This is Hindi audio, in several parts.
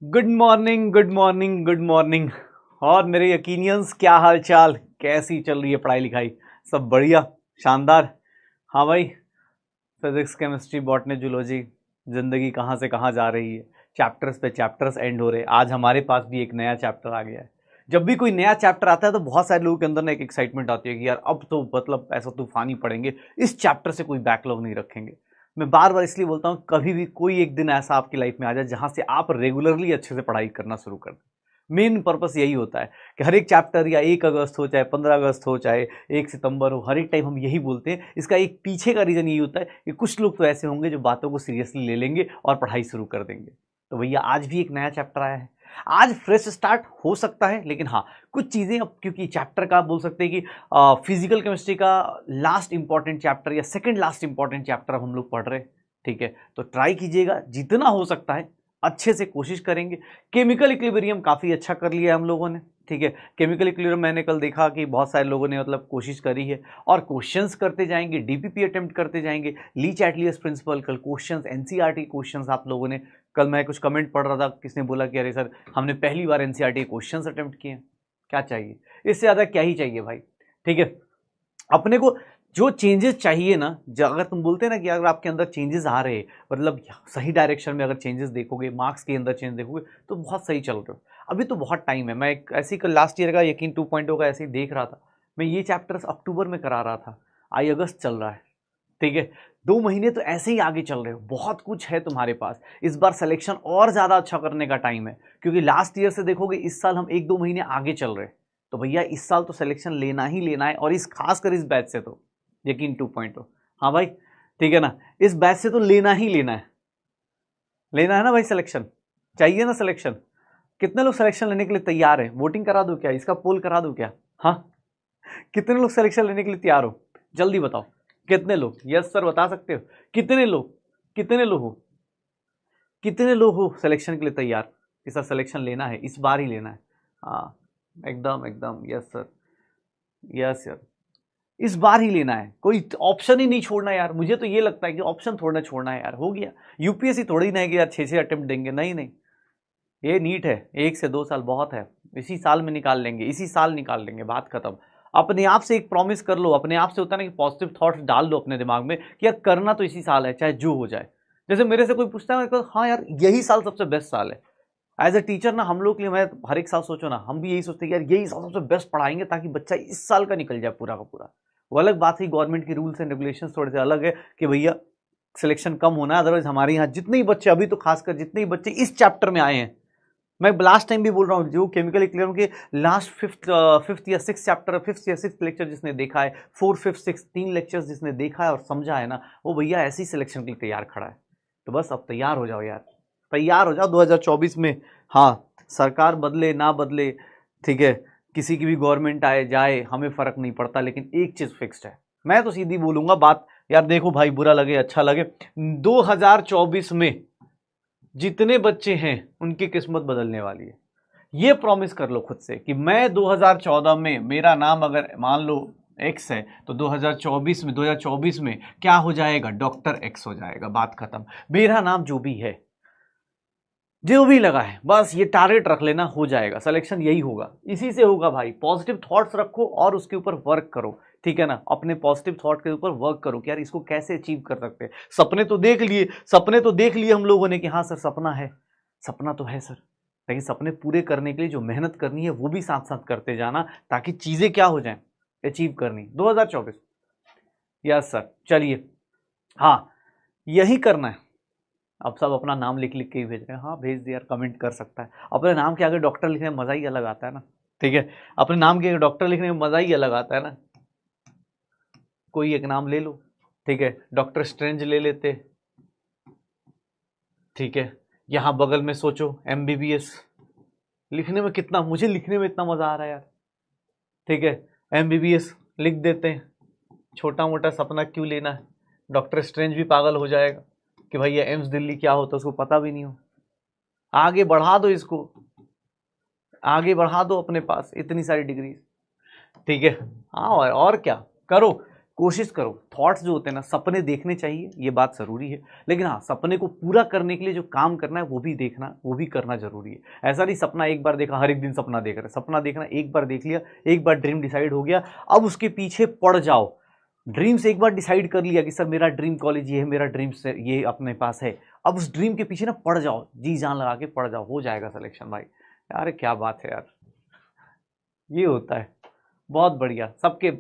Good morning good morning good morning. और मेरे यकीनियंस, क्या हाल चाल, कैसी चल रही है पढ़ाई लिखाई? सब बढ़िया, शानदार। हाँ भाई, फिजिक्स केमिस्ट्री बॉटनी जूलॉजी, जिंदगी कहाँ से कहाँ जा रही है। चैप्टर्स पे चैप्टर्स एंड हो रहे हैं। आज हमारे पास भी एक नया चैप्टर आ गया है। जब भी कोई नया चैप्टर आता है तो बहुत सारे लोगों के अंदर ना एक एक्साइटमेंट आती है कि यार अब तो मतलब ऐसा तूफान ही पढ़ेंगे, इस चैप्टर से कोई बैकलॉग नहीं रखेंगे। मैं बार बार इसलिए बोलता हूँ, कभी भी कोई एक दिन ऐसा आपकी लाइफ में आ जाए जहां से आप रेगुलरली अच्छे से पढ़ाई करना शुरू कर दें। मेन पर्पस यही होता है कि हर एक चैप्टर, या 1 अगस्त हो चाहे 15 अगस्त हो चाहे 1 सितंबर हो, हर एक टाइम हम यही बोलते हैं। इसका एक पीछे का रीजन यही होता है कि कुछ लोग तो ऐसे होंगे जो बातों को सीरियसली ले लेंगे और पढ़ाई शुरू कर देंगे। तो भैया आज भी एक नया चैप्टर आया है। आज फ्रेश स्टार्ट हो सकता है, लेकिन हाँ, कुछ चीजें अब, क्योंकि चैप्टर का आप बोल सकते हैं कि फिजिकल केमिस्ट्री का लास्ट इंपॉर्टेंट चैप्टर या सेकंड लास्ट इंपॉर्टेंट चैप्टर अब हम लोग पढ़ रहे हैं। ठीक है, तो ट्राई कीजिएगा, जितना हो सकता है अच्छे से कोशिश करेंगे। केमिकल इक्विलिब्रियम काफ़ी अच्छा कर लिया है हम लोगों ने। ठीक है, केमिकल इक्विलिब्रियम मैंने कल देखा कि बहुत सारे लोगों ने मतलब कोशिश करी है, और क्वेश्चंस करते जाएंगे, डीपीपी अटेम्प्ट करते जाएंगे, ली चैटलियस प्रिंसिपल, कल क्वेश्चंस एनसीईआरटी क्वेश्चंस आप लोगों ने। कल मैं कुछ कमेंट पढ़ रहा था, किसने बोला कि अरे सर हमने पहली बार एनसीईआरटी क्वेश्चंस अटेम्प्ट किए हैं। क्या चाहिए इससे ज़्यादा, क्या ही चाहिए भाई। ठीक है, अपने को जो चेंजेस चाहिए ना, अगर तुम बोलते हैं ना कि अगर आपके अंदर चेंजेस आ रहे हैं, मतलब सही डायरेक्शन में अगर चेंजेस देखोगे, मार्क्स के अंदर चेंज देखोगे, तो बहुत सही चल रहे हो। अभी तो बहुत टाइम है। मैं एक ऐसी लास्ट ईयर का यकीन 2.0 का ऐसे ही देख रहा था। मैं ये चैप्टर्स अक्टूबर में करा रहा था, आई अगस्त चल रहा है। ठीक है, 2 महीने तो ऐसे ही आगे चल रहे हो। बहुत कुछ है तुम्हारे पास। इस बार सिलेक्शन और ज़्यादा अच्छा करने का टाइम है, क्योंकि लास्ट ईयर से देखोगे इस साल हम 1-2 महीने आगे चल रहे हैं। तो भैया इस साल तो सिलेक्शन लेना ही लेना है, और इस खासकर इस बैच से तो यकीन 2.0। हाँ भाई, ठीक है ना, इस बैच से तो लेना ही लेना है। लेना है ना भाई, सिलेक्शन चाहिए ना। सिलेक्शन कितने लोग सिलेक्शन लेने के लिए तैयार हैं? वोटिंग करा दूं क्या, इसका पोल करा दूं क्या? हाँ, कितने लोग सिलेक्शन लेने के लिए तैयार हो? जल्दी बताओ, कितने लोग? यस सर बता सकते हो? कितने लोग, कितने लोग हो, कितने लोग हो सिलेक्शन के लिए तैयार? कि सर सिलेक्शन लेना है, इस बार ही लेना है। हाँ, एकदम एकदम, यस सर, यस सर, इस बार ही लेना है। कोई ऑप्शन ही नहीं छोड़ना यार। मुझे तो ये लगता है कि ऑप्शन थोड़ा छोड़ना है यार, हो गया। यूपीएससी थोड़ी ना है कि यार 6-6 अटेम्प्ट देंगे, नहीं नहीं। ये नीट है, 1 से 2 साल बहुत है। इसी साल में निकाल लेंगे, इसी साल निकाल लेंगे, बात खत्म। अपने आप से एक प्रॉमिस कर लो, अपने आप से होता है ना कि पॉजिटिव थॉट्स डाल लो अपने दिमाग में कि यार करना तो इसी साल है, चाहे जो हो जाए। जैसे मेरे से कोई पूछता है, हाँ यार यही साल सबसे बेस्ट साल है। एज ए टीचर ना, हम लोग के लिए, मैं हर एक साल सोचो ना, हम भी यही सोचते हैं कि यार यही साल सबसे बेस्ट पढ़ाएंगे ताकि बच्चा इस साल का निकल जाए पूरा का पूरा। वो अलग बात है, गवर्नमेंट की रूल्स एंड रेगुलेशन थोड़े से अलग है कि भैया सिलेक्शन कम होना है। अदरवाइज हमारे यहाँ जितने ही बच्चे, अभी तो खासकर जितने ही बच्चे इस चैप्टर में आए हैं, मैं लास्ट टाइम भी बोल रहा हूँ, जो केमिकल इक्विलिब्रियम के लास्ट फिफ्थ या सिक्स चैप्टर, फिफ्थ या सिक्स लेक्चर जिसने देखा है, 4, 5, 6 3 लेक्चर्स जिसने देखा है और समझा है ना, वो भैया ऐसी सिलेक्शन के लिए तैयार खड़ा है। तो बस अब तैयार हो जाओ यार, तैयार हो जाओ 2024 में। हाँ, सरकार बदले ना बदले, ठीक है, किसी की भी गवर्नमेंट आए जाए, हमें फर्क नहीं पड़ता, लेकिन एक चीज फिक्स्ड है। मैं तो सीधी बोलूंगा बात, यार देखो भाई, बुरा लगे अच्छा लगे, 2024 में जितने बच्चे हैं उनकी किस्मत बदलने वाली है। ये प्रॉमिस कर लो खुद से कि मैं 2014 में, मेरा नाम अगर मान लो एक्स है, तो 2024 में क्या हो जाएगा? डॉक्टर एक्स हो जाएगा, बात खत्म। मेरा नाम जो भी है, जो भी लगा है, बस ये टारगेट रख लेना, हो जाएगा सिलेक्शन, यही होगा, इसी से होगा भाई। पॉजिटिव थॉट्स रखो और उसके ऊपर वर्क करो। ठीक है ना, अपने पॉजिटिव थॉट के ऊपर वर्क करो कि यार इसको कैसे अचीव कर सकते हैं। सपने तो देख लिए, सपने तो देख लिए हम लोगों ने कि हाँ सर सपना है, सपना तो है सर, लेकिन सपने पूरे करने के लिए जो मेहनत करनी है वो भी साथ साथ करते जाना, ताकि चीजें क्या हो जाएं, अचीव करनी। 2024, यस सर, चलिए, हाँ यही करना है। अब सब अपना नाम लिख लिख के ही भेज रहे हैं। हाँ भेज दिया यार, कमेंट कर सकता है। अपने नाम के आगे डॉक्टर लिखने में मजा ही अलग आता है ना। ठीक है, अपने नाम के आगे डॉक्टर लिखने में मजा ही अलग आता है ना। कोई एक नाम ले लो, ठीक है, डॉक्टर स्ट्रेंज ले लेते। ठीक है, यहाँ बगल में सोचो एमबीबीएस, लिखने में कितना, मुझे लिखने में इतना मजा आ रहा है यार। ठीक है, एमबीबीएस लिख देते हैं। छोटा मोटा सपना क्यों लेना है? डॉक्टर स्ट्रेंज भी पागल हो जाएगा कि भैया एम्स दिल्ली क्या होता है उसको पता भी नहीं हो। आगे बढ़ा दो इसको, आगे बढ़ा दो अपने पास इतनी सारी डिग्री। ठीक है, हाँ, और क्या करो, कोशिश करो, थॉट्स जो होते हैं ना, सपने देखने चाहिए, ये बात ज़रूरी है, लेकिन हाँ सपने को पूरा करने के लिए जो काम करना है वो भी देखना, वो भी करना जरूरी है। ऐसा नहीं सपना एक बार देखा, हर एक दिन सपना देख रहे, सपना देखना एक बार देख लिया, एक बार ड्रीम डिसाइड हो गया, अब उसके पीछे पड़ जाओ। ड्रीम्स एक बार डिसाइड कर लिया कि सर मेरा ड्रीम कॉलेज ये है, मेरा ड्रीम्स ये अपने पास है, अब उस ड्रीम के पीछे ना पड़ जाओ, जी जान लगा के पड़ जाओ, हो जाएगा सिलेक्शन भाई। यार क्या बात है यार, ये होता है। बहुत बढ़िया, सबके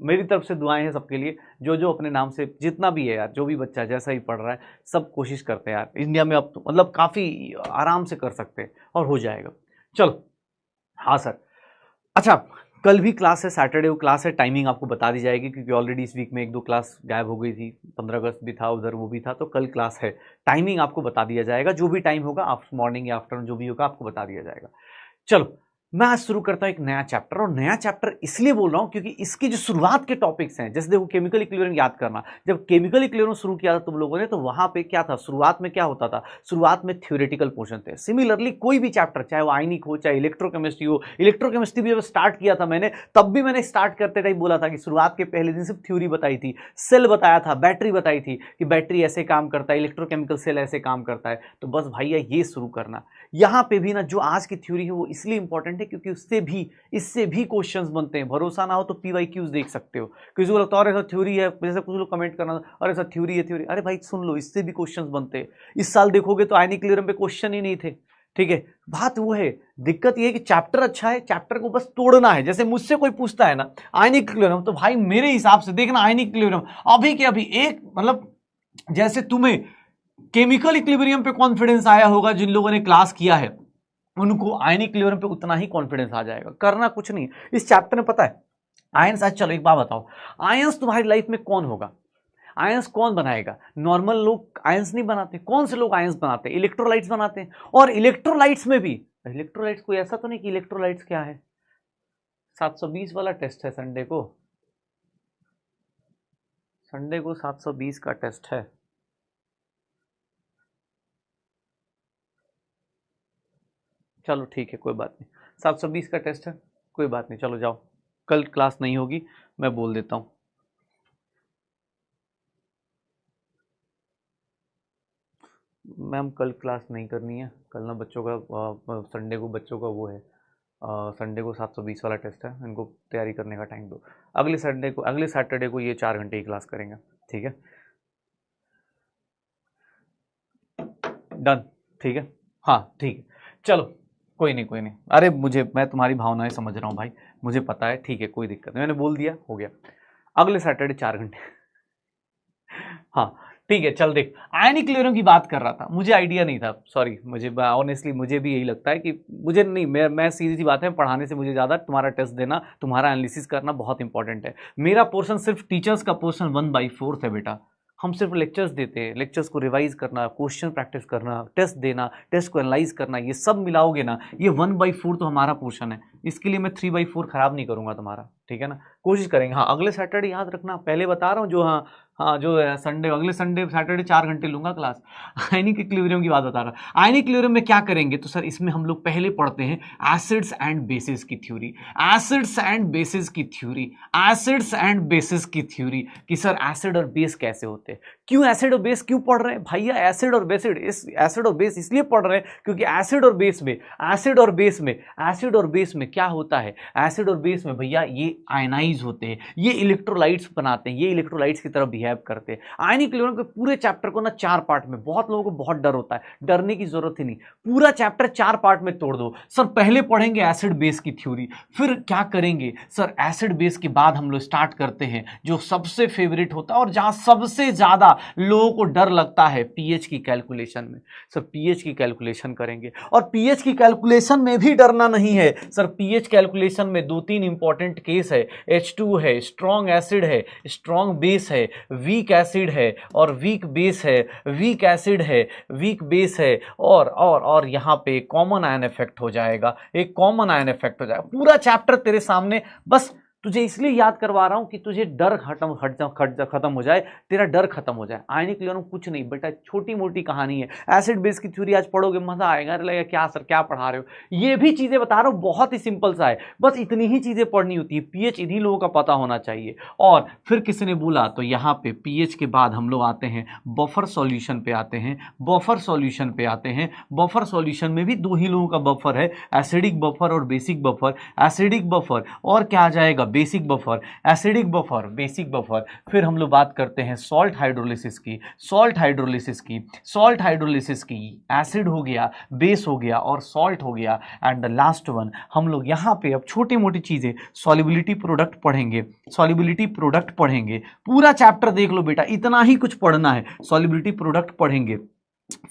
मेरी तरफ से दुआएं हैं सबके लिए, जो जो अपने नाम से जितना भी है यार, जो भी बच्चा जैसा ही पढ़ रहा है, सब कोशिश करते हैं यार। इंडिया में अब तो मतलब काफ़ी आराम से कर सकते हैं और हो जाएगा। चलो हाँ सर, अच्छा कल भी क्लास है, सैटरडे को क्लास है, टाइमिंग आपको बता दी जाएगी क्योंकि ऑलरेडी इस वीक में एक दो क्लास गायब हो गई थी, 15 अगस्त भी था उधर, वो भी था, तो कल क्लास है, टाइमिंग आपको बता दिया जाएगा, जो भी टाइम होगा आप मॉर्निंग या आफ्टरनून जो भी होगा आपको बता दिया जाएगा। चलो मैं आज शुरू करता हूं एक नया चैप्टर, और नया चैप्टर इसलिए बोल रहा हूं क्योंकि इसकी जो शुरुआत के टॉपिक्स हैं, जैसे देखो केमिकल इक्विलिब्रियम याद करना, जब केमिकल इक्विलिब्रियम शुरू किया था तुम लोगों ने, तो वहां पे क्या था, शुरुआत में क्या होता था, शुरुआत में थ्योरेटिकल पोर्शन थे। सिमिलरली कोई भी चैप्टर, चाहे वो आयनिक हो, चाहे इलेक्ट्रोकेमिस्ट्री हो, इलेक्ट्रोकेमिस्ट्री भी जब स्टार्ट किया था मैंने, तब भी मैंने स्टार्ट करते टाइम बोला था कि शुरुआत के पहले दिन सिर्फ थ्योरी बताई थी, सेल बताया था, बैटरी बताई थी कि बैटरी ऐसे काम करता है, इलेक्ट्रोकेमिकल सेल ऐसे काम करता है, तो बस भैया ये शुरू करना। यहां पे भी ना जो आज की थ्योरी है वो इसलिए इंपॉर्टेंट है क्योंकि इससे भी क्वेश्चंस बनते हैं। भरोसा ना हो तो PYQs देख सकते हो, किसी को लगता है अरे सर थ्योरी है, जैसे कुछ लोग कमेंट करना अरे सर थ्योरी है थ्योरी, अरे भाई सुन लो, इससे भी क्वेश्चंस बनते हैं। इस साल देखोगे तो आयनिक इक्विलिब्रियम पे क्वेश्चन ही नहीं थे, ठीक है। बात वो है, दिक्कत ये है कि चैप्टर अच्छा है, चैप्टर को बस तोड़ना है। जैसे मुझसे कोई पूछता है ना आयनिक इक्विलिब्रियम, तो भाई मेरे हिसाब से देखना आयनिक इक्विलिब्रियम अभी के अभी एक, मतलब जैसे तुम्हें केमिकल इक्विलिब्रियम पे कॉन्फिडेंस आया होगा, जिन लोगों ने क्लास किया है उनको आयनिक इक्विलिब्रियम पे उतना ही कॉन्फिडेंस आ जाएगा। करना कुछ नहीं इस चैप्टर में, पता है आयंस। आज चलो एक बात बताओ, आयंस तुम्हारी लाइफ में कौन होगा, आयंस कौन बनाएगा? नॉर्मल लोग आयंस नहीं बनाते। कौन से लोग आयंस बनाते हैं? इलेक्ट्रोलाइट्स बनाते हैं। और इलेक्ट्रोलाइट्स में भी, इलेक्ट्रोलाइट्स कोई ऐसा तो नहीं कि इलेक्ट्रोलाइट्स क्या है, 720 वाला टेस्ट है संडे को, संडे को 720 का टेस्ट है। चलो ठीक है कोई बात नहीं, 720 का टेस्ट है, कोई बात नहीं, चलो जाओ, कल क्लास नहीं होगी, मैं बोल देता हूँ। मैम कल क्लास नहीं करनी है, कल ना बच्चों का संडे को बच्चों का वो है, संडे को 720 वाला टेस्ट है, इनको तैयारी करने का टाइम दो। अगले संडे को, अगले सैटरडे को ये 4 घंटे की क्लास करेंगे, ठीक है, डन, ठीक है, हाँ ठीक है, चलो कोई नहीं कोई नहीं, अरे मैं तुम्हारी भावनाएं समझ रहा हूँ भाई, मुझे पता है, ठीक है कोई दिक्कत नहीं, मैंने बोल दिया, हो गया। अगले सैटरडे 4 घंटे हाँ ठीक है। चल देख, आयनिक इक्विलिब्रियम की बात कर रहा था, मुझे आइडिया नहीं था, सॉरी, मुझे ऑनेस्टली मुझे भी यही लगता है कि मुझे नहीं, मैं सीधी सी बात है, पढ़ाने से मुझे ज़्यादा तुम्हारा टेस्ट देना, तुम्हारा एनालिसिस करना बहुत इंपॉर्टेंट है। मेरा पोर्शन सिर्फ टीचर्स का पोर्शन 1/4 है बेटा, हम सिर्फ लेक्चर्स देते हैं, लेक्चर्स को रिवाइज करना, क्वेश्चन प्रैक्टिस करना, टेस्ट देना, टेस्ट को एनालाइज करना, ये सब मिलाओगे ना, ये 1/4 तो हमारा पोर्शन है। इसके लिए मैं 3/4 खराब नहीं करूंगा तुम्हारा, ठीक है ना, कोशिश करेंगे। हाँ अगले सैटरडे याद रखना, पहले बता रहा हूँ, जो हाँ जो संडे, अगले संडे सैटरडे 4 घंटे लूंगा क्लास। आयनिक इक्विलिब्रियम की बात बता रहा, आयनिक इक्विलिब्रियम में क्या करेंगे, तो सर इसमें हम लोग पहले पढ़ते हैं एसिड्स एंड बेसिस की थ्योरी, एसिड्स एंड बेसिस की थ्योरी, एसिड्स एंड बेसिस की थ्योरी, कि सर एसिड और बेस कैसे होते हैं, क्यों एसिड और बेस क्यों पढ़ रहे हैं भैया, एसिड और बेसिड, इस एसिड और बेस इसलिए पढ़ रहे हैं क्योंकि एसिड और बेस में, एसिड और बेस में, एसिड और बेस में क्या होता है, एसिड और बेस में भैया ये आयनाइज होते हैं, ये इलेक्ट्रोलाइट्स बनाते हैं, ये इलेक्ट्रोलाइट्स की तरह बिहेव करते हैं। आयनिक इक्विलिब्रियम के पूरे चैप्टर को ना 4 पार्ट में, बहुत लोगों को बहुत डर होता है, डरने की जरूरत ही नहीं, पूरा चैप्टर 4 पार्ट में तोड़ दो। सर पहले पढ़ेंगे एसिड बेस की थ्योरी, फिर क्या करेंगे सर, एसिड बेस के बाद हम लोग स्टार्ट करते हैं जो सबसे फेवरेट होता है और जहां सबसे ज्यादा लोगों को डर लगता है, पीएच की कैलकुलेशन में। सर पीएच की कैलकुलेशन करेंगे, और पीएच की कैलकुलेशन में भी डरना नहीं है सर, पीएच कैलकुलेशन में 2-3 इंपॉर्टेंट केस है, H2 है, स्ट्रॉन्ग एसिड है, स्ट्रॉन्ग बेस है, वीक एसिड है और वीक बेस है, वीक एसिड है, वीक बेस है, और यहां पे कॉमन आयन इफेक्ट हो जाएगा, एक कॉमन आयन इफेक्ट हो जाएगा। पूरा चैप्टर तेरे सामने, बस तुझे इसलिए याद करवा रहा हूं कि तुझे डर खत्म हो जाए, तेरा डर खत्म हो जाए। आयनिक इक्विलिब्रियम कुछ नहीं बेटा, छोटी मोटी कहानी है। एसिड बेस की थ्योरी आज पढ़ोगे, मजा आएगा, लगेगा क्या सर क्या पढ़ा रहे हो। ये भी चीजें बता रहा हूं, बहुत ही सिंपल सा है, बस इतनी ही चीजें पढ़नी होती है। पीएच इन्हीं लोगों का पता होना चाहिए। और फिर किसी ने बोला तो यहां पे पीएच के बाद हम लोग आते हैं बफर सॉल्यूशन पे आते हैं। बफर सॉल्यूशन पे आते हैं। बफर सॉल्यूशन में भी दो ही लोगों का बफर है, एसिडिक बफर और बेसिक बफर। एसिडिक बफर और क्या आ जाएगा, basic buffer. Acidic buffer, basic buffer. फिर हम लोग बात करते हैं सॉल्ट हाइड्रोलिसिस की। सॉल्ट हाइड्रोलिसिस की, सॉल्ट हाइड्रोलिसिस की, एसिड हो गया, बेस हो गया और सॉल्ट हो गया। एंड द लास्ट वन हम लोग यहां पे अब छोटी मोटी चीजें सॉल्युबिलिटी प्रोडक्ट पढ़ेंगे। सॉल्युबिलिटी प्रोडक्ट पढ़ेंगे, पूरा चैप्टर देख लो बेटा, इतना ही कुछ पढ़ना है। सॉल्युबिलिटी प्रोडक्ट पढ़ेंगे,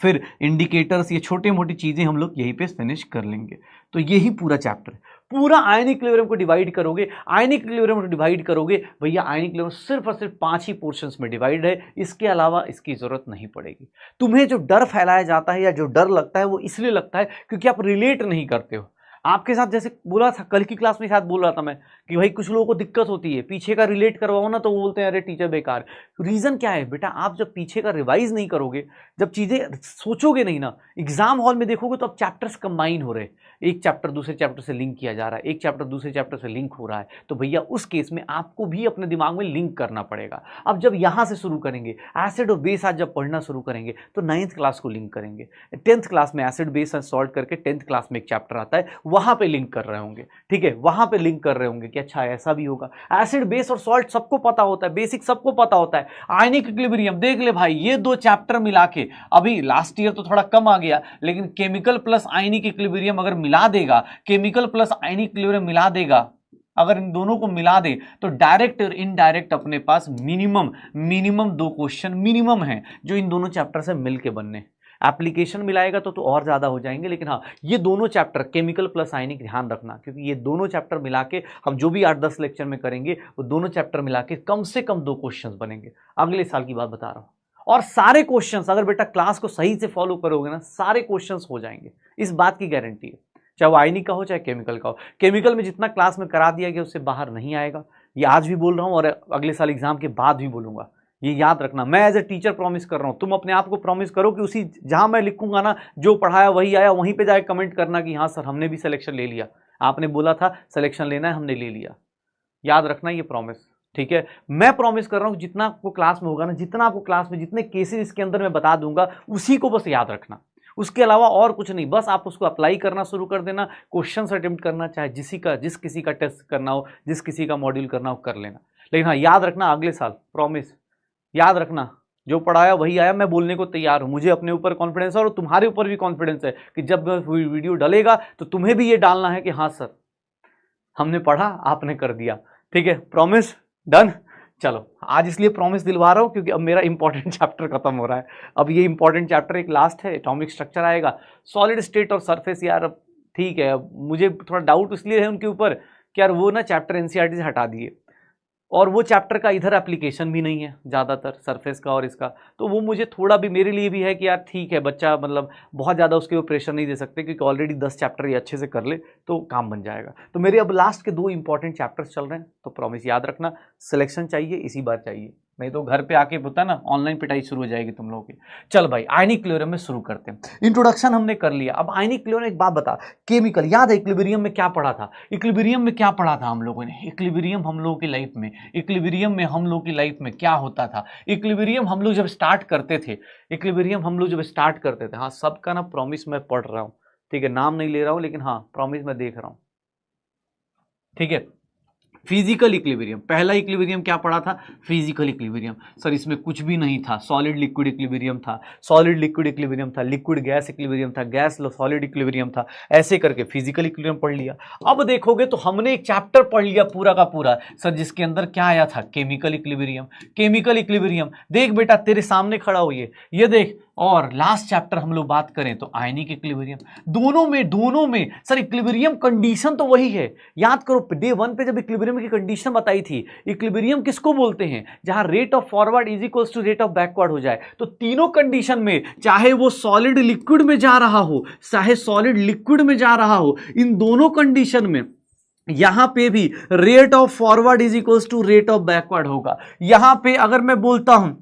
फिर इंडिकेटर्स, ये छोटी मोटी चीजें हम लोग यहीं पे फिनिश कर लेंगे। तो यही पूरा चैप्टर, पूरा आयनिक इक्विलिब्रियम को डिवाइड करोगे। आयनिक इक्विलिब्रियम को डिवाइड करोगे भैया, आयनिक इक्विलिब्रियम सिर्फ और सिर्फ 5 ही पोर्शंस में डिवाइड है, इसके अलावा इसकी जरूरत नहीं पड़ेगी। तुम्हें जो डर फैलाया जाता है या जो डर लगता है वो इसलिए लगता है क्योंकि आप रिलेट नहीं करते हो। आपके साथ जैसे बोला था कल की क्लास में, शायद बोल रहा था मैं कि भाई कुछ लोगों को दिक्कत होती है, पीछे का रिलेट करवाओ ना तो वो बोलते हैं अरे टीचर बेकार। रीजन क्या है बेटा, आप जब पीछे का रिवाइज नहीं करोगे, जब चीजें सोचोगे नहीं ना, एग्जाम हॉल में देखोगे तो अब चैप्टर्स कंबाइन हो रहे हैं, एक चैप्टर दूसरे चैप्टर से लिंक किया जा रहा है, एक चैप्टर दूसरे चैप्टर से लिंक हो रहा है। तो भैया उस केस में आपको भी अपने दिमाग में लिंक करना पड़ेगा। अब जब यहां से शुरू करेंगे, एसिड और बेस आज जब पढ़ना शुरू करेंगे तो 9th क्लास को लिंक करेंगे। 10th क्लास में एसिड बेस सॉल्ट करके 10th क्लास में एक चैप्टर आता है, वहां पे लिंक कर रहे होंगे। ठीक है, वहां पे लिंक कर रहे होंगे कि अच्छा ऐसा भी होगा। एसिड बेस और सॉल्ट सबको पता होता है, बेसिक सबको पता होता है। आयनिक इक्विलिब्रियम देख ले भाई, ये 2 चैप्टर मिला के, अभी लास्ट ईयर तो थोड़ा कम आ गया, लेकिन केमिकल प्लस आयनिक इक्विलिब्रियम अगर मिला देगा, केमिकल प्लस आयनिक इक्विलिब्रियम मिला देगा, अगर इन दोनों को मिला दे तो डायरेक्ट और इनडायरेक्ट अपने पास मिनिमम 2 क्वेश्चन मिनिमम है जो इन दोनों चैप्टर से मिलके बनने। एप्लीकेशन मिलाएगा तो और ज्यादा हो जाएंगे, लेकिन हाँ ये दोनों चैप्टर केमिकल प्लस आयनिक ध्यान रखना, क्योंकि ये दोनों चैप्टर मिला के हम जो भी 8-10 लेक्चर में करेंगे वो दोनों चैप्टर मिला के कम से कम 2 क्वेश्चंस बनेंगे। अगले साल की बात बता रहा हूं। और सारे क्वेश्चंस अगर बेटा क्लास को सही से फॉलो करोगे ना, सारे क्वेश्चंस हो जाएंगे, इस बात की गारंटी है। चाहे वो आयनिक का हो चाहे केमिकल का हो। केमिकल में जितना क्लास में करा दिया गया उससे बाहर नहीं आएगा, ये आज भी बोल रहा हूं और अगले साल एग्जाम के बाद भी बोलूंगा, ये याद रखना। मैं एज ए टीचर प्रॉमिस कर रहा हूं, तुम अपने आप को प्रॉमिस करो कि उसी जहां मैं लिखूंगा ना, जो पढ़ाया वही आया, वहीं पे जाके कमेंट करना कि हाँ सर हमने भी सिलेक्शन ले लिया, आपने बोला था सिलेक्शन लेना है हमने ले लिया। याद रखना ये प्रॉमिस, ठीक है। मैं प्रॉमिस कर रहा हूं जितना आपको क्लास में होगा ना, जितना आपको क्लास में जितने केसेस इसके अंदर मैं बता दूंगा उसी को बस याद रखना, उसके अलावा और कुछ नहीं। बस आप उसको अप्लाई करना शुरू कर देना, क्वेश्चन अटेम्प्ट करना, चाहे जिस किसी का टेस्ट करना हो, जिस किसी का मॉड्यूल करना हो कर लेना। लेकिन हाँ याद रखना अगले साल, प्रॉमिस याद रखना, जो पढ़ाया वही आया। मैं बोलने को तैयार हूं, मुझे अपने ऊपर कॉन्फिडेंस है और तुम्हारे ऊपर भी कॉन्फिडेंस है कि जब वीडियो डलेगा तो तुम्हें भी ये डालना है कि हाँ सर हमने पढ़ा, आपने कर दिया। ठीक है, प्रॉमिस डन। चलो आज इसलिए प्रॉमिस दिलवा रहा हूं क्योंकि अब मेरा इंपॉर्टेंट चैप्टर खत्म हो रहा है। अब ये इंपॉर्टेंट चैप्टर एक लास्ट है, एटॉमिक स्ट्रक्चर आएगा। सॉलिड स्टेट और सरफेस यार अब ठीक है, मुझे थोड़ा डाउट इसलिए है उनके ऊपर कि यार वो ना चैप्टर एनसीईआरटी से हटा दिए और वो चैप्टर का इधर एप्लीकेशन भी नहीं है ज़्यादातर, सरफेस का और इसका, तो वो मुझे थोड़ा भी मेरे लिए भी है कि यार ठीक है बच्चा मतलब बहुत ज़्यादा उसके ऊपर प्रेशर नहीं दे सकते क्योंकि ऑलरेडी 10 चैप्टर ये अच्छे से कर ले तो काम बन जाएगा। तो मेरे अब लास्ट के 2 इंपॉर्टेंट चैप्टर्स चल रहे हैं, तो प्रॉमिस याद रखना, सिलेक्शन चाहिए इसी बार चाहिए, नहीं तो घर पे आके पता ना ऑनलाइन पिटाई शुरू हो जाएगी तुम लोगों की। चल भाई आयनिक इक्विलिब्रियम में शुरू करते हैं। इंट्रोडक्शन हमने कर लिया, अब आयनिक इक्विलिब्रियम एक बात बता, केमिकल याद है इक्विलिब्रियम में क्या पढ़ा था? इक्विलिब्रियम में क्या पढ़ा था हम लोगों ने? इक्विलिब्रियम हम लोगों की लाइफ में, इक्विलिब्रियम में हम लोगों की लाइफ में क्या होता था? इक्विलिब्रियम हम लोग जब स्टार्ट करते थे, इक्विलिब्रियम हम लोग जब स्टार्ट करते थे, हाँ सबका ना प्रॉमिस मैं पढ़ रहा हूँ, ठीक है, नाम नहीं ले रहा हूँ लेकिन हाँ प्रॉमिस मैं देख रहा हूँ, ठीक है। फिजिकल इक्विलिब्रियम, पहला इक्विलिब्रियम क्या पढ़ा था? Physical equilibrium. सर इसमें कुछ भी नहीं था, सॉलिड लिक्विड इक्विलिब्रियम था, सॉलिड लिक्विड इक्विलिब्रियम था, लिक्विड गैस इक्विलिब्रियम था, गैस सॉलिड इक्विलिब्रियम था, ऐसे करके फिजिकल इक्विलिब्रियम पढ़ लिया। अब देखोगे तो हमने एक चैप्टर पढ़ लिया पूरा का पूरा सर, जिसके अंदर क्या आया था? Chemical equilibrium. केमिकल इक्विलिब्रियम देख बेटा तेरे सामने खड़ा हो ये देख। और लास्ट चैप्टर हम लोग बात करें तो आयनिक इक्विलिब्रियम। दोनों में सर इक्विलिब्रियम कंडीशन तो वही है, याद करो डे 1 पे जब इक्विलिब्रियम की कंडीशन बताई थी, इक्विलिब्रियम किसको बोलते हैं? जहां rate of forward is equals to rate of backward हो जाए। तो तीनों कंडीशन में, चाहे वो सॉलिड लिक्विड में जा रहा हो, चाहे सॉलिड लिक्विड में जा रहा हो, इन दोनों कंडीशन में यहां पे भी rate of forward is equals to rate of backward होगा। यहां पे अगर मैं बोलता हूं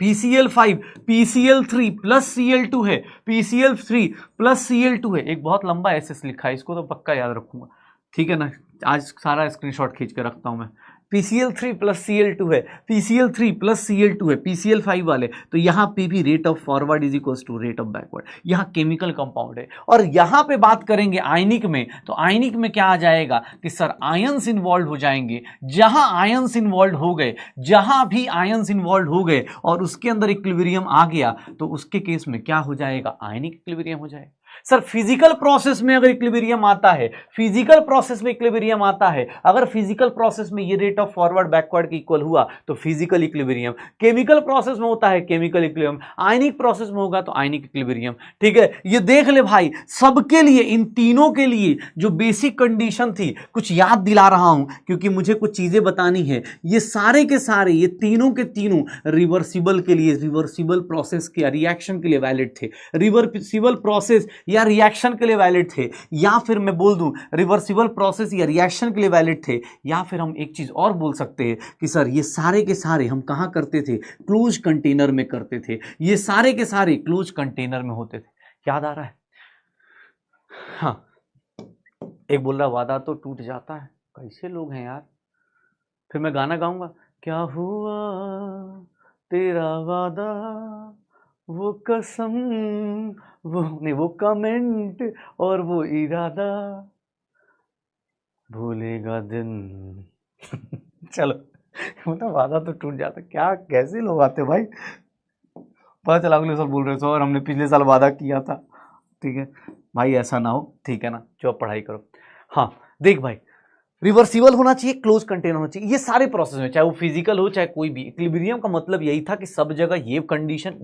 PCl5 PCl3 प्लस Cl2 है, PCl3 प्लस Cl2 है, एक बहुत लंबा एसएस लिखा है, इसको तो पक्का याद रखूंगा, ठीक है ना, आज सारा स्क्रीनशॉट खींच के रखता हूं मैं। PCl3 प्लस Cl2 है, PCl3 प्लस Cl2 है, PCl5 वाले, तो यहां पे भी rate of forward is equals to rate of backward, यहां केमिकल कंपाउंड है। और यहां पे बात करेंगे आयनिक में, तो आयनिक में क्या आ जाएगा कि सर आयंस इन्वॉल्व हो जाएंगे, जहां आयंस इन्वॉल्व हो गए, जहां भी आयंस इन्वॉल्व हो गए और उसके अंदर इक्विलिब्रियम आ गया, तो उसके केस में क्या हो जाएगा, आयनिक इक्विलिब्रियम हो जाएगा। सर फिजिकल प्रोसेस में अगर इक्विलिब्रियम आता है, फिजिकल प्रोसेस में इक्विलिब्रियम आता है, अगर फिजिकल प्रोसेस में ये रेट ऑफ फॉरवर्ड बैकवर्ड के इक्वल हुआ तो फिजिकल इक्विलिब्रियम, केमिकल प्रोसेस में होता है केमिकल इक्विलिब्रियम, आयनिक प्रोसेस में होगा तो आयनिक इक्विलिब्रियम, ठीक है। ये देख ले भाई, सबके लिए, इन तीनों के लिए जो बेसिक कंडीशन थी, कुछ याद दिला रहा हूं क्योंकि मुझे कुछ चीजें बतानी है, ये सारे के सारे, ये तीनों के तीनों रिवर्सिबल के लिए, रिवर्सिबल प्रोसेस के रिएक्शन के लिए वैलिड थे, रिवर्सिबल प्रोसेस या रिएक्शन के लिए वैलिड थे, या फिर मैं बोल दूं रिवर्सिबल प्रोसेस या रिएक्शन के लिए वैलिड थे, या फिर हम एक चीज और बोल सकते हैं कि सर ये सारे के सारे हम कहां करते थे, क्लोज कंटेनर में करते थे, ये सारे के सारे क्लोज कंटेनर में होते थे। याद आ रहा है? हाँ, एक बोल रहा वादा तो टूट जाता है, कैसे लोग हैं यार। फिर मैं गाना गाऊंगा, क्या हुआ तेरा वादा, वो कसम, वो नहीं, वो कमेंट और वो इरादा, भूलेगा दिन। चलो, मतलब वादा तो टूट जाता, क्या कैसे लोग आते भाई। पता चला अगले साल बोल रहे हो और हमने पिछले साल वादा किया था, ठीक है भाई, ऐसा ना हो, ठीक है ना, जो आप पढ़ाई करो। हाँ देख भाई, रिवर्सिबल होना चाहिए, क्लोज कंटेनर होना चाहिए, ये सारे प्रोसेस में, चाहे वो फिजिकल हो चाहे कोई भी। इक्विलिब्रियम का मतलब यही था कि सब जगह ये कंडीशन,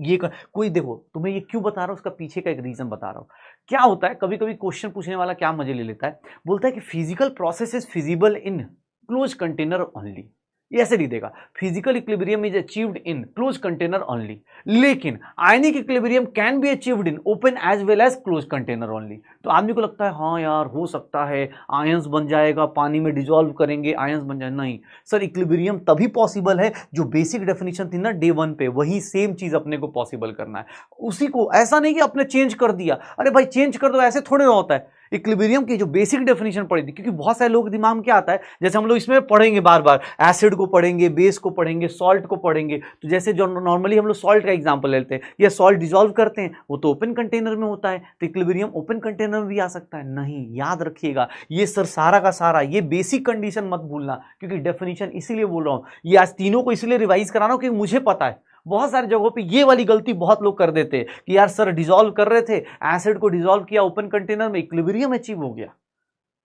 कोई देखो, तुम्हें ये क्यों बता रहा हूं, उसका पीछे का एक रीजन बता रहा हूं। क्या होता है, कभी कभी क्वेश्चन पूछने वाला क्या मजे ले लेता है, बोलता है कि physical process is feasible in close container only, ये ऐसे नहीं देगा, physical equilibrium is achieved in close container only, लेकिन ionic equilibrium can be achieved in open as well as close container only. तो आदमी को लगता है हाँ यार हो सकता है, आयंस बन जाएगा, पानी में डिजोल्व करेंगे आयंस बन जाए, नहीं सर, इक्विलिब्रियम तभी पॉसिबल है, जो बेसिक डेफिनेशन थी ना डे 1 पे, वही सेम चीज अपने को पॉसिबल करना है, उसी को, ऐसा नहीं कि अपने चेंज कर दिया, अरे भाई चेंज कर दो, ऐसे थोड़े ना होता है। इक्विलिब्रियम की जो बेसिक डेफिनेशन पढ़ी थी, क्योंकि बहुत सारे लोग दिमाग में क्या आता है, जैसे हम लोग इसमें पढ़ेंगे बार बार, एसिड को पढ़ेंगे, बेस को पढ़ेंगे, सॉल्ट को पढ़ेंगे, तो जैसे जो नॉर्मली हम लोग सॉल्ट का एग्जांपल लेते हैं, या सॉल्ट डिसॉल्व करते हैं, वो तो ओपन कंटेनर में होता है, तो इक्विलिब्रियम ओपन कंटेनर में भी आ सकता है, नहीं, याद रखिएगा ये सर सारा का सारा, ये बेसिक कंडीशन मत भूलना, क्योंकि डेफिनेशन इसीलिए बोल रहा हूं, ये आज तीनों को इसलिए रिवाइज करा रहा हूं क्योंकि मुझे पता है बहुत सारी जगहों पे ये वाली गलती बहुत लोग कर देते हैं कि यार सर डिसॉल्व कर रहे थे, एसिड को डिसॉल्व किया ओपन कंटेनर में, इक्विलिब्रियम अचीव हो गया,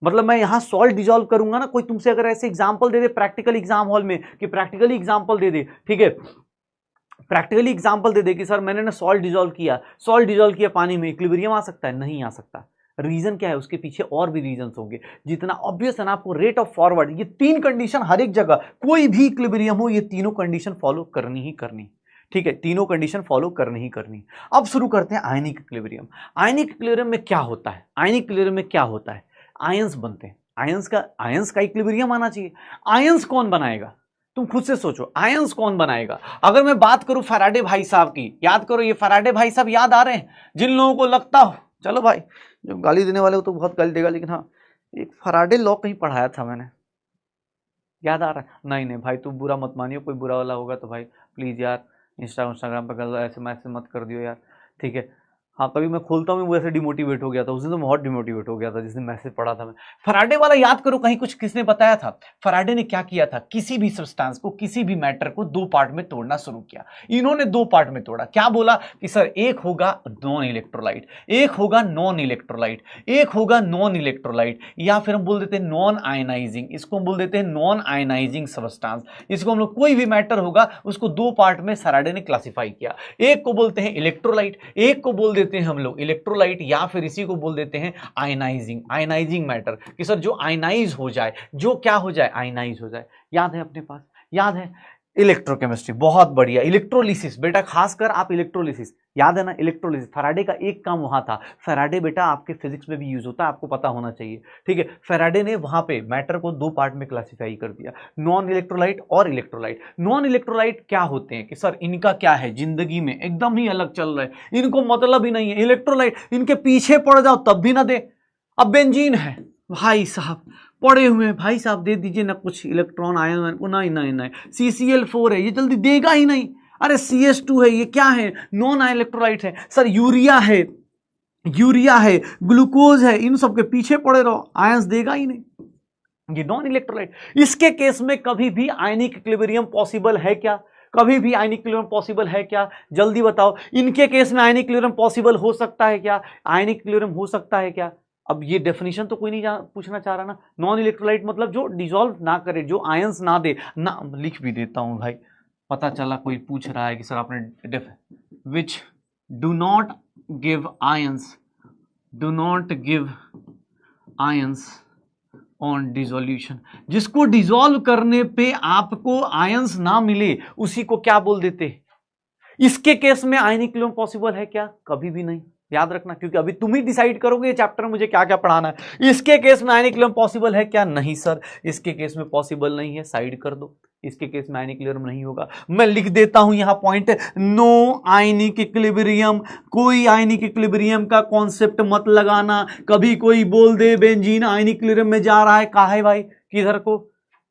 मतलब मैं यहां सॉल्ट डिसॉल्व करूंगा ना, कोई तुमसे अगर ऐसे एग्जांपल दे दे प्रैक्टिकल एग्जाम हॉल में, कि प्रैक्टिकली एग्जांपल दे दे, ठीक है, प्रैक्टिकली एग्जांपल दे दे कि सर मैंने ना सॉल्ट डिसॉल्व किया पानी में, इक्विलिब्रियम आ सकता है, नहीं आ सकता। रीजन क्या है, उसके पीछे और भी रीजन होंगे, जितना ऑब्वियस है ना, आपको रेट ऑफ फॉरवर्ड, ये तीन कंडीशन हर एक जगह, कोई भी इक्विलिब्रियम हो, ये तीनों कंडीशन फॉलो करनी ही करनी, ठीक है, तीनों कंडीशन फॉलो करनी ही करनी। अब शुरू करते हैं आयनिक इक्विलिब्रियम। आयनिक इक्विलिब्रियम में क्या होता है, आयनिक इक्विलिब्रियम में क्या होता है, आयंस बनते हैं, आयंस का इक्विलिब्रियम आना चाहिए। आयंस कौन बनाएगा, तुम खुद से सोचो, आयंस कौन बनाएगा। अगर मैं बात करूं फैराडे भाई साहब की, याद करो, ये फैराडे भाई साहब याद आ रहे हैं, जिन लोगों को लगता हो, चलो भाई जो गाली देने वाले हो तो बहुत गाली देगा, लेकिन हाँ, एक फैराडे लॉ कहीं पढ़ाया था मैंने, याद आ रहा है? नहीं भाई, तू बुरा मत मानियो, कोई बुरा वाला होगा तो भाई प्लीज यार इंस्टाग्राम पर ऐसे मैसेज मत कर दियो यार, ठीक है। हाँ, कभी मैं खोलता हूँ वो ऐसे डिमोटिवेट हो गया था, उस दिन तो बहुत डिमोटिवेट हो गया था जिस दिन मैसेज पढ़ा था मैं। फैराडे वाला याद करो, कहीं कुछ किसने बताया था, फैराडे ने क्या किया था, किसी भी सब्सटेंस को, किसी भी मैटर को दो पार्ट में तोड़ना शुरू किया। इन्होंने दो पार्ट में तोड़ा, क्या बोला कि सर एक होगा नॉन इलेक्ट्रोलाइट, एक होगा नॉन इलेक्ट्रोलाइट, एक होगा नॉन इलेक्ट्रोलाइट, या फिर हम बोल देते हैं नॉन आयनाइजिंग, इसको हम बोल देते हैं नॉन आयनाइजिंग सब्सटेंस। इसको हम लोग, कोई भी मैटर होगा उसको दो पार्ट में फैराडे ने क्लासिफाई किया, एक को बोलते हैं इलेक्ट्रोलाइट, एक को बोल देते हैं हम लोग इलेक्ट्रोलाइट, या फिर इसी को बोल देते हैं आयनाइजिंग मैटर, कि सर जो आयनाइज हो जाए, जो क्या हो जाए, आयनाइज हो जाए। याद है अपने पास, याद है इलेक्ट्रोकेमिस्ट्री, बहुत बढ़िया। इलेक्ट्रोलिसिस, बेटा खासकर आप इलेक्ट्रोलिसिस, याद है ना इलेक्ट्रोलिसिस, फैराडे का एक काम वहां था। फैराडे बेटा आपके फिजिक्स में भी यूज होता है, आपको पता होना चाहिए, ठीक है। फैराडे ने वहां पे मैटर को दो पार्ट में क्लासिफाई कर दिया, नॉन इलेक्ट्रोलाइट और इलेक्ट्रोलाइट। नॉन इलेक्ट्रोलाइट क्या होते हैं कि सर इनका क्या है, जिंदगी में एकदम ही अलग चल रहा है, इनको मतलब ही नहीं है। इलेक्ट्रोलाइट इनके पीछे पड़ जाओ तब भी ना दे। अब बेंजीन है भाई साहब, पड़े हुए हैं भाई साहब, दे दीजिए ना कुछ इलेक्ट्रॉन आयन, नहीं नहीं नहीं। CCl4 है, ये जल्दी देगा ही नहीं। अरे CS2 है, ये क्या है, नॉन इलेक्ट्रोलाइट है। सर यूरिया है, यूरिया है, ग्लूकोज है, इन सब के पीछे पड़े रहो, आयंस देगा ही नहीं, ये नॉन इलेक्ट्रोलाइट। इसके केस में कभी भी आयनिक इक्विलिब्रियम पॉसिबल है क्या? कभी भी आयनिक इक्विलिब्रियम पॉसिबल है क्या? जल्दी बताओ। इनके केस में आयनिक इक्विलिब्रियम पॉसिबल हो सकता है क्या? आयनिक इक्विलिब्रियम हो सकता है क्या? अब ये डेफिनेशन तो कोई नहीं पूछना चाह रहा ना। नॉन इलेक्ट्रोलाइट मतलब जो डिसॉल्व ना करे, जो आयंस ना दे ना। लिख भी देता हूं भाई, पता चला कोई पूछ रहा है कि सर आपने which do not give ions, do not give ions on dissolution. जिसको डिसॉल्व करने पे आपको आयंस ना मिले उसी को क्या बोल देते? इसके केस में आयनिक इक्विलिब्रियम पॉसिबल है क्या? कभी भी नहीं, याद रखना, क्योंकि अभी तुम ही डिसाइड करोगे ये चैप्टर में मुझे क्या क्या पढ़ाना है। इसके केस में आयनिक इक्विलिब्रियम पॉसिबल है क्या? नहीं सर, इसके केस में पॉसिबल नहीं है, साइड कर दो। इसके केस में आयनिक इक्विलिब्रियम नहीं होगा। मैं लिख देता हूं यहां पॉइंट, नो आयनिक इक्विलिब्रियम। कोई आयनिक इक्विलिब्रियम का कॉन्सेप्ट मत लगाना। कभी कोई बोल दे बेंजीन आयनिक इक्विलिब्रियम में जा रहा है, काहे भाई, किधर को,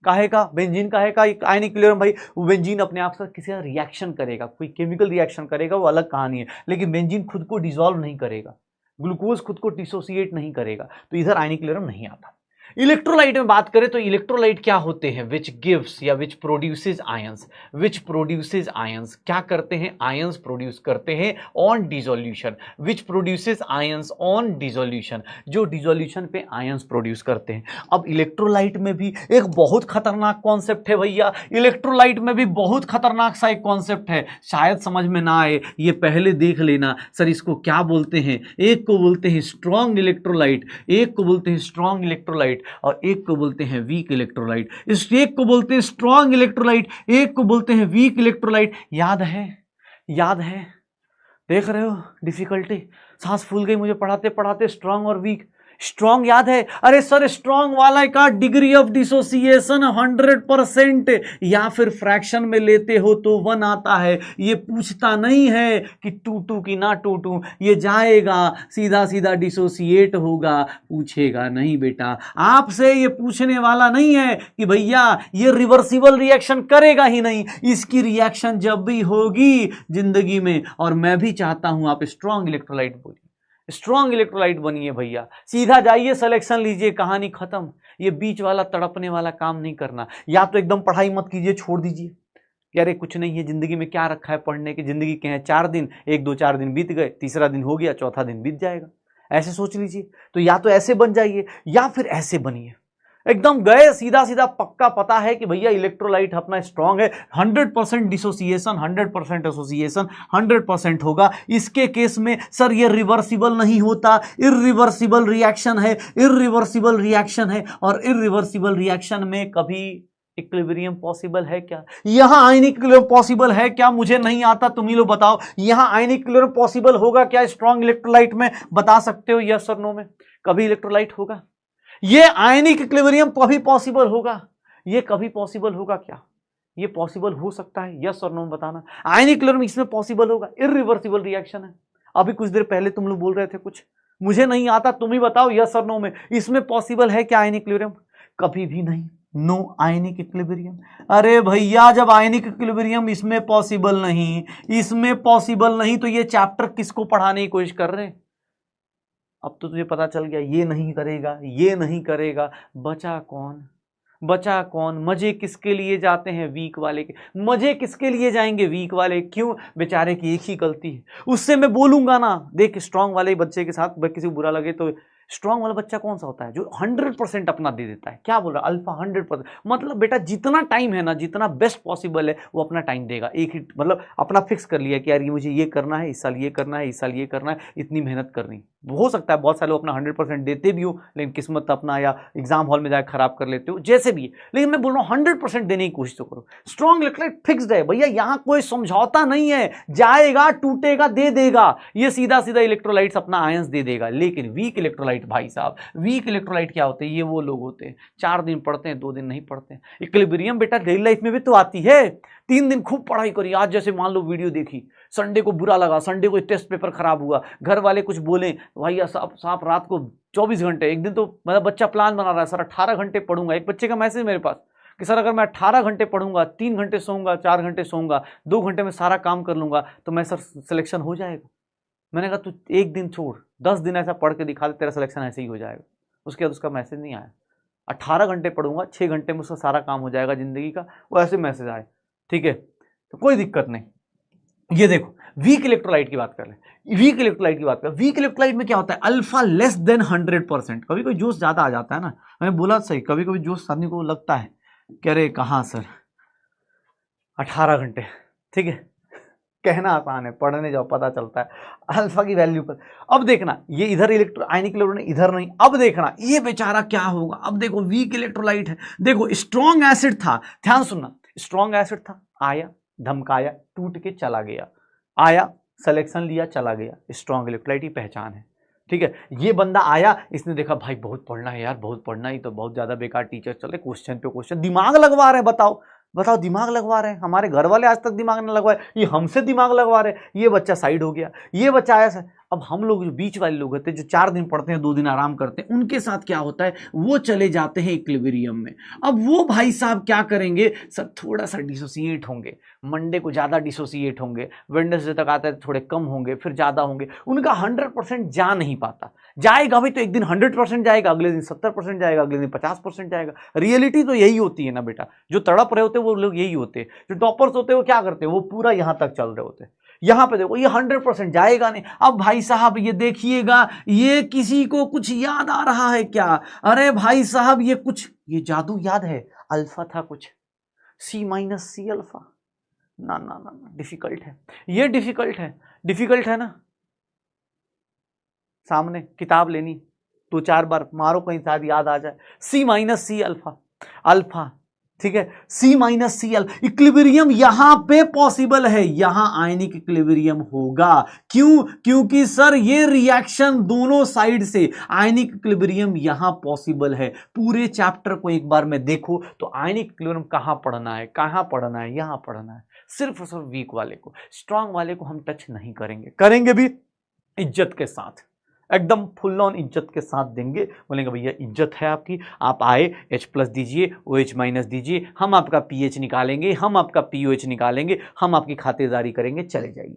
काहे का, बेंजीन काहे का आयनिक इक्विलिब्रियम? भाई वो बेंजीन अपने आप से किसी का रिएक्शन करेगा, कोई केमिकल रिएक्शन करेगा, वो अलग कहानी है, लेकिन बेंजीन खुद को डिसॉल्व नहीं करेगा, ग्लूकोज खुद को डिसोसिएट नहीं करेगा, तो इधर आयनिक इक्विलिब्रियम नहीं आता। इलेक्ट्रोलाइट में बात करें तो इलेक्ट्रोलाइट क्या होते हैं? विच गिव्स या which produces ions, which produces ions, क्या करते हैं? आयंस प्रोड्यूस करते हैं on dissolution. Which produces ions on dissolution, जो डिसोल्यूशन पे आयंस प्रोड्यूस करते हैं। अब इलेक्ट्रोलाइट में भी एक बहुत खतरनाक कॉन्सेप्ट है भैया, इलेक्ट्रोलाइट में भी बहुत खतरनाक सा एक कॉन्सेप्ट है, शायद समझ में ना आए, ये पहले देख लेना। सर इसको क्या बोलते हैं? एक को बोलते हैं स्ट्रॉन्ग इलेक्ट्रोलाइट, एक को बोलते हैं स्ट्रॉन्ग इलेक्ट्रोलाइट, और एक को बोलते हैं वीक इलेक्ट्रोलाइट। इस एक को बोलते हैं स्ट्रॉन्ग इलेक्ट्रोलाइट, एक को बोलते हैं वीक इलेक्ट्रोलाइट। याद है, याद है, देख रहे हो डिफिकल्टी, सांस फूल गई मुझे पढ़ाते पढ़ाते। स्ट्रॉन्ग और वीक, स्ट्रॉन्ग याद है? अरे सर स्ट्रॉन्ग वाला का डिग्री ऑफ डिसोसिएशन 100% या फिर फ्रैक्शन में लेते हो तो 1 आता है। ये पूछता नहीं है कि टूटू की ना टूटू, ये जाएगा सीधा सीधा डिसोसिएट होगा, पूछेगा नहीं बेटा। आपसे ये पूछने वाला नहीं है कि भैया ये रिवर्सिबल रिएक्शन करेगा ही नहीं, इसकी रिएक्शन जब भी होगी जिंदगी में, और मैं भी चाहता हूं आप स्ट्रॉन्ग इलेक्ट्रोलाइट बोलिए, स्ट्रॉन्ग इलेक्ट्रोलाइट बनिए भैया, सीधा जाइए सिलेक्शन लीजिए, कहानी खत्म। ये बीच वाला तड़पने वाला काम नहीं करना। या तो एकदम पढ़ाई मत कीजिए, छोड़ दीजिए, यार कुछ नहीं है जिंदगी में, क्या रखा है पढ़ने की, जिंदगी के हैं 4 दिन, 1-2-4 दिन बीत गए, तीसरा दिन हो गया, चौथा दिन बीत जाएगा, ऐसे सोच लीजिए। तो या तो ऐसे बन जाइए या फिर ऐसे बनिए, एकदम गए सीधा सीधा, पक्का पता है कि भैया इलेक्ट्रोलाइट अपना स्ट्रांग है, 100% डिसोसिएशन, 100% एसोसिएशन 100% होगा। इसके केस में सर ये रिवर्सिबल नहीं होता, इरिवर्सिबल रिएक्शन है, इरिवर्सिबल रिएक्शन है, और इरिवर्सिबल रिएक्शन में कभी इक्विलिब्रियम पॉसिबल है क्या? यहां आयनिक इक्विलिब्रियम पॉसिबल है क्या? मुझे नहीं आता, तुम ही लोग बताओ, यहां आयनिक इक्विलिब्रियम पॉसिबल होगा क्या स्ट्रांग इलेक्ट्रोलाइट में? बता सकते हो यस और नो में? कभी इलेक्ट्रोलाइट होगा? ये आयनिक इक्विलिब्रियम कभी पॉसिबल होगा? ये कभी पॉसिबल होगा क्या? ये पॉसिबल हो सकता है, यस और नो बताना। आयनिक इक्विलिब्रियम इसमें पॉसिबल होगा, इरिवर्सिबल रिएक्शन है। अभी कुछ देर पहले तुम लोग बोल रहे थे कुछ, मुझे नहीं आता, तुम ही बताओ यस और नो में, इसमें पॉसिबल है क्या आयनिक इक्विलिब्रियम? कभी भी नहीं, नो आयनिक इक्विलिब्रियम। अरे भैया जब आयनिक इक्विलिब्रियम इसमें पॉसिबल नहीं, इसमें पॉसिबल नहीं, तो ये चैप्टर किसको पढ़ाने की कोशिश कर रहे हैं? अब तो तुझे पता चल गया, ये नहीं करेगा, ये नहीं करेगा, बचा कौन? बचा कौन? मजे किसके लिए जाते हैं? वीक वाले के। मजे किसके लिए जाएंगे? वीक वाले। क्यों? बेचारे की एक ही गलती है, उससे मैं बोलूंगा ना, देख स्ट्रांग वाले बच्चे के साथ किसी को बुरा लगे तो स्ट्रांग वाला बच्चा कौन सा होता है, जो 100% अपना दे देता है। क्या बोल रहा है, अल्फा 100%, मतलब बेटा जितना टाइम है ना, जितना बेस्ट पॉसिबल है वो अपना टाइम देगा। एक ही मतलब अपना फिक्स कर लिया कि यार ये मुझे ये करना है, इस साल ये करना है, इस साल ये करना है, इतनी मेहनत करनी। हो सकता है बहुत सारे लोग अपना 100% देते भी हो, लेकिन किस्मत अपना या एग्जाम हॉल में जाकर खराब कर लेते हो, जैसे भी है, लेकिन मैं बोल रहा हूँ 100% देने की कोशिश तो करो। स्ट्रॉन्ग इलेक्ट्रोलाइट फिक्स्ड है भैया, यहां कोई समझौता नहीं है, जाएगा टूटेगा दे देगा, ये सीधा सीधा इलेक्ट्रोलाइट्स अपना आयंस दे देगा। लेकिन वीक इलेक्ट्रोलाइट भाई साहब, वीक इलेक्ट्रोलाइट क्या होते हैं, ये वो लोग होते हैं 4 दिन पढ़ते हैं 2 दिन नहीं पढ़ते हैं। इक्विलिब्रियम बेटा डेली लाइफ में भी तो आती है, 3 दिन खूब पढ़ाई करी, आज जैसे मान लो वीडियो देखी, संडे को बुरा लगा, संडे को टेस्ट पेपर खराब हुआ, घर वाले कुछ बोले, भैया साहब रात को 24 घंटे, एक दिन तो मतलब बच्चा प्लान बना रहा है सर 18 घंटे पढ़ूंगा। एक बच्चे का मैसेज मेरे पास कि सर अगर मैं 18 घंटे पढ़ूंगा, 3 घंटे सोऊंगा, 4 घंटे सोऊंगा, 2 घंटे में सारा काम कर लूंगा, तो मैं सर सिलेक्शन हो जाएगा। मैंने कहा तू एक दिन छोड़, 10 दिन ऐसा पढ़ के दिखा दे, तेरा सिलेक्शन ऐसे ही हो जाएगा। उसके बाद उसका मैसेज नहीं आया। 18 घंटे पढ़ूंगा, 6 घंटे में उसका सारा काम हो जाएगा जिंदगी का, वो ऐसे मैसेज आए। ठीक है, तो कोई दिक्कत नहीं। ये देखो वीक इलेक्ट्रोलाइट की बात कर ले, वीक इलेक्ट्रोलाइट की बात कर, वीक इलेक्ट्रोलाइट में क्या होता है, अल्फा लेस देन 100%। कभी कोई जोश ज्यादा आ जाता है ना, मैंने बोला सही, कभी कभी जोश आदमी को लगता है कह रहे कहाँ सर 18 घंटे, ठीक है, कहना आसान है, पढ़ने जाओ पता चलता है अल्फा की वैल्यू पर। अब देखना ये इधर आयनिक इलेक्ट्रॉन इधर नहीं, अब देखना ये बेचारा क्या होगा। अब देखो वीक इलेक्ट्रोलाइट है, देखो स्ट्रॉन्ग एसिड था, ध्यान सुनना, स्ट्रॉन्ग एसिड था, आया धमकाया टूट के चला गया, आया सिलेक्शन लिया चला गया, स्ट्रॉन्ग इलेक्ट्रोलाइट की पहचान है। ठीक है, ये बंदा आया, इसने देखा भाई बहुत पढ़ना है यार, बहुत पढ़ना ही तो बहुत ज्यादा बेकार टीचर चले, क्वेश्चन पे क्वेश्चन दिमाग लगवा रहे हैं, बताओ दिमाग लगवा रहे हैं, हमारे घर वाले आज तक दिमाग नहीं लगवाए, ये हमसे दिमाग लगवा रहे हैं। ये बच्चा साइड हो गया, ये बच्चा आया। अब हम लोग जो बीच वाले लोग होते हैं, जो 4 दिन पढ़ते हैं 2 दिन आराम करते हैं, उनके साथ क्या होता है, वो चले जाते हैं इक्विलिब्रियम में। अब वो भाई साहब क्या करेंगे सर, थोड़ा सा डिसोसिएट होंगे, मंडे को ज्यादा डिसोसिएट होंगे, वेडनेसडे तक आता है थोड़े कम होंगे, फिर ज्यादा होंगे, उनका 100% जा नहीं पाता। जाएगा भाई तो एक दिन 100% जाएगा, अगले दिन 70% जाएगा, अगले दिन 50% जाएगा। रियलिटी तो यही होती है ना बेटा, जो तड़प रहे होते हैं वो लोग यही होते हैं, जो टॉपर्स होते हैं वो क्या करते हैं, वो पूरा यहां तक चल रहे होते हैं। यहां पे देखो ये 100% जाएगा नहीं। अब भाई साहब ये देखिएगा, ये किसी को कुछ याद आ रहा है क्या, अरे भाई साहब ये कुछ, ये जादू याद है, अल्फा था कुछ C-C अल्फा, ना ना ना ना, डिफिकल्ट है, ये डिफिकल्ट है ना। सामने किताब लेनी, 2-4 बार मारो कहीं शायद याद आ जाए, C-C अल्फा, ठीक है, C-Cl इक्विलिब्रियम यहां पे पॉसिबल है, यहां आयनिक इक्विलिब्रियम होगा। क्यों, क्योंकि सर ये रिएक्शन दोनों साइड से, आयनिक इक्विलिब्रियम यहां पॉसिबल है। पूरे चैप्टर को एक बार में देखो तो आयनिक इक्विलिब्रियम कहां पढ़ना है, यहां पढ़ना है, सिर्फ और सिर्फ वीक वाले को, स्ट्रांग वाले को हम टच नहीं करेंगे, करेंगे भी इज्जत के साथ, एकदम फुल ऑन इज्जत के साथ देंगे। बोलेंगे भैया इज्जत है आपकी, आप आए H+ दीजिए, OH- दीजिए, हम आपका pH निकालेंगे, हम आपका pOH निकालेंगे, हम आपकी खातिरदारी करेंगे, चले जाइए।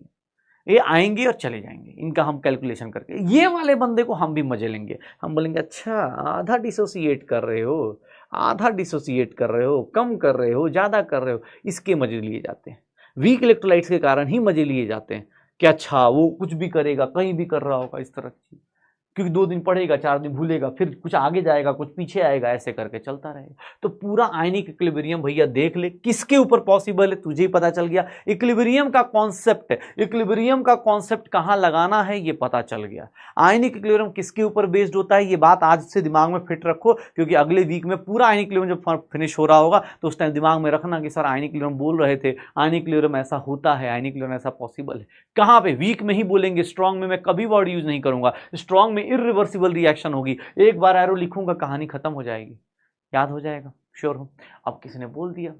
ये आएंगे और चले जाएंगे, इनका हम कैलकुलेशन करके। ये वाले बंदे को हम भी मजे लेंगे, हम बोलेंगे अच्छा आधा डिसोसिएट कर रहे हो, कम कर रहे हो, ज़्यादा कर रहे हो, इसके मजे लिए जाते हैं। वीक इलेक्ट्रोलाइट्स के कारण ही मजे लिए जाते हैं कि अच्छा वो कुछ भी करेगा, कहीं भी कर रहा होगा इस तरह की, क्योंकि 2 दिन पढ़ेगा, 4 दिन भूलेगा, फिर कुछ आगे जाएगा, कुछ पीछे आएगा, ऐसे करके चलता रहेगा। तो पूरा आयनिक इक्विलिब्रियम भैया देख ले, किसके ऊपर पॉसिबल है, तुझे ही पता चल गया। इक्विलिब्रियम का कॉन्सेप्ट कहां लगाना है ये पता चल गया। आयनिक इक्विलिब्रियम किसके ऊपर बेस्ड होता है, ये बात आज से दिमाग में फिट रखो, क्योंकि अगले वीक में पूरा आयनिक इक्विलिब्रियम जब फिनिश हो रहा होगा तो उस टाइम दिमाग में रखना कि सर आयनिक इक्विलिब्रियम बोल रहे थे, आयनिक इक्विलिब्रियम ऐसा होता है, आयनिक इक्विलिब्रियम ऐसा पॉसिबल है। कहां पे, वीक में ही बोलेंगे, स्ट्रॉन्ग में मैं कभी वर्ड यूज नहीं करूंगा। स्ट्रॉन्ग में इरिवर्सिबल रिएक्शन होगी, एक बार एरो लिखूंगा कहानी खत्म हो जाएगी, याद हो जाएगा, श्योर हूं। अब किसी ने बोल दिया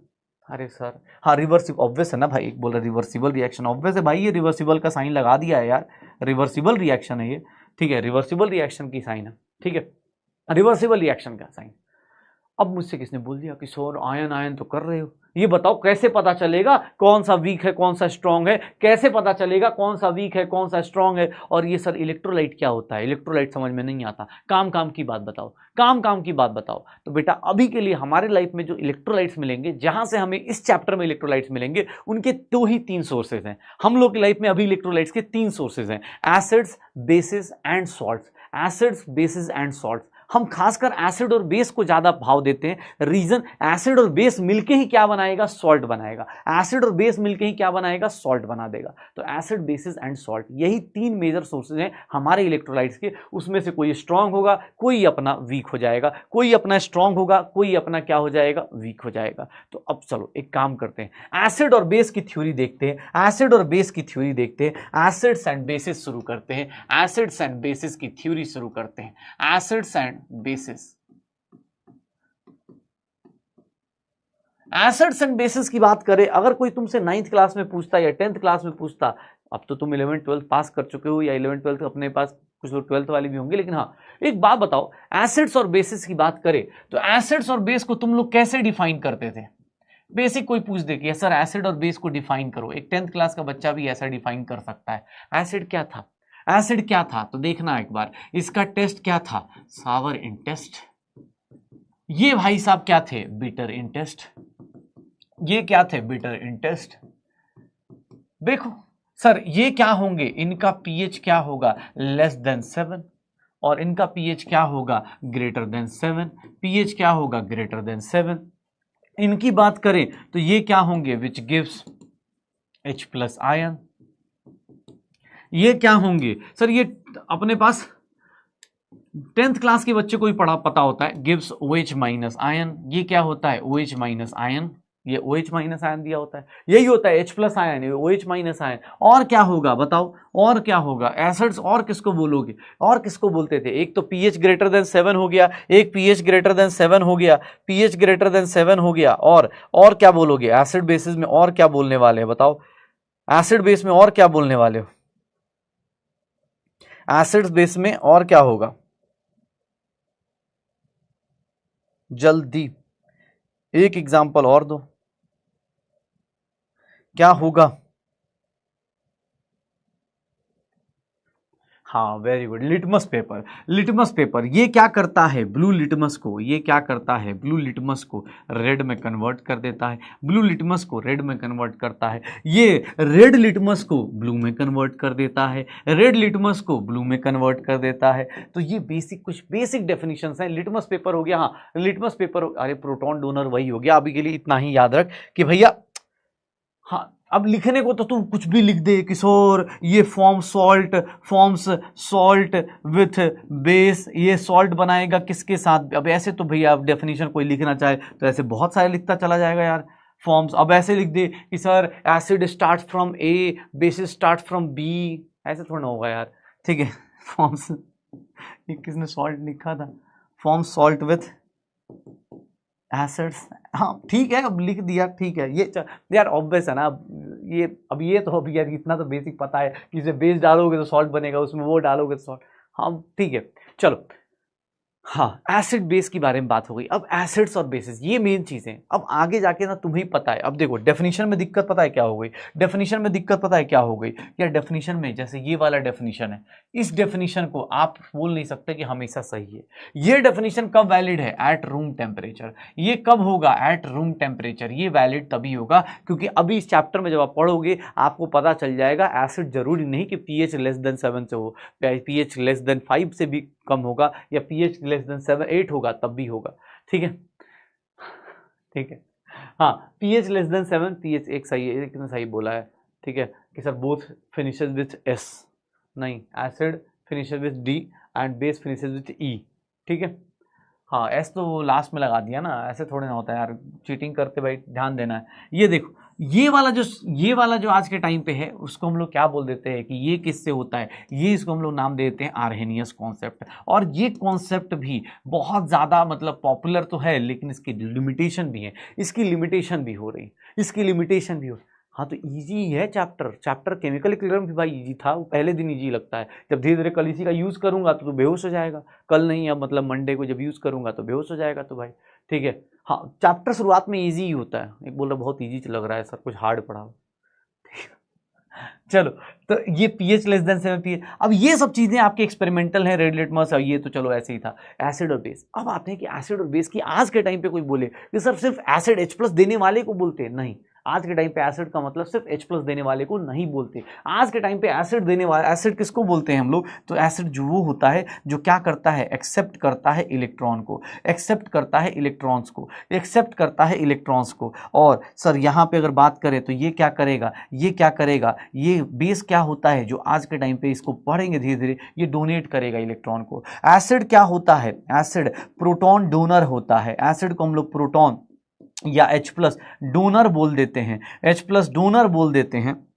अरे सर हाँ रिवर्सिबल, ऑब्वियस है ना भाई, एक बोल रहा रिवर्सिबल रिएक्शन, ऑब्वियस है भाई, ये रिवर्सिबल का साइन लगा दिया है यार, रिवर्सिबल रिएक्शन है ये, ठीक है, रिवर्सिबल रिएक्शन की साइन है, ठीक है, रिवर्सिबल रिएक्शन का साइन। अब मुझसे किसने बोल दिया कि सर आयन आयन तो कर रहे हो, ये बताओ कैसे पता चलेगा कौन सा वीक है कौन सा स्ट्रांग है, कैसे पता चलेगा कौन सा वीक है कौन सा स्ट्रांग है। और ये सर इलेक्ट्रोलाइट क्या होता है, इलेक्ट्रोलाइट समझ में नहीं आता, काम की बात बताओ, काम की बात बताओ। तो बेटा अभी के लिए हमारे लाइफ में जो इलेक्ट्रोलाइट्स मिलेंगे, जहां से हमें इस चैप्टर में इलेक्ट्रोलाइट्स मिलेंगे, उनके 2 ही 3 सोर्सेज हैं। हम लोग की लाइफ में अभी इलेक्ट्रोलाइट्स के 3 सोर्सेज हैं, acids, basis and salts. Acids bases and salt. हम खासकर एसिड और बेस को ज्यादा भाव देते हैं। रीजन, एसिड और बेस मिलके ही क्या बनाएगा, सॉल्ट बनाएगा। एसिड और बेस मिलके ही क्या बनाएगा, सॉल्ट बना देगा। तो एसिड बेसिस एंड सॉल्ट, यही तीन मेजर सोर्सेज हैं हमारे इलेक्ट्रोलाइट्स के। उसमें से कोई स्ट्रांग होगा, कोई अपना वीक हो जाएगा, कोई अपना स्ट्रांग होगा, कोई अपना क्या हो जाएगा, वीक हो जाएगा। तो अब चलो एक काम करते हैं, एसिड और बेस की थ्योरी देखते हैं। एसिड और बेस की थ्योरी देखते हैं, एसिड्स एंड बेसिस शुरू करते हैं। एसिड्स एंड बेसिस की थ्योरी शुरू करते हैं। Acids and bases, acids and bases की बात करें, अगर कोई तुमसे 9th क्लास में पूछता या 10th क्लास में पूछता, अब तो तुम 11th 12th पास कर चुके हो, या 11th 12th अपने पास कुछ लोग 12th वाले भी होंगे, लेकिन हाँ एक बात बताओ, एसिड्स और बेसिस की बात करें तो एसिड्स और बेस को तुम लोग कैसे डिफाइन करते थे? बेसिक कोई पूछ दे कि सर एसिड और बेस को डिफाइन करो, एक 10th क्लास का बच्चा भी ऐसा डिफाइन कर सकता है। एसिड क्या था, एसिड क्या था, तो देखना एक बार, इसका टेस्ट क्या था, सावर इन टेस्ट। ये भाई साहब क्या थे, बिटर इन टेस्ट। ये क्या थे, बिटर इन टेस्ट। देखो सर ये क्या होंगे, इनका पीएच क्या होगा, लेस देन 7, और इनका पीएच क्या होगा, ग्रेटर देन 7। पीएच क्या होगा, ग्रेटर देन 7। इनकी बात करें तो ये क्या होंगे, विच गिव्स H+ आयन। ये क्या होंगे सर, ये अपने पास 10th क्लास के बच्चे को ही पता होता है, गिव्स OH- आयन। ये क्या होता है, OH- आयन, ये OH- आयन दिया होता है, यही होता है H+ आयन, OH- आयन। और क्या होगा बताओ, और क्या होगा, एसिड्स और किसको बोलोगे, और किसको बोलते थे, एक तो pH ग्रेटर देन 7 हो गया, एक pH ग्रेटर देन 7 हो गया, pH ग्रेटर देन 7 हो गया, और क्या बोलोगे, एसिड बेसिस में और क्या बोलने वाले हैं बताओ, एसिड बेस में और क्या बोलने वाले हो, एसिड बेस में और क्या होगा, जल्दी एक एग्जांपल और दो, क्या होगा। हाँ very good, litmus paper. Litmus paper ये क्या करता है, ब्लू लिटमस को, ये क्या करता है, ब्लू लिटमस को रेड में कन्वर्ट कर देता है। ब्लू लिटमस को रेड में कन्वर्ट करता है, ये रेड लिटमस को ब्लू में कन्वर्ट कर देता है, रेड लिटमस को ब्लू में कन्वर्ट कर देता है। तो ये बेसिक, कुछ बेसिक डेफिनेशंस हैं। लिटमस पेपर हो गया, हाँ लिटमस पेपर, अरे प्रोटॉन डोनर वही हो गया। अभी के लिए इतना ही याद रख कि भैया, हाँ अब लिखने को तो तू कुछ भी लिख दे किशोर, ये फॉर्म्स सॉल्ट विथ बेस, ये सॉल्ट बनाएगा किसके साथ। अब ऐसे तो भैया अब डेफिनेशन कोई लिखना चाहे तो ऐसे बहुत सारे लिखता चला जाएगा यार फॉर्म्स। अब ऐसे लिख दे कि sir acid start from A, bases start from B, ऐसे थोड़ा ना होगा यार, ठीक है। फॉर्म्स, ये किसने सॉल्ट लिखा था, फॉर्म सॉल्ट विथ एसिड्स, हाँ ठीक है अब लिख दिया, ठीक है। ये यार ऑब्वियस है ना, अब ये तो यार इतना तो बेसिक पता है कि इसे बेस डालोगे तो सॉल्ट बनेगा, उसमें वो डालोगे तो सॉल्ट, हाँ ठीक है चलो। हाँ एसिड बेस की बारे में बात हो गई, अब एसिड्स और बेसिस ये मेन चीजें। अब आगे जाके ना तुम्हें पता है, अब देखो डेफिनेशन में दिक्कत पता है क्या हो गई, डेफिनेशन में दिक्कत पता है क्या हो गई, या डेफिनेशन में जैसे ये वाला डेफिनेशन है, इस डेफिनेशन को आप बोल नहीं सकते कि हमेशा सही है। ये डेफिनेशन कब वैलिड है, एट रूम टेम्परेचर। ये कब होगा, एट रूम टेम्परेचर। ये वैलिड तभी होगा क्योंकि अभी इस चैप्टर में जब आप पढ़ोगे आपको पता चल जाएगा एसिड जरूरी नहीं कि pH लेस देन 7 से हो, pH लेस देन 5 से भी कम होगा, या pH लेस देन 7 8 होगा तब भी होगा, ठीक है ठीक है। हाँ pH लेस देन 7, pH एक सही है, कितना सही बोला है, ठीक है कि sir both finishes with S, नहीं acid finishes with D and base finishes with E, ठीक है। हाँ एस तो लास्ट में लगा दिया ना, ऐसे थोड़े ना होता है यार, चीटिंग करते भाई ध्यान देना है। ये देखो ये वाला जो आज के टाइम पे है उसको हम लोग क्या बोल देते हैं कि ये किससे होता है, ये इसको हम लोग नाम दे देते हैं आर्हेनियस कॉन्सेप्ट। और ये कॉन्सेप्ट भी बहुत ज़्यादा मतलब पॉपुलर तो है, लेकिन इसकी लिमिटेशन भी है, इसकी लिमिटेशन भी हो रही, इसकी लिमिटेशन भी हो। हाँ तो इजी है चैप्टर केमिकल इक्विलिब्रियम भी भाई इजी था, वो पहले दिन इजी लगता है, जब धीरे धीरे कल इसी का यूज़ करूंगा तो बेहोश हो जाएगा, कल नहीं अब मतलब मंडे को जब यूज़ करूंगा तो बेहोश हो जाएगा, तो भाई ठीक है। हाँ चैप्टर शुरुआत में इजी ही होता है, एक बोल रहा बहुत इजी लग रहा है सर कुछ हार्ड पढ़ा हो, चलो। तो ये pH लेस देन 7 pH, अब ये सब चीजें आपके एक्सपेरिमेंटल हैं, रेड लिटमस, ये तो चलो ऐसे ही था। एसिड और बेस, अब आते हैं कि एसिड और बेस की आज के टाइम पे कोई बोले कि सर सिर्फ एसिड H+ देने वाले को बोलते हैं, नहीं आज के टाइम पे एसिड का मतलब सिर्फ H+ देने वाले को नहीं बोलते। आज के टाइम पे एसिड देने वाला, एसिड किसको बोलते हैं हम लोग? तो एसिड जो वो होता है जो क्या करता है, एक्सेप्ट करता है इलेक्ट्रॉन को, एक्सेप्ट करता है इलेक्ट्रॉन्स को, एक्सेप्ट करता है इलेक्ट्रॉन्स को। और सर यहाँ पे अगर बात करें तो ये क्या करेगा, ये क्या करेगा, ये बेस क्या होता है जो आज के टाइम पे इसको पढ़ेंगे धीरे धीरे, ये डोनेट करेगा इलेक्ट्रॉन को। एसिड क्या होता है? एसिड प्रोटॉन डोनर होता है। एसिड को हम लोग प्रोटॉन या H+ डोनर बोल देते हैं, H+ डोनर बोल देते हैं।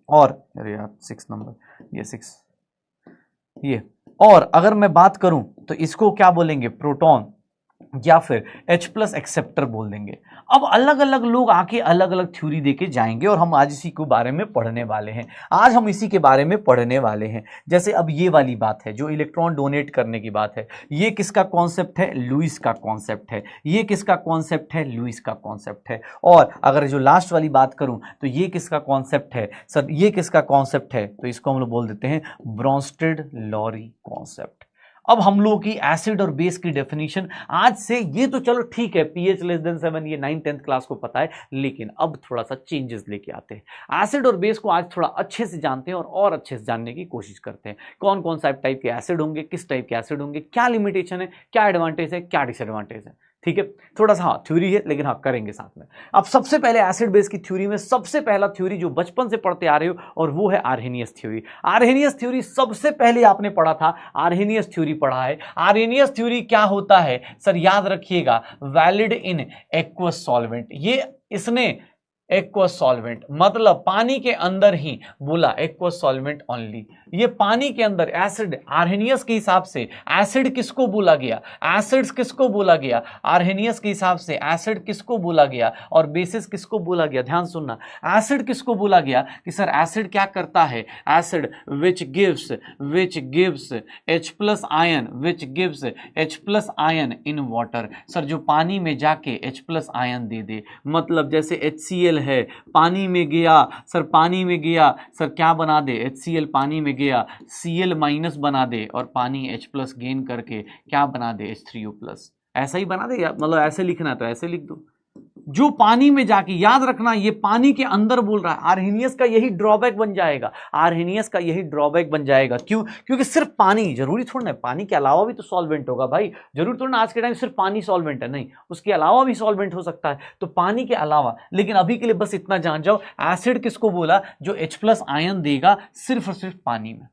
और अरे यार 6 नंबर, ये 6, ये। और अगर मैं बात करूं तो इसको क्या बोलेंगे? प्रोटॉन या फिर H+ एक्सेप्टर बोल देंगे। अब अलग अलग लोग आके अलग अलग थ्योरी देके जाएंगे और हम आज इसी के बारे में पढ़ने वाले हैं। आज हम इसी के बारे में पढ़ने वाले हैं। जैसे अब ये वाली बात है जो इलेक्ट्रॉन डोनेट करने की बात है, ये किसका कॉन्सेप्ट है? लुईस का कॉन्सेप्ट है। ये किसका कॉन्सेप्ट है? लुईस का कॉन्सेप्ट है। और अगर जो लास्ट वाली बात करूं तो ये किसका कॉन्सेप्ट है? सर ये किसका कॉन्सेप्ट है? तो इसको हम लोग बोल देते हैं ब्रोंस्टेड-लॉरी कॉन्सेप्ट। अब हम लोगों की एसिड और बेस की डेफिनेशन आज से, ये तो चलो ठीक है, pH <7 ये 9th 10th क्लास को पता है, लेकिन अब थोड़ा सा चेंजेस लेके आते हैं। एसिड और बेस को आज थोड़ा अच्छे से जानते हैं और अच्छे से जानने की कोशिश करते हैं। कौन कौन सा टाइप के एसिड होंगे, किस टाइप के एसिड होंगे, क्या लिमिटेशन है, क्या एडवांटेज है, क्या डिसएडवांटेज है। ठीक है, थोड़ा सा हाँ थ्योरी है, लेकिन हाँ करेंगे साथ में। अब सबसे पहले एसिड बेस की थ्योरी में सबसे पहला थ्योरी जो बचपन से पढ़ते आ रहे हो, और वो है आर्हेनियस थ्योरी। आर्हेनियस थ्योरी सबसे पहले आपने पढ़ा था, आर्हेनियस थ्योरी पढ़ा है। आर्हेनियस थ्योरी क्या होता है सर? याद रखिएगा, वैलिड इन एक्वस सॉल्वेंट। ये इसने एक्वस सॉल्वेंट मतलब पानी के अंदर ही बोला, एक्वस सॉल्वेंट ओनली। ये पानी के अंदर एसिड, आर्हेनियस के हिसाब से एसिड किसको बोला गया? एसिड्स किसको बोला गया? आर्हेनियस के हिसाब से एसिड किसको बोला गया और बेसिस किसको बोला गया? ध्यान सुनना, एसिड किसको बोला गया कि सर एसिड क्या करता है? Acid which gives H+ ion, which gives H+ ion in water. Sir जो पानी में जाके H+ आयन दे दे, मतलब जैसे HCl है, पानी में गया सर, पानी में गया सर, क्या बना दे? HCl पानी में गया, Cl- बना दे, और पानी H+ गेन करके क्या बना दे? H3O+। ऐसा ही बना दे, मतलब ऐसे लिखना है तो ऐसे लिख दो। जो पानी में जाके, याद रखना ये पानी के अंदर बोल रहा है। आर्हेनियस का यही ड्रॉबैक बन जाएगा, आर्हेनियस का यही ड्रॉबैक बन जाएगा। क्यों? क्योंकि सिर्फ पानी जरूरी थोड़ा ना, पानी के अलावा भी तो सॉल्वेंट होगा भाई। जरूरी थोड़ा ना आज के टाइम सिर्फ पानी सॉल्वेंट है, नहीं, उसके अलावा भी सॉल्वेंट हो सकता है। तो पानी के अलावा, लेकिन अभी के लिए बस इतना जान जाओ, एसिड किसको बोला? जो H+ आयन देगा सिर्फ और सिर्फ पानी में।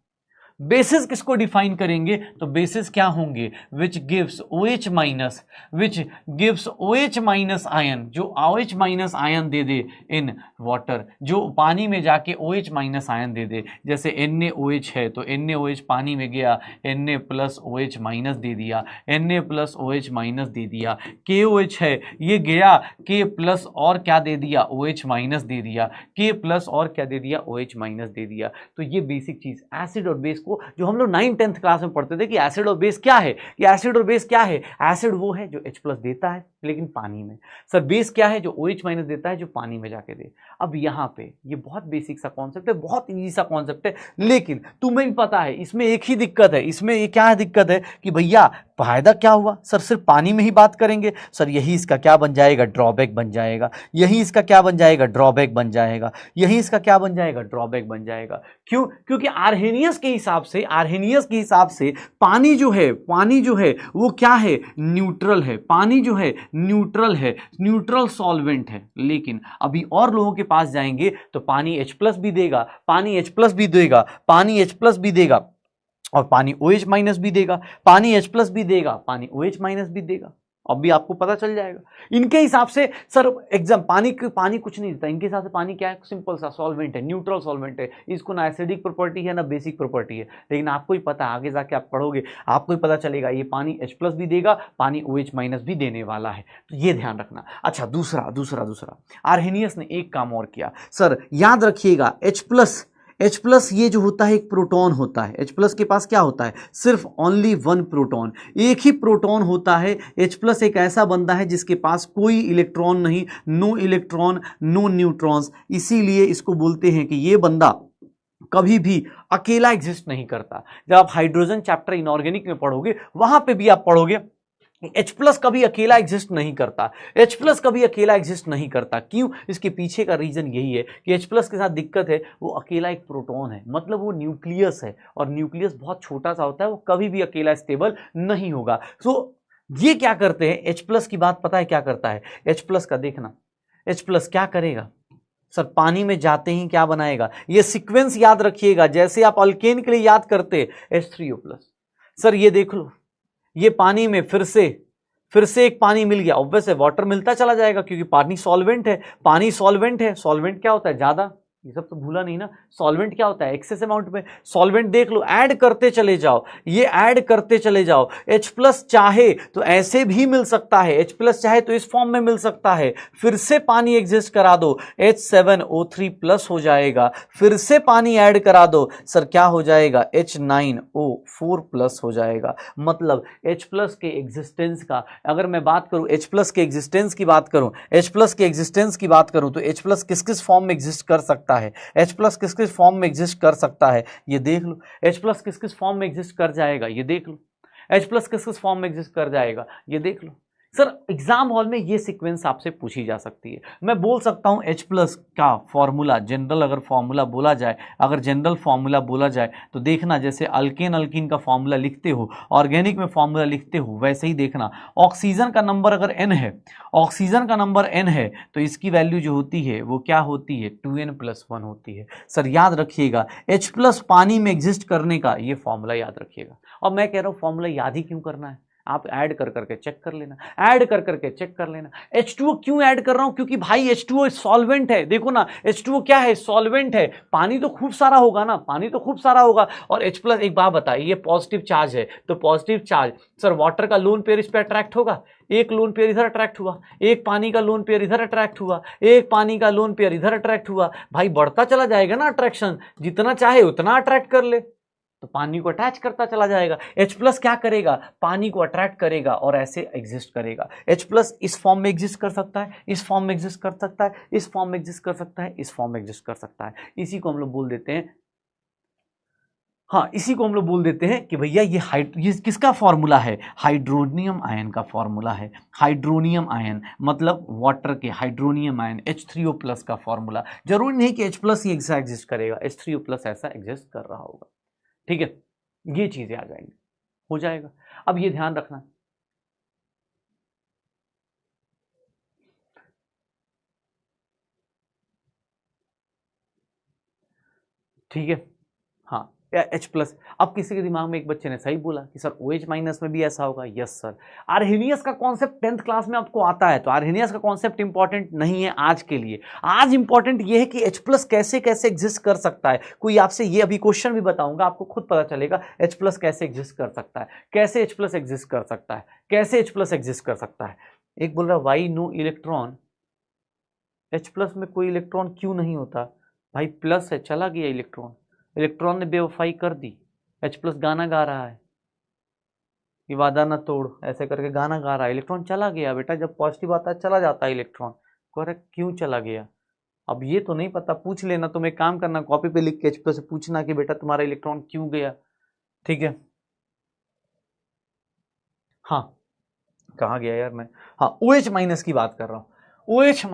बेसिस किसको डिफाइन करेंगे? तो बेसिस क्या होंगे? Which gives OH minus, which gives OH minus ion, जो OH minus ion they they in water, जो पानी में जाके OH माइनस आयन दे दे। जैसे NaOH है तो NaOH पानी में गया, Na+OH माइनस दे दिया, Na+OH माइनस दे दिया। KOH है, ये गया K+ और क्या दे दिया? OH माइनस दे दिया, K+ और क्या दे दिया? OH माइनस दे दिया। तो ये बेसिक चीज एसिड और बेस, जो हम लोग 9th 10th क्लास में पढ़ते थे कि एसिड और बेस क्या है। कि एसिड और बेस क्या है? एसिड वो है जो H+ देता है लेकिन पानी में। सर बेस क्या है? जो OH- देता है, जो पानी में जाके दे। अब यहाँ पे ये बहुत बेसिक सा कॉन्सेप्ट है, बहुत इजी सा कॉन्सेप्ट है, लेकिन तुम्हें भी पता है इसमें एक ही दिक्कत है। इसमें ये क्या दिक्कत है कि भैया फायदा क्या हुआ सर? सिर्फ पानी में ही बात करेंगे सर, यही इसका क्या बन जाएगा? ड्रॉबैक बन जाएगा। यही इसका क्या बन जाएगा? ड्रॉबैक बन जाएगा। यही इसका क्या बन जाएगा? ड्रॉबैक बन जाएगा। क्यों? क्योंकि आर्हेनियस के हिसाब से, आर्हेनियस के हिसाब से पानी जो है, पानी जो है वो क्या है? न्यूट्रल है। पानी जो है न्यूट्रल है, न्यूट्रल सॉल्वेंट है। लेकिन अभी और लोगों के पास जाएंगे तो पानी H+ भी देगा, पानी H+ भी देगा, पानी H+ भी देगा, और पानी OH- भी देगा, पानी H+ भी देगा, पानी OH- भी देगा। अब भी आपको पता चल जाएगा इनके हिसाब से। सर एग्जाम, पानी कुछ नहीं देता इनके हिसाब से। पानी क्या है? सिंपल सा सॉल्वेंट है, न्यूट्रल सॉल्वेंट है। इसको ना एसिडिक प्रॉपर्टी है ना बेसिक प्रॉपर्टी है। लेकिन आपको ही पता है, आगे जाके आप पढ़ोगे आपको ही पता चलेगा, ये पानी H+ भी देगा, पानी OH- भी देने वाला है। तो ये ध्यान रखना। अच्छा, दूसरा आर्हेनियस ने एक काम और किया सर, याद रखिएगा। H+ ये जो होता है एक प्रोटॉन होता है। H+ के पास क्या होता है? सिर्फ ओनली 1 प्रोटॉन, एक ही प्रोटॉन होता है। H+ एक ऐसा बंदा है जिसके पास कोई इलेक्ट्रॉन नहीं, नो इलेक्ट्रॉन नो न्यूट्रॉन्स। इसीलिए इसको बोलते हैं कि ये बंदा कभी भी अकेला एग्जिस्ट नहीं करता। जब आप हाइड्रोजन चैप्टर इनऑर्गेनिक में पढ़ोगे, वहां पे भी आप पढ़ोगे H प्लस कभी अकेला एग्जिस्ट नहीं करता, H प्लस कभी अकेला एग्जिस्ट नहीं करता। क्यों? इसके पीछे का रीजन यही है कि H प्लस के साथ दिक्कत है, वो अकेला एक प्रोटॉन है, मतलब वो न्यूक्लियस है और न्यूक्लियस बहुत छोटा सा होता है, वो कभी भी अकेला स्टेबल नहीं होगा। सो ये क्या करते हैं, H प्लस की बात पता है क्या करता है? H प्लस का देखना, H प्लस क्या करेगा सर, पानी में जाते ही क्या बनाएगा? ये सीक्वेंस याद रखिएगा, जैसे आप अल्केन के लिए याद करते H3O+। सर ये देख लो, ये पानी में फिर से एक पानी मिल गया, ऑब्वियस है वाटर मिलता चला जाएगा क्योंकि पानी सॉल्वेंट है। पानी सॉल्वेंट है, सॉल्वेंट क्या होता है? ज्यादा, ये सब तो भूला नहीं ना। सॉल्वेंट क्या होता है? एक्सेस अमाउंट में। सॉल्वेंट देख लो, ऐड करते चले जाओ, ये ऐड करते चले जाओ। H प्लस चाहे तो ऐसे भी मिल सकता है, H प्लस चाहे तो इस फॉर्म में मिल सकता है, फिर से पानी एग्जिस्ट करा दो, H7O3 प्लस हो जाएगा, फिर से पानी ऐड करा दो, सर क्या हो जाएगा? H9O4 प्लस हो जाएगा। मतलब H प्लस के एग्जिस्टेंस का, अगर मैं बात करूं H प्लस के एग्जिस्टेंस की बात करूं, H प्लस के एग्जिस्टेंस की बात करूं तो H प्लस किस किस फॉर्म में एग्जिस्ट कर सकता है? H प्लस किस किस फॉर्म में एग्जिस्ट कर सकता है? ये देख लो। H प्लस किस किस फॉर्म में एग्जिस्ट कर जाएगा? ये देख लो। H प्लस किस किस फॉर्म में एग्जिस्ट कर जाएगा? ये देख लो। सर एग्जाम हॉल में ये सीक्वेंस आपसे पूछी जा सकती है। मैं बोल सकता हूं H प्लस का फॉर्मूला, जनरल अगर फॉर्मूला बोला जाए, अगर जनरल फॉर्मूला बोला जाए तो देखना, जैसे अल्केन अल्कीन का फॉर्मूला लिखते हो, ऑर्गेनिक में फॉर्मूला लिखते हो, वैसे ही देखना। ऑक्सीजन का नंबर अगर n है, ऑक्सीजन का नंबर n है तो इसकी वैल्यू जो होती है वो क्या होती है? 2n+1 होती है। सर याद रखिएगा, H प्लस पानी में एग्जिस्ट करने का ये फॉर्मूला याद रखिएगा। और मैं कह रहा हूं फॉर्मूला याद ही क्यों करना है, आप ऐड कर करके चेक कर लेना, ऐड कर करके चेक कर लेना। H2O क्यों ऐड कर रहा हूं? क्योंकि भाई H2O सॉल्वेंट है। देखो ना, H2O क्या है? सॉल्वेंट है। पानी तो खूब सारा होगा ना, पानी तो खूब सारा होगा। और H प्लस, एक बात बताइए, ये पॉजिटिव चार्ज है तो पॉजिटिव चार्ज, सर वाटर का लोन पेयर इस पे अट्रैक्ट होगा, एक लोन पेयर इधर अट्रैक्ट हुआ, एक पानी का लोन पेयर इधर अट्रैक्ट हुआ, एक पानी का लोन पेयर इधर अट्रैक्ट हुआ, भाई बढ़ता चला जाएगा ना अट्रैक्शन, जितना चाहे उतना अट्रैक्ट कर ले तो पानी को अटैच करता चला जाएगा। H प्लस क्या करेगा? पानी को अट्रैक्ट करेगा और ऐसे एग्जिस्ट करेगा। H प्लस इस फॉर्म में एग्जिस्ट कर सकता है, इस फॉर्म में एग्जिस्ट कर सकता है, इस फॉर्म में एग्जिस्ट कर सकता है, इस फॉर्म में एग्जिस्ट कर सकता है। इसी को हम लोग बोल देते हैं, हाँ इसी को हम लोग बोल देते हैं कि भैया ये किसका फॉर्मूला है? हाइड्रोनियम आयन का फॉर्मूला है। हाइड्रोनियम आयन मतलब वाटर के हाइड्रोनियम आयन, H3O+ का फॉर्मूला। जरूरी नहीं कि H प्लस ही एग्जिस्ट करेगा, H3O+ ऐसा एग्जिस्ट कर रहा होगा। ठीक है, ये चीजें आ जाएंगी, हो जाएगा। अब ये ध्यान रखना, ठीक है। हाँ H प्लस। अब किसी के दिमाग में, एक बच्चे ने सही बोला कि सर OH- में भी ऐसा होगा। यस सर, आर्हेनियस का कॉन्सेप्ट 10th क्लास में आपको आता है, तो आर्हेनियस का कॉन्सेप्ट इंपॉर्टेंट नहीं है आज के लिए। आज इंपॉर्टेंट ये है कि H प्लस कैसे कैसे एग्जिस्ट कर सकता है। कोई आपसे ये अभी क्वेश्चन भी बताऊंगा, आपको खुद पता चलेगा H प्लस कैसे एग्जिस्ट कर सकता है, कैसे H प्लस एग्जिस्ट कर सकता है, कैसे H प्लस एग्जिस्ट कर सकता है। एक बोल रहा why no electron, H plus में कोई इलेक्ट्रॉन क्यों नहीं होता? भाई प्लस है, चला गया इलेक्ट्रॉन, इलेक्ट्रॉन ने बेवफाई कर दी। H प्लस गाना गा रहा है, ये वादा ना तोड़, ऐसे करके गाना गा रहा है, इलेक्ट्रॉन चला गया। बेटा जब पॉजिटिव आता है चला जाता है इलेक्ट्रॉन। करेक्ट, क्यों चला गया? अब ये तो नहीं पता, पूछ लेना। तुम एक काम करना, कॉपी पे लिख के H प्लस से पूछना कि बेटा तुम्हारा इलेक्ट्रॉन क्यों गया। ठीक है, हाँ कहाँ गया यार मैं, हाँ OH- की बात कर रहा हूँ। OH-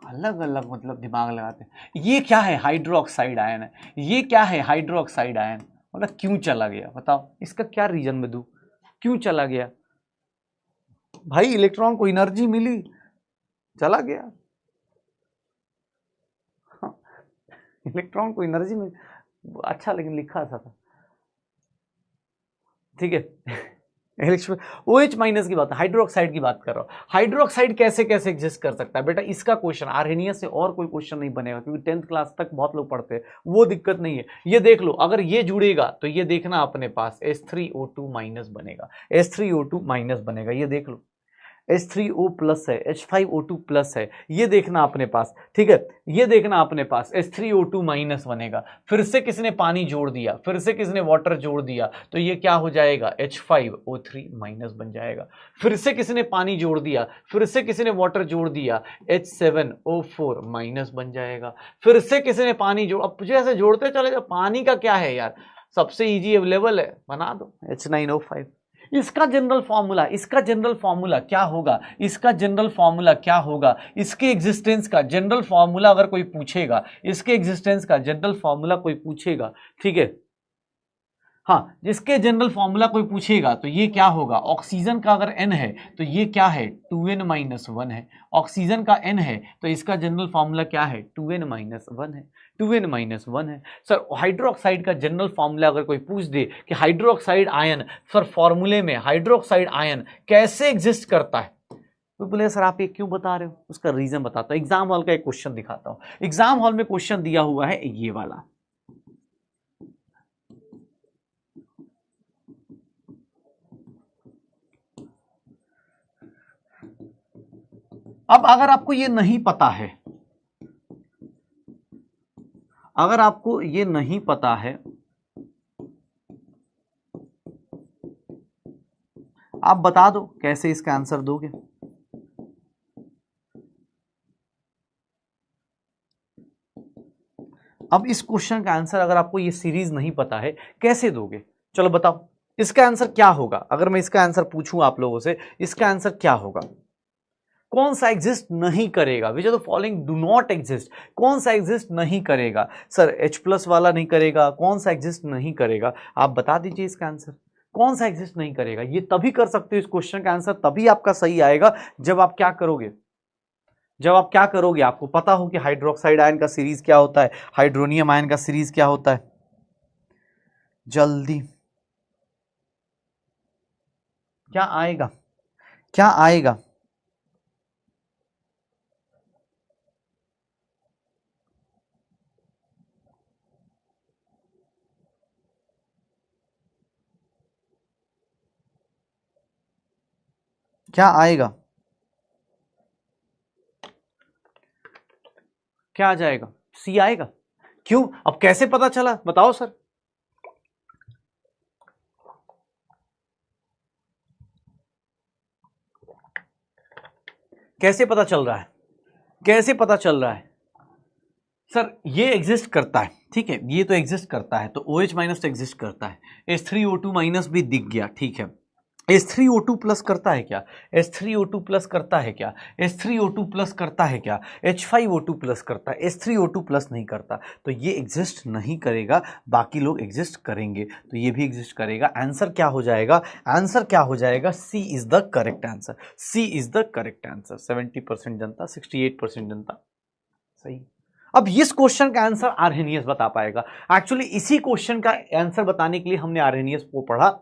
अलग अलग मतलब दिमाग लगाते हैं। ये क्या है? हाइड्रोक्साइड आयन है। ये क्या है? Hydroxide ion. मतलब क्यों चला गया बताओ, इसका क्या रीजन में दूं, क्यों चला गया? भाई इलेक्ट्रॉन को एनर्जी मिली, चला गया। हाँ, इलेक्ट्रॉन को एनर्जी मिली, अच्छा लेकिन लिखा था। ठीक है OH- की बात, हाइड्रोक्साइड की बात कर रहा हूं। हाइड्रोक्साइड कैसे कैसे एग्जिस्ट कर सकता है बेटा, इसका क्वेश्चन आर्हेनियस से और कोई क्वेश्चन नहीं बनेगा, क्योंकि 10th क्लास तक बहुत लोग पढ़ते हैं, वो दिक्कत नहीं है। ये देख लो, अगर ये जुड़ेगा तो ये देखना अपने पास H3O2- बनेगा, H3O2- बनेगा। ये देख लो, H3O+ है, H5O2+ है, ये देखना अपने पास। ठीक है, ये देखना अपने पास H3O2- बनेगा। फिर से किसने पानी जोड़ दिया, फिर से किसने वाटर जोड़ दिया, तो ये क्या हो जाएगा? H5O3- बन जाएगा। फिर से किसने पानी जोड़ दिया, फिर से किसने वाटर जोड़ दिया, H7O4- बन जाएगा। फिर से किसने पानी जोड़, अब मुझे ऐसे जोड़ते चले जाओ, पानी का क्या है यार, सबसे इजी अवेलेबल है, बना दो H9O5। इसका जनरल फॉर्मूला, इसका जनरल फॉर्मूला क्या होगा, इसका जनरल फॉर्मूला क्या होगा, इसके एग्जिस्टेंस का जनरल फॉर्मूला अगर कोई पूछेगा, इसके एग्जिस्टेंस का जनरल फॉर्मूला कोई पूछेगा, ठीक है, हाँ, जिसके जनरल फॉर्मूला कोई पूछेगा तो ये क्या होगा, ऑक्सीजन का अगर n है तो ये क्या है 2n-1 है, ऑक्सीजन का n है तो इसका जनरल फॉर्मूला क्या है 2n-1 है, 2n-1 है। सर हाइड्रोक्साइड का जनरल फॉर्मूला अगर कोई पूछ दे कि हाइड्रोक्साइड आयन, सर फॉर्मूले में हाइड्रोक्साइड आयन कैसे एग्जिस्ट करता है, तो बोले सर आप ये क्यों बता रहे हो, उसका रीजन बताता हूं। एग्जाम हॉल का एक क्वेश्चन दिखाता हूं। एग्जाम हॉल में क्वेश्चन दिया हुआ है ये वाला, अब अगर आपको ये नहीं पता है, अगर आपको ये नहीं पता है, आप बता दो कैसे इसका आंसर दोगे। अब इस क्वेश्चन का आंसर अगर आपको ये सीरीज नहीं पता है कैसे दोगे, चलो बताओ इसका आंसर क्या होगा। अगर मैं इसका आंसर पूछूं आप लोगों से, इसका आंसर क्या होगा, कौन सा एग्जिस्ट नहीं करेगा, which are the following do not exist, कौन सा एग्जिस्ट नहीं करेगा, सर H+ वाला नहीं करेगा, कौन सा एग्जिस्ट नहीं करेगा, आप बता दीजिए इसका आंसर, कौन सा एग्जिस्ट नहीं करेगा। ये तभी कर सकते हो, इस क्वेश्चन का आंसर तभी आपका सही आएगा जब आप क्या करोगे, जब आप क्या करोगे, आपको पता हो कि हाइड्रोक्साइड आयन का सीरीज क्या होता है, हाइड्रोनियम आयन का सीरीज क्या होता है। जल्दी क्या आएगा, क्या आएगा, क्या आएगा, क्या आ जाएगा, सी आएगा। क्यों, अब कैसे पता चला बताओ सर, कैसे पता चल रहा है, कैसे पता चल रहा है, सर ये एग्जिस्ट करता है, ठीक है, ये तो एग्जिस्ट करता है, तो OH- तो एग्जिस्ट करता है, H3O2- भी दिख गया, ठीक है, H3O2 प्लस करता है क्या, H3O2 प्लस करता है क्या, H3O2 प्लस करता है क्या, H5O2 प्लस करता है, H3O2 प्लस नहीं करता, तो ये एग्जिस्ट नहीं करेगा, बाकी लोग एग्जिस्ट करेंगे, तो ये भी एग्जिस्ट करेगा। आंसर क्या हो जाएगा, आंसर क्या हो जाएगा, C is the correct answer, C is the correct answer. 70% जनता, 68% जनता सही। अब इस क्वेश्चन का आंसर आर्हेनियस बता पाएगा। एक्चुअली इसी क्वेश्चन का आंसर बताने के लिए हमने आर्हेनियस को पढ़ा,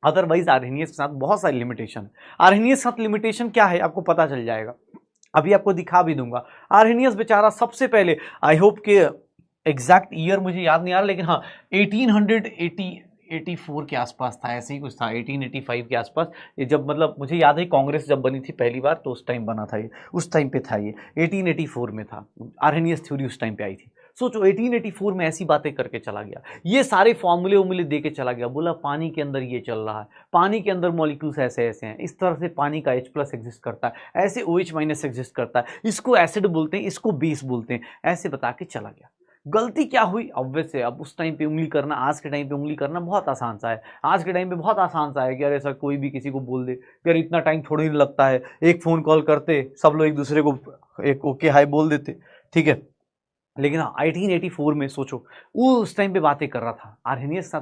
अदरवाइज आर्हेनियस के साथ बहुत सारी लिमिटेशन। आर्हेनियस के साथ लिमिटेशन क्या है आपको पता चल जाएगा, अभी आपको दिखा भी दूंगा। आर्हेनियस बेचारा सबसे पहले, आई होप के एग्जैक्ट ईयर मुझे याद नहीं आ रहा, लेकिन हाँ 1884 के आसपास था, ऐसे ही कुछ था, 1885 के आसपास। ये जब मतलब मुझे याद है कांग्रेस जब बनी थी पहली बार, तो उस टाइम बना था ये, उस टाइम पे था ये, 1884 में था आर्हेनियस थ्योरी, उस टाइम पे आई थी। सोचो 1884 में ऐसी बातें करके चला गया, ये सारे फॉर्मूले उमूले दे के चला गया, बोला पानी के अंदर ये चल रहा है, पानी के अंदर मॉलिक्यूल्स ऐसे ऐसे हैं, इस तरह से पानी का H+ एग्जिस्ट करता है, ऐसे OH- एग्जिस्ट करता है, इसको एसिड बोलते हैं, इसको बेस बोलते हैं, ऐसे बता के चला गया। गलती क्या हुई, ऑब्वियस है, अब उस टाइम पे उंगली करना, आज के टाइम पे उंगली करना बहुत आसान सा है, आज के टाइम पे बहुत आसान सा है कि अरे सर कोई भी किसी को बोल दे, यार इतना टाइम थोड़ी नहीं लगता है, एक फ़ोन कॉल करते सब लोग एक दूसरे को एक ओके हाय बोल देते, ठीक है। लेकिन 1884 में सोचो, वो उस टाइम पे बातें कर रहा था, आर्हेनियस के साथ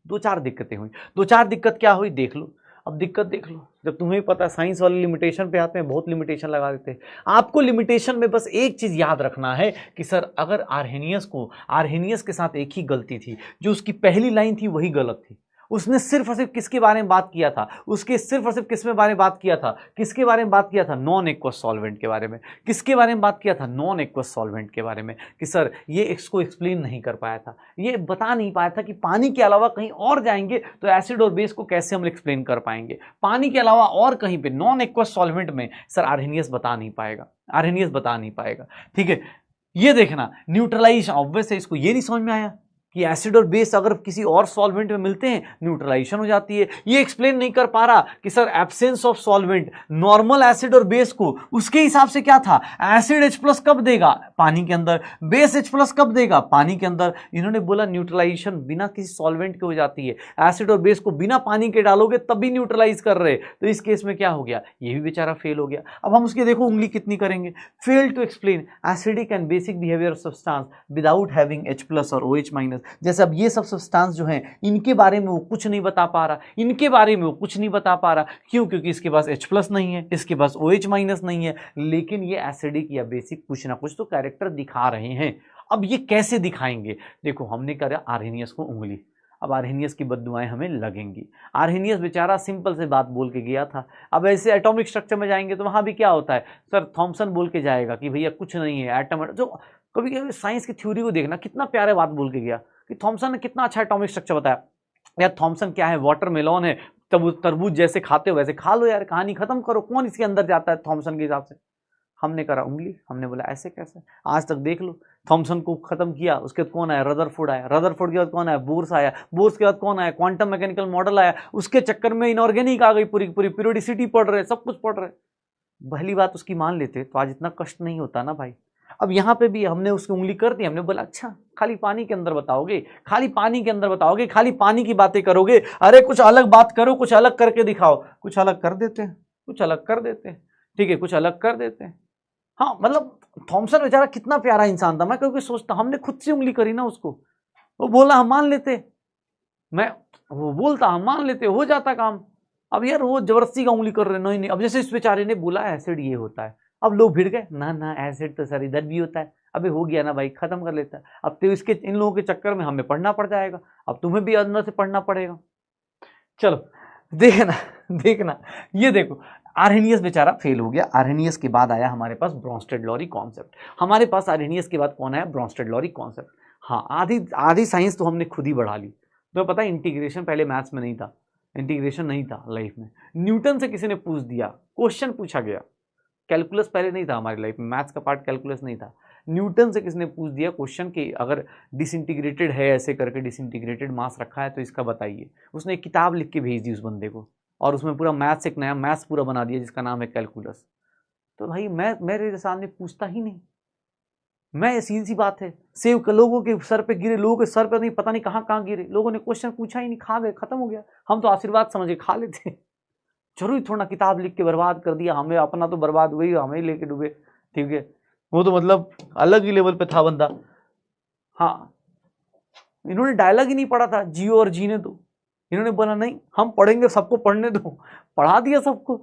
दो चार दिक्कतें हुई। दो चार दिक्कत क्या हुई देख लो, अब दिक्कत देख लो, जब तुम्हें पता है साइंस वाले लिमिटेशन पे आते हैं, बहुत लिमिटेशन लगा देते हैं। आपको लिमिटेशन में बस एक चीज़ याद रखना है कि सर अगर आर्हेनियस के साथ एक ही गलती थी, जो उसकी पहली लाइन थी वही गलत थी। उसने सिर्फ और सिर्फ किसके बारे में बात किया था, उसके सिर्फ और सिर्फ किसके बारे में बात किया था, किसके बारे में बात किया था, नॉन एक्वस सॉल्वेंट के बारे में। किसके बारे में बात किया था, नॉन एक्वस सॉल्वेंट के बारे में, कि सर ये इसको एक्सप्लेन नहीं कर पाया था, ये बता नहीं पाया था कि पानी के अलावा कहीं और जाएंगे तो एसिड और बेस को कैसे हम एक्सप्लेन कर पाएंगे, पानी के अलावा और कहीं पे नॉन एक्वस सॉल्वेंट में सर आर्हेनियस बता नहीं पाएगा, आर्हेनियस बता नहीं पाएगा, ठीक है। ये देखना न्यूट्रलाइजेशन, ऑब्वियस है, इसको ये नहीं समझ में आया कि एसिड और बेस अगर किसी और सॉल्वेंट में मिलते हैं न्यूट्रलाइजेशन हो जाती है। ये एक्सप्लेन नहीं कर पा रहा कि sir absence of solvent, normal acid और बेस को उसके हिसाब से क्या था, एसिड H+ कब देगा, पानी के अंदर, बेस H+ कब देगा, पानी के अंदर। इन्होंने बोला न्यूट्रलाइजेशन बिना किसी सॉल्वेंट के हो जाती है, एसिड और बेस को बिना पानी के डालोगे तब भी न्यूट्रलाइज कर रहे। तो इस केस में क्या हो गया, ये भी बेचारा फेल हो गया। अब हम उसके देखो उंगली कितनी करेंगे, fail to explain acidic and basic behaviour of substance without having H+ और OH-। जैसे अब ये सब सब्सटेंस जो हैं इनके बारे में वो कुछ नहीं बता पा रहा, इनके बारे में वो कुछ नहीं बता पा रहा। क्यों? क्योंकि इसके पास H+ नहीं है, इसके पास OH- नहीं है, लेकिन ये एसिडिक या बेसिक कुछ ना कुछ तो कैरेक्टर दिखा रहे हैं। अब ये कैसे दिखाएंगे, देखो हमने करा आर्हेनियस को उंगली, अब आर्हेनियस की बद्दुआएं हमें लगेंगी। आर्हेनियस बेचारा सिंपल से बात बोल के गया था। अब ऐसे एटॉमिक स्ट्रक्चर में जाएंगे तो वहां भी क्या होता है, सर थॉमसन बोल के जाएगा कि भैया कुछ नहीं है एटम। जो कभी कभी साइंस की थ्योरी को देखना, कितना प्यारे बात बोल के गया कि थॉमसन ने कितना अच्छा एटॉमिक स्ट्रक्चर बताया। यार थॉमसन क्या है, वाटरमेलन है, तब तरबूज जैसे खाते हो वैसे खा लो यार, कहानी खत्म करो, कौन इसके अंदर जाता है थॉमसन के हिसाब से। हमने करा उंगली, हमने बोला ऐसे कैसे, आज तक देख लो थॉमसन को खत्म किया, उसके बाद कौन आया, रदरफोर्ड आया, रदरफोर्ड के बाद कौन आया, बोर्स आया, बोर्स के बाद कौन आया, क्वांटम मैकेनिकल मॉडल आया, उसके चक्कर में इनऑर्गेनिक आ गई, पूरी पूरी पीरियोडिसिटी पढ़ रहे, सब कुछ पढ़ रहे। पहली बात उसकी मान लेते तो आज इतना कष्ट नहीं होता ना भाई। अब यहाँ पे भी हमने उसकी उंगली कर दी, हमने बोला अच्छा खाली पानी के अंदर बताओगे, खाली पानी के अंदर बताओगे, खाली पानी की बातें करोगे, अरे कुछ अलग बात करो, कुछ अलग करके दिखाओ। कुछ अलग कर देते हैं, कुछ अलग कर देते हैं, ठीक है कुछ अलग कर देते हैं। हाँ मतलब थॉमसन बेचारा कितना प्यारा इंसान था, मैं क्योंकि सोचता, हमने खुद से उंगली करी ना उसको, वो बोला हम मान लेते, मैं वो बोलता हम मान लेते, हो जाता काम। अब यार वो जबरदस्ती का उंगली कर रहे, नहीं नहीं। अब जैसे इस बेचारे ने बोला एसिड ये होता है, अब लोग भिड़ गए, ना ना एसिड तो सर इधर भी होता है। अबे हो गया ना भाई, खत्म कर लेता है। अब तो इसके इन लोगों के चक्कर में हमें पढ़ना पड़ जाएगा, अब तुम्हें भी अंदर से पढ़ना पड़ेगा। चलो देखना देखना, ये देखो आर्हेनियस बेचारा फेल हो गया। आर्हेनियस के बाद आया हमारे पास ब्रोंस्टेड-लॉरी कॉन्सेप्ट। हमारे पास आर्हेनियस के बाद कौन आया, ब्रोंस्टेड-लॉरी कॉन्सेप्ट। हाँ आधी साइंस तो हमने खुद ही बढ़ा ली। तो पता है इंटीग्रेशन पहले मैथ्स में नहीं था, इंटीग्रेशन नहीं था लाइफ में। न्यूटन से किसी ने पूछ दिया, क्वेश्चन पूछा गया, कैलकुलस पहले नहीं था हमारी लाइफ में, मैथ्स का पार्ट कैलकुलस नहीं था। न्यूटन से किसने पूछ दिया क्वेश्चन कि अगर डिसइंटीग्रेटेड है, ऐसे करके डिसइंटीग्रेटेड मास रखा है तो इसका बताइए। उसने एक किताब लिख के भेज दी उस बंदे को, और उसमें पूरा मैथ्स, एक नया मैथ्स पूरा बना दिया जिसका नाम है कैलकुलस। तो भाई मैं मेरे सामने पूछता ही नहीं, मैं सीधी सी बात है, सेव लोगों के सर पे गिरे, लोगों के सर पे नहीं पता नहीं कहाँ कहाँ गिरे, लोगों ने क्वेश्चन पूछा ही नहीं, खा गए, खत्म हो गया। हम तो आशीर्वाद समझ के खा लेते, जरूरी थोड़ा किताब लिख के बर्बाद कर दिया, हमें अपना तो बर्बाद हुई, हमें ही लेके डूबे, ठीक है। वो तो मतलब अलग ही लेवल पे था बंदा। हाँ इन्होंने डायलॉग ही नहीं पढ़ा था, जियो और जीने दो। इन्होंने बोला नहीं हम पढ़ेंगे, सबको पढ़ने दो, पढ़ा दिया सबको,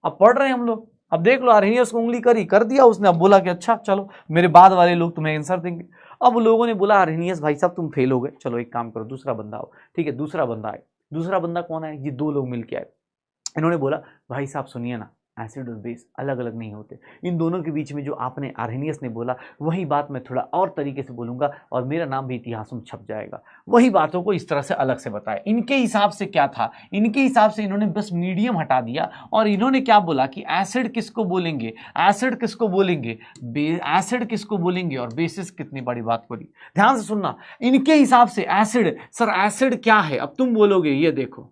अब पढ़ रहे हैं हम लोग। अब देख लो आर्हेनियस को उंगली करी, कर दिया उसने, अब बोला कि अच्छा चलो मेरे बाद वाले लोग तुम्हें आंसर देंगे। अब लोगों ने बोला आर्हेनियस भाई साहब तुम फेल हो गए, चलो एक काम करो दूसरा बंदा आओ, ठीक है। दूसरा बंदा आए, दूसरा बंदा कौन है, ये दो लोग मिलके आए। इन्होंने बोला भाई साहब सुनिए ना, एसिड और बेस अलग अलग नहीं होते, इन दोनों के बीच में जो आपने आर्हेनियस ने बोला वही बात मैं थोड़ा और तरीके से बोलूंगा और मेरा नाम भी इतिहास में छप जाएगा। वही बातों को इस तरह से अलग से बताया। इनके हिसाब से क्या था, इनके हिसाब से इन्होंने बस मीडियम हटा दिया और इन्होंने क्या बोला कि एसिड किसको बोलेंगे, एसिड किसको बोलेंगे, एसिड किसको बोलेंगे और बेसिस। कितनी बड़ी बात बोली, ध्यान से सुनना। इनके हिसाब से एसिड, सर एसिड क्या है, अब तुम बोलोगे ये देखो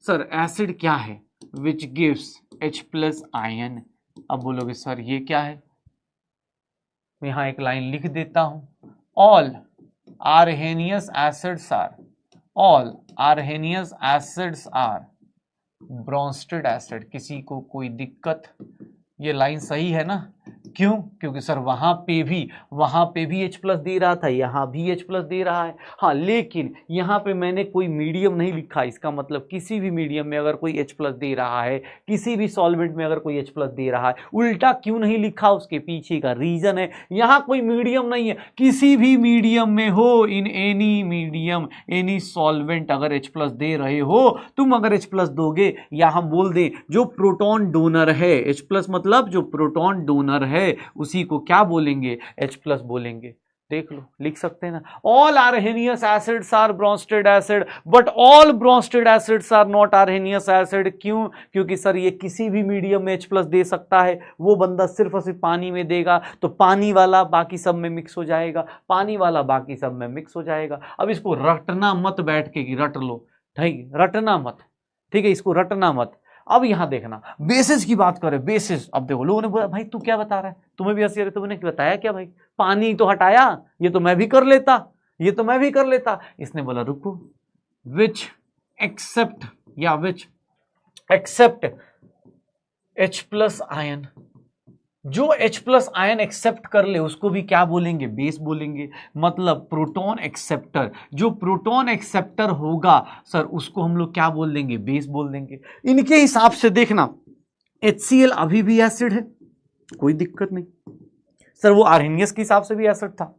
सर एसिड क्या है, विच गिव्स H+ आयन। अब बोलोगे सर ये क्या है, यहां एक लाइन लिख देता हूं, all Arrhenius acids are, all Arrhenius acids are Bronsted acid. किसी को कोई दिक्कत, ये लाइन सही है ना, क्यों, क्योंकि सर वहां पे भी H+ दे रहा था, यहां भी H+ दे रहा है। हाँ लेकिन यहां पे मैंने कोई मीडियम नहीं लिखा, इसका मतलब किसी भी मीडियम में अगर कोई H+ दे रहा है, किसी भी सॉल्वेंट में अगर कोई H+ दे रहा है, उल्टा क्यों नहीं लिखा, उसके पीछे का रीजन है, यहां कोई मीडियम नहीं है। किसी भी मीडियम में हो, in any medium any solvent अगर H+ दे रहे हो, तुम अगर H+ दोगे, या हम बोल दें जो प्रोटॉन डोनर है, H+ मतलब जो प्रोटॉन डोनर है उसी को क्या बोलेंगे, H+ बोलेंगे। देख लो, लिख सकते हैं ना, all Arrhenius acids are Bronsted acid but all Bronsted acids are not Arrhenius acid. क्यों? क्योंकि सर ये किसी भी मीडियम में H+ दे सकता है, वो बंदा सिर्फ और सिर्फ पानी में देगा तो पानी वाला बाकी सब में मिक्स हो जाएगा, पानी वाला बाकी सब में मिक्स हो जाएगा। अब इसको रटना मत बैठ के कि रट लो, ठीक, रटना मत, ठीक है, इसको रटना मत। अब यहां देखना, बेसिस की बात करें, बेसिस। अब देखो लोगों ने बोला भाई तू क्या बता रहा है, तुम्हें भी हंसी आ रही, तुमने बताया क्या भाई, पानी तो हटाया, ये तो मैं भी कर लेता, ये तो मैं भी कर लेता। इसने बोला रुको, विच एक्सेप्ट या विच एक्सेप्ट H+ आयन, जो H+ आयन एक्सेप्ट कर ले उसको भी क्या बोलेंगे, बेस बोलेंगे। मतलब प्रोटॉन एक्सेप्टर, जो प्रोटॉन एक्सेप्टर होगा सर उसको हम लोग क्या बोल देंगे, बेस बोल देंगे। इनके हिसाब से देखना HCl अभी भी एसिड है, कोई दिक्कत नहीं सर, वो आर्हेनियस के हिसाब से भी एसिड था,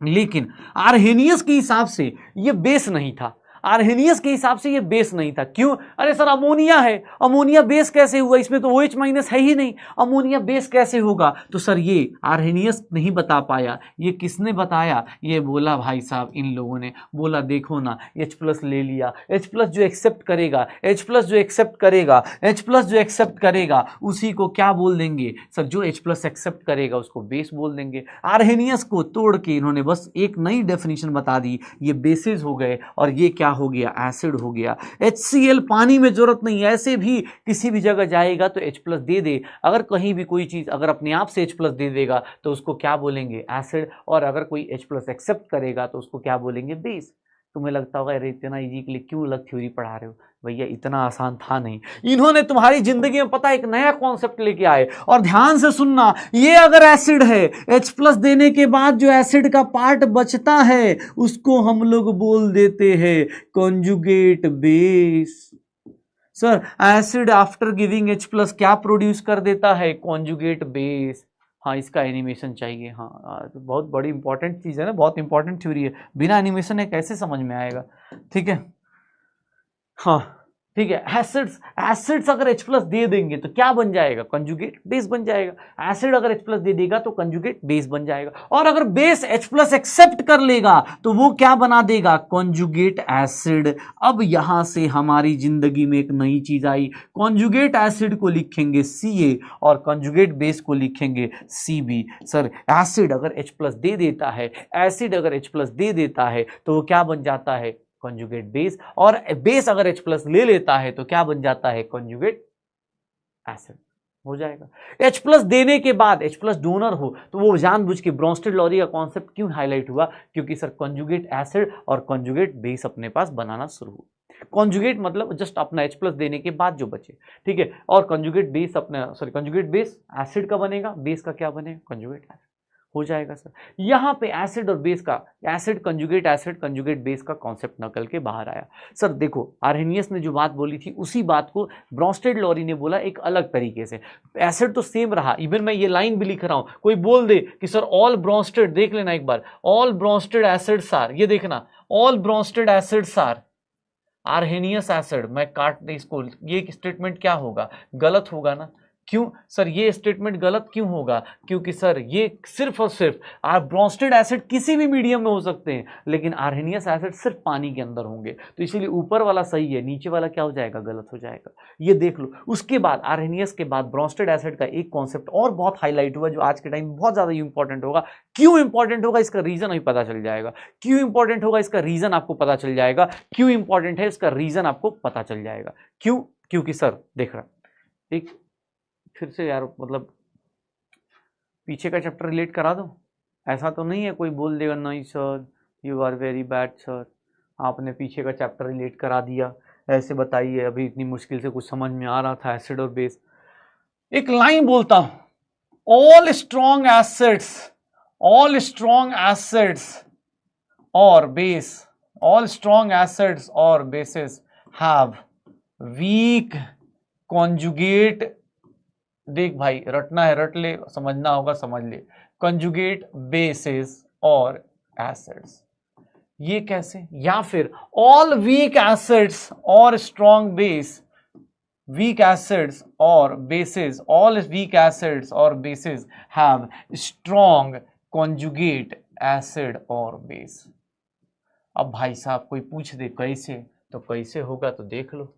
लेकिन आर्हेनियस के हिसाब से ये बेस नहीं था, आर्हेनियस के हिसाब से ये बेस नहीं था। क्यों? अरे सर अमोनिया है, अमोनिया बेस कैसे हुआ, इसमें तो OH- है ही नहीं, अमोनिया बेस कैसे होगा। तो सर ये आर्हेनियस नहीं बता पाया, ये किसने बताया, ये बोला भाई साहब इन लोगों ने, बोला देखो ना H+ ले लिया, H+ जो एक्सेप्ट करेगा, H+ जो एक्सेप्ट करेगा, H+ जो एक्सेप्ट करेगा उसी को क्या बोल देंगे सर, जो H+ एक्सेप्ट करेगा उसको बेस बोल देंगे। आर्हेनियस को तोड़ के इन्होंने बस एक नई डेफिनेशन बता दी, ये बेसिस हो गए और ये क्या हो गया, एसिड हो गया। HCl पानी में जरूरत नहीं, ऐसे भी किसी भी जगह जाएगा तो H+ दे दे, अगर कहीं भी कोई चीज अगर अपने आप से H+ दे देगा तो उसको क्या बोलेंगे, एसिड, और अगर कोई H+ एक्सेप्ट करेगा तो उसको क्या बोलेंगे, बेस। तुम्हें लगता होगा अरे इतना इजी के लिए क्यों अलग थ्योरी पढ़ा रहे हो, भैया इतना आसान था नहीं, इन्होंने तुम्हारी जिंदगी में पता एक नया कॉन्सेप्ट लेके आए। और ध्यान से सुनना, ये अगर एसिड है, H+ देने के बाद जो एसिड का पार्ट बचता है उसको हम लोग बोल देते हैं conjugate base. Sir acid after giving H+ क्या प्रोड्यूस कर देता है, कॉन्जुगेट बेस। हाँ इसका एनिमेशन चाहिए, हाँ तो बहुत बड़ी इंपॉर्टेंट चीज है ना, बहुत इंपॉर्टेंट थ्योरी है, बिना एनिमेशन है कैसे समझ में आएगा, ठीक है। हाँ ठीक है, एसिड्स, एसिड्स अगर H+ दे देंगे तो क्या बन जाएगा, कंजुगेट बेस बन जाएगा। एसिड अगर H+ दे देगा तो कंजुगेट बेस बन जाएगा, और अगर बेस H+ एक्सेप्ट कर लेगा तो वो क्या बना देगा, कंजुगेट एसिड। अब यहां से हमारी जिंदगी में एक नई चीज आई, कंजुगेट एसिड को लिखेंगे Ca और कंजुगेट बेस को लिखेंगे Cb। सर एसिड अगर H+ दे देता है, एसिड अगर H+ दे देता है तो वो क्या बन जाता है, कॉन्जुगेट बेस, और बेस अगर H+ ले लेता है तो क्या बन जाता है, कॉन्जुगेट एसिड हो जाएगा। H+ देने के बाद H+ डोनर हो तो वो जानबूझ के ब्रोंस्टेड लॉरी का कॉन्सेप्ट क्यों हाईलाइट हुआ, क्योंकि सर कॉन्जुगेट एसिड और कॉन्जुगेट बेस अपने पास बनाना शुरू हुआ। कॉन्जुगेट मतलब जस्ट अपना H+ देने के बाद जो बचे, ठीक है, और कॉन्जुगेट बेस अपना, सॉरी कॉन्जुगेट बेस एसिड का बनेगा, बेस का क्या बनेगा, कॉन्जुगेट एसिड हो जाएगा। सर यहां पे एसिड और बेस का, एसिड कंजुगेट बेस का कॉन्सेप्ट निकल के बाहर आया। सर देखो आर्हेनियस ने जो बात बोली थी उसी बात को ब्रोंस्टेड लॉरी ने बोला एक अलग तरीके से। एसिड तो सेम रहा, इवन मैं ये लाइन भी लिख रहा हूं, कोई बोल दे कि सर ऑल ब्रोंस्टेड, देख लेना एक बार, ऑल ब्रोंस्टेड एसिड्स आर, ये देखना all Bronsted acids are Arrhenius acid, मैं काट दे इसको, ये स्टेटमेंट क्या होगा, गलत होगा ना। क्यों सर ये स्टेटमेंट गलत क्यों होगा, क्योंकि सर ये सिर्फ और सिर्फ ब्रोंस्टेड एसिड किसी भी मीडियम में हो सकते हैं, लेकिन आर्हेनियस एसिड सिर्फ पानी के अंदर होंगे, तो इसीलिए ऊपर वाला सही है, नीचे वाला क्या हो जाएगा, गलत हो जाएगा। ये देख लो। उसके बाद आर्हेनियस के बाद ब्रोंस्टेड एसिड का एक कॉन्सेप्ट और बहुत हाईलाइट हुआ जो आज के टाइम में बहुत ज्यादा इंपॉर्टेंट होगा। क्यों इंपॉर्टेंट होगा इसका रीजन अभी पता चल जाएगा, क्यों इंपॉर्टेंट होगा इसका रीजन आपको पता चल जाएगा, क्यों इंपॉर्टेंट है इसका रीजन आपको पता चल जाएगा। क्यों, क्योंकि सर देख रहा एक फिर से यार, मतलब पीछे का चैप्टर रिलेट करा दो, ऐसा तो नहीं है कोई बोल देगा नहीं sir you are very bad sir, आपने पीछे का चैप्टर रिलेट करा दिया, ऐसे बताइए, अभी इतनी मुश्किल से कुछ समझ में आ रहा था एसिड और बेस। एक लाइन बोलता हूं, all strong acids, all strong acids और बेस, ऑल स्ट्रॉन्ग एसिड्स और बेसिस हैव वीक कॉन्जुगेट, देख भाई रटना है रट ले, समझना होगा समझ ले, कंजुगेट बेसिस और एसिड्स। ये कैसे, या फिर ऑल वीक एसिड्स और स्ट्रॉन्ग बेस, वीक एसिड्स और बेसिस, ऑल वीक एसिड्स और basis have strong conjugate acid और बेस। अब भाई साहब कोई पूछ दे कैसे, तो कैसे होगा तो देख लो।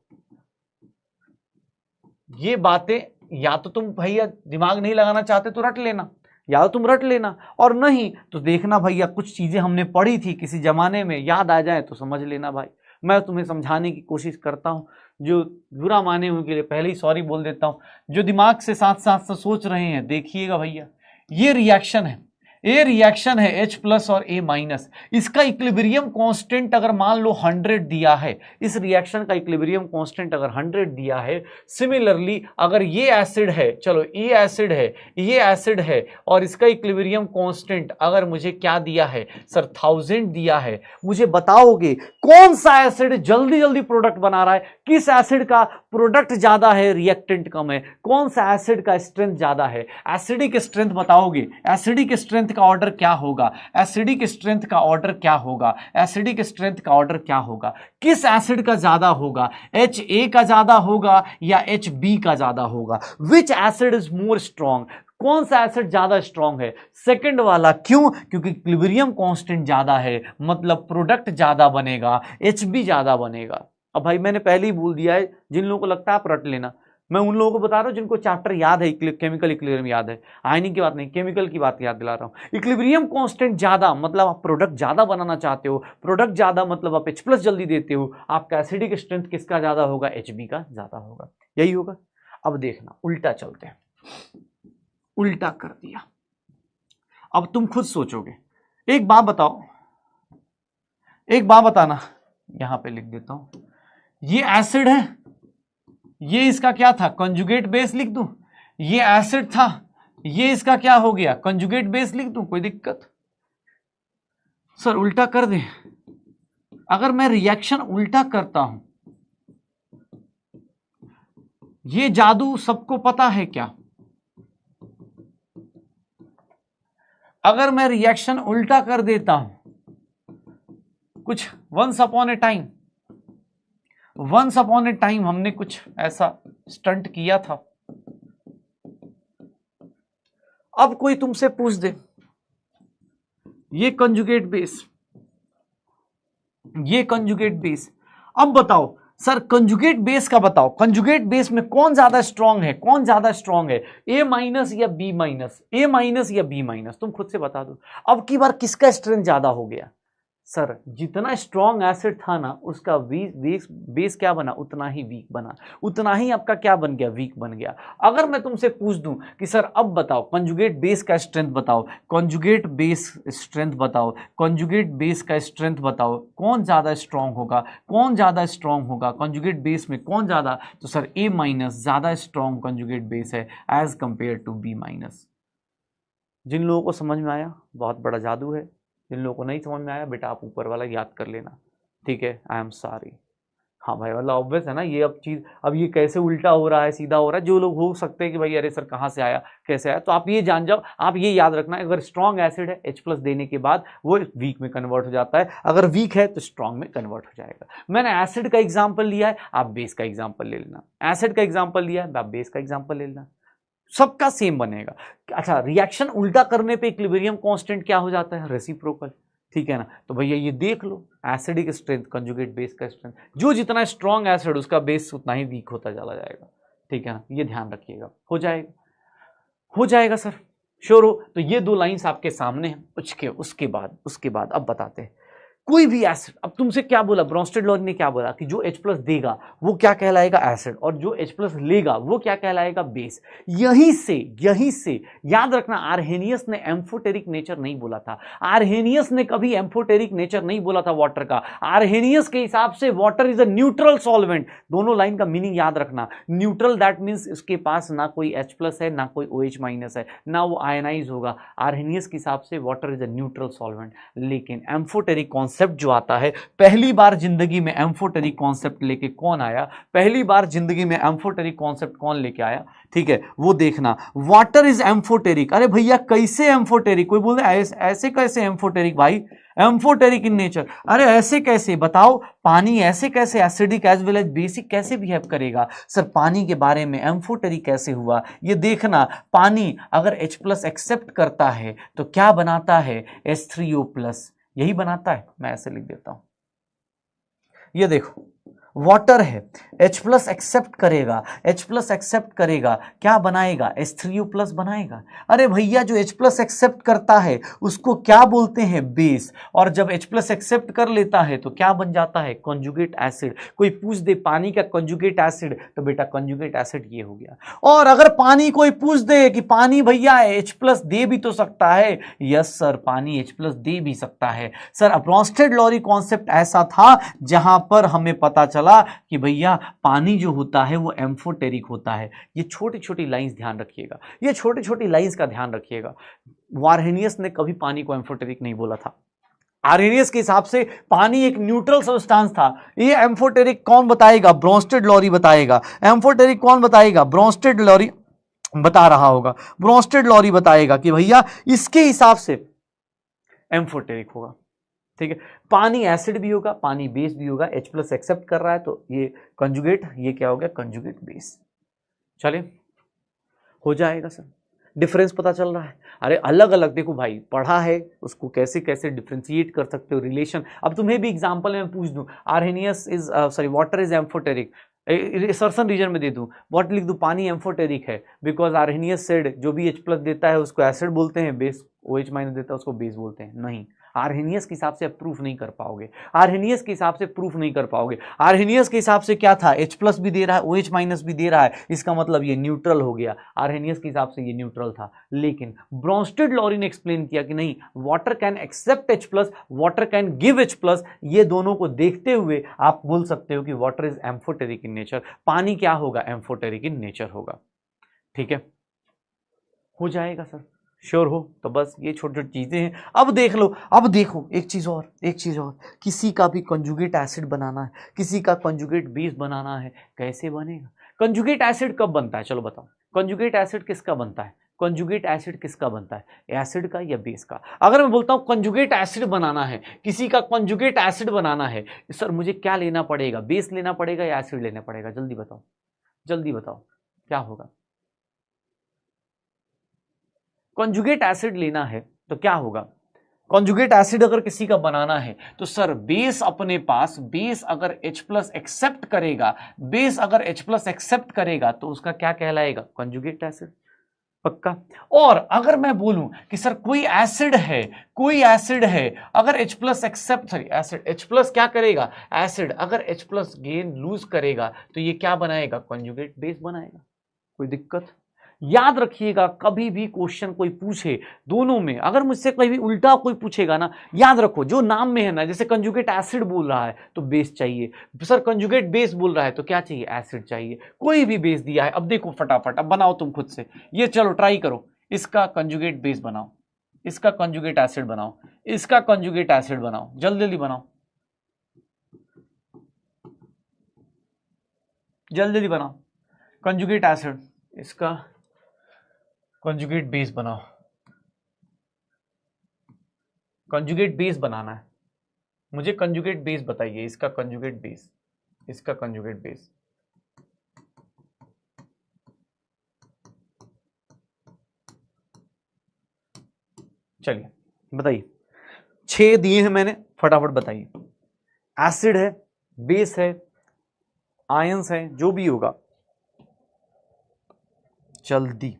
ये बातें या तो तुम भैया दिमाग नहीं लगाना चाहते तो रट लेना, या तो तुम रट लेना, और नहीं तो देखना भैया कुछ चीजें हमने पढ़ी थी किसी जमाने में, याद आ जाए तो समझ लेना भाई। मैं तुम्हें समझाने की कोशिश करता हूं, जो बुरा माने उनके लिए पहले ही सॉरी बोल देता हूं। जो दिमाग से साथ साथ सोच रहे हैं, देखिएगा भैया, ये रिएक्शन है, ए रिएक्शन है H प्लस और A माइनस। इसका इक्विलिब्रियम कांस्टेंट अगर मान लो 100 दिया है, इस रिएक्शन का इक्विलिब्रियम कांस्टेंट अगर 100 दिया है, सिमिलरली अगर ये एसिड है, चलो ये एसिड है, ये एसिड है, और इसका इक्विलिब्रियम कांस्टेंट अगर मुझे क्या दिया है सर 1000 दिया है, मुझे बताओगे कौन सा एसिड जल्दी जल्दी प्रोडक्ट बना रहा है, किस एसिड का प्रोडक्ट ज्यादा है रिएक्टेंट कम है, कौन सा एसिड का स्ट्रेंथ ज्यादा है। एसिडिक स्ट्रेंथ बताओगे, एसिडिक स्ट्रेंथ का ऑर्डर क्या होगा, एसिडिक स्ट्रेंथ का ऑर्डर क्या होगा, एसिडिक स्ट्रेंथ का ऑर्डर क्या होगा, किस एसिड का ज्यादा होगा, HA का ज्यादा होगा या HB का ज्यादा होगा, विच एसिड इज मोर स्ट्रॉन्ग, कौन सा एसिड ज्यादा स्ट्रॉन्ग है, सेकंड वाला। क्यों? क्योंकि इक्विलिब्रियम कांस्टेंट ज्यादा है, मतलब प्रोडक्ट ज्यादा बनेगा, HB ज्यादा बनेगा। अब भाई मैंने पहले ही बोल दिया है, जिन लोगों को लगता है आप रट लेना, मैं उन लोगों को बता रहा हूं जिनको चैप्टर याद है, केमिकल इक्विलिब्रियम याद है, आयनिक की बात नहीं, केमिकल की बात याद दिला रहा हूं। इक्विलिब्रियम कांस्टेंट ज्यादा मतलब आप प्रोडक्ट ज्यादा बनाना चाहते हो, प्रोडक्ट ज्यादा मतलब आप H+ जल्दी देते हो, आपका एसिडिक स्ट्रेंथ किसका ज्यादा होगा, HB का ज्यादा होगा, यही होगा। अब देखना उल्टा चलते हैं, उल्टा कर दिया। अब तुम खुद सोचोगे, एक बात बताओ, एक बात बताना, यहां पे लिख देता हूं, ये एसिड है, ये इसका क्या था कंजुगेट बेस लिख दूं, ये एसिड था, ये इसका क्या हो गया कंजुगेट बेस लिख दूं, कोई दिक्कत? सर उल्टा कर दे, अगर मैं रिएक्शन उल्टा करता हूं, ये जादू सबको पता है क्या? अगर मैं रिएक्शन उल्टा कर देता हूं, कुछ वंस अपॉन ए टाइम हमने कुछ ऐसा स्टंट किया था। अब कोई तुमसे पूछ दे, ये कंजुगेट बेस, ये कंजुगेट बेस, अब बताओ सर कंजुगेट बेस का बताओ, कंजुगेट बेस में कौन ज्यादा स्ट्रांग है, कौन ज्यादा स्ट्रांग है, A माइनस या B माइनस, A माइनस या B माइनस, तुम खुद से बता दो। अब की बार किसका स्ट्रेंथ ज्यादा हो गया? सर जितना स्ट्रॉन्ग एसिड था ना, उसका बेस क्या बना, उतना ही वीक बना, उतना ही आपका क्या बन गया, वीक बन गया। अगर मैं तुमसे पूछ दूं कि सर अब बताओ कंजुगेट बेस का स्ट्रेंथ बताओ, कंजुगेट बेस स्ट्रेंथ बताओ, कंजुगेट बेस का स्ट्रेंथ बताओ, कौन ज्यादा स्ट्रॉन्ग होगा, कौन ज्यादा स्ट्रॉन्ग होगा कंजुगेट बेस में, कौन ज्यादा? तो सर A माइनस ज्यादा स्ट्रॉन्ग कंजुगेट बेस है as compare to B minus. जिन लोगों को समझ में आया बहुत बड़ा जादू है, जिन लोगों को नहीं समझ में आया बेटा आप ऊपर वाला याद कर लेना, ठीक है, आई एम सॉरी। हाँ भाई मतलब ऑब्वियस है ना, ये अब चीज़, अब ये कैसे उल्टा हो रहा है सीधा हो रहा है, जो लोग हो सकते हैं कि भाई अरे सर कहाँ से आया कैसे आया, तो आप ये जान जाओ, आप ये याद रखना, अगर स्ट्रॉन्ग एसिड है H+ देने के बाद वो वीक में कन्वर्ट हो जाता है, अगर वीक है तो स्ट्रॉन्ग में कन्वर्ट हो जाएगा। मैंने एसिड का एग्जाम्पल लिया है, आप बेस का एग्जाम्पल ले लेना, एसिड का एग्जाम्पल लिया है, आप बेस का एग्जाम्पल ले लेना, सबका सेम बनेगा। अच्छा रिएक्शन उल्टा करने पे इक्विलिब्रियम कांस्टेंट क्या हो जाता है, रेसिप्रोकल, ठीक है ना। तो भैया ये देख लो, एसिडिक स्ट्रेंथ कंजुगेट बेस का स्ट्रेंथ, जो जितना स्ट्रॉन्ग एसिड उसका बेस उतना ही वीक होता चला जाएगा, ठीक है ना, ये ध्यान रखिएगा। हो जाएगा, हो जाएगा सर, श्योर हो? तो ये दो लाइंस आपके सामने हैं, उसके बाद अब बताते हैं कोई भी एसिड। अब तुमसे क्या बोला, ब्रोंस्टेड लॉ ने क्या बोला कि जो H+ देगा वो क्या कहलाएगा, एसिड, और जो H+ लेगा वो क्या कहलाएगा, बेस। यहीं से याद रखना, आर्हेनियस ने एम्फोटेरिक नेचर नहीं बोला था, आर्हेनियस ने कभी एम्फोटेरिक नेचर नहीं बोला था वाटर का। आर्हेनियस के हिसाब से water is a neutral solvent, दोनों लाइन का मीनिंग याद रखना। न्यूट्रल दैट मीन्स इसके पास ना कोई H+ है ना कोई OH- है, ना वो आयनाइज होगा। आर्हेनियस के हिसाब से water is a neutral solvent, लेकिन एम्फोटेरिक कौन कॉन्सेप्ट जो आता है, पहली बार जिंदगी में एम्फोटेरिक कॉन्सेप्ट लेके कौन आया, पहली बार जिंदगी में एम्फोटेरिक कॉन्सेप्ट कौन लेके आया, ठीक है, वो देखना। Water is amphoteric. अरे भैया कैसे एम्फोटेरिक, कोई बोल रहे ऐसे कैसे एम्फोटेरिक भाई, एम्फोटेरिक इन नेचर, अरे ऐसे कैसे बताओ, पानी ऐसे कैसे acidic as well as basic कैसे बिहेव करेगा। सर पानी के बारे में एम्फोटेरिक कैसे हुआ ये देखना। पानी अगर H+ एक्सेप्ट करता है तो क्या बनाता है, H3O+, यही बनाता है। मैं ऐसे लिख देता हूं, ये देखो वाटर है, H+ एक्सेप्ट करेगा, H+ एक्सेप्ट करेगा, क्या बनाएगा, H3O+ बनाएगा। अरे भैया जो H+ एक्सेप्ट करता है उसको क्या बोलते हैं, बेस, और जब H+ एक्सेप्ट कर लेता है तो क्या बन जाता है, कॉन्जुगेट एसिड। कोई पूछ दे पानी का कॉन्जुगेट एसिड, तो बेटा कॉन्जुगेट एसिड ये हो गया। और अगर पानी कोई पूछ दे कि पानी भैया H+ दे भी तो सकता है, यस सर पानी H+ दे भी सकता है। सर ब्रोंस्टेड-लॉरी कॉन्सेप्ट ऐसा था जहां पर हमें पता चला कि भैया पानी जो होता है वो एम्फोटेरिक होता है। ये छोटी छोटी लाइंस ध्यान रखिएगा, ये छोटी छोटी लाइंस का ध्यान रखिएगा। वारहेनियस ने कभी पानी को एम्फोटेरिक नहीं बोला था। आर्हेनियस के हिसाब से पानी एक न्यूट्रल सब्सटेंस था। ये एम्फोटेरिक कौन बताएगा, ब्रोंस्टेड-लॉरी बताएगा। एम्फोटेरिक कौन बताएगा, ब्रोंस्टेड-लॉरी बता रहा होगा, ब्रोंस्टेड-लॉरी बताएगा कि भैया इसके हिसाब से एम्फोटेरिक होगा। ठीक है, पानी एसिड भी होगा, पानी बेस भी होगा, H+ एक्सेप्ट कर रहा है तो ये कंजुगेट, ये क्या हो गया, कंजुगेट बेस। चलिए हो जाएगा सर, डिफरेंस पता चल रहा है। अरे अलग अलग देखो भाई, पढ़ा है उसको कैसे कैसे डिफ्रेंशिएट कर सकते हो, रिलेशन। अब तुम्हें भी एग्जांपल में पूछ दूं, Arrhenius is sorry water is amphoteric, सर्सन रीजन में दे दूं, व्हाट लिख दूं, पानी एम्फोटेरिक है बिकॉज आर्हेनियस सेड जो भी H+ देता है उसको एसिड बोलते हैं, बेस OH- देता है उसको बेस बोलते हैं। नहीं, आर्हेनियस के हिसाब से आप प्रूफ नहीं कर पाओगे, आर्हेनियस के हिसाब से प्रूफ नहीं कर पाओगे। आर्हेनियस के हिसाब से क्या था, H+ भी दे रहा है, OH- भी दे रहा है, इसका मतलब ये न्यूट्रल हो गया। आर्हेनियस के हिसाब से ये न्यूट्रल था, लेकिन ब्रोंस्टेड-लॉरी ने एक्सप्लेन किया कि नहीं, water can accept H+, water can give H+, ये दोनों को देखते हुए आप बोल सकते हो कि water is amphoteric in nature, पानी क्या होगा, एम्फोटेरिक इन नेचर होगा। ठीक है, हो जाएगा सर, श्योर हो तो बस ये छोटी छोटी चीजें हैं। अब देख लो, अब देखो एक चीज और, किसी का भी कंजुगेट एसिड बनाना है, किसी का कंजुगेट बेस बनाना है, कैसे बनेगा। कंजुगेट एसिड कब बनता है, चलो बताओ, कंजुगेट एसिड किसका बनता है, कंजुगेट एसिड किसका बनता है, एसिड का या बेस का। अगर मैं बोलता हूं कंजुगेट एसिड बनाना है, किसी का कंजुगेट एसिड बनाना है, सर मुझे क्या लेना पड़ेगा, बेस लेना पड़ेगा या एसिड लेना पड़ेगा, जल्दी बताओ, जल्दी बताओ क्या होगा। कॉन्जुगेट एसिड लेना है तो क्या होगा, कॉन्जुगेट एसिड अगर किसी का बनाना है तो सर बेस अपने पास, बेस अगर H+ एक्सेप्ट करेगा, बेस अगर H+ एक्सेप्ट करेगा तो उसका क्या कहलाएगा, कॉन्जुगेट एसिड, पक्का। और अगर मैं बोलूं कि सर कोई एसिड है, कोई एसिड है, अगर H+ accept, sorry acid, H+ क्या करेगा, एसिड अगर H+ गेन लूज करेगा तो ये क्या बनाएगा, कॉन्जुगेट बेस बनाएगा। कोई दिक्कत, याद रखिएगा कभी भी क्वेश्चन कोई पूछे दोनों में, अगर मुझसे कभी उल्टा कोई पूछेगा ना, याद रखो जो नाम में है ना, जैसे कंजुगेट एसिड बोल रहा है तो बेस चाहिए, सर कंजुगेट बेस बोल रहा है तो क्या चाहिए, एसिड चाहिए। कोई भी बेस दिया है, अब देखो फटाफट, अब बनाओ तुम खुद से, ये चलो ट्राई करो, इसका कंजुगेट बेस बनाओ, इसका कंजुगेट एसिड बनाओ, इसका कंजुगेट एसिड बनाओ, जल्दी जल्दी बनाओ, जल्दी जल्दी बनाओ, कंजुगेट एसिड, इसका कंजुगेट बेस बनाओ, कंजुगेट बेस बनाना है मुझे, कंजुगेट बेस बताइए, इसका कंजुगेट बेस, इसका कंजुगेट बेस। चलिए बताइए, 6 दिए हैं मैंने, फटाफट बताइए। एसिड है, बेस है, आयंस है, जो भी होगा जल्दी।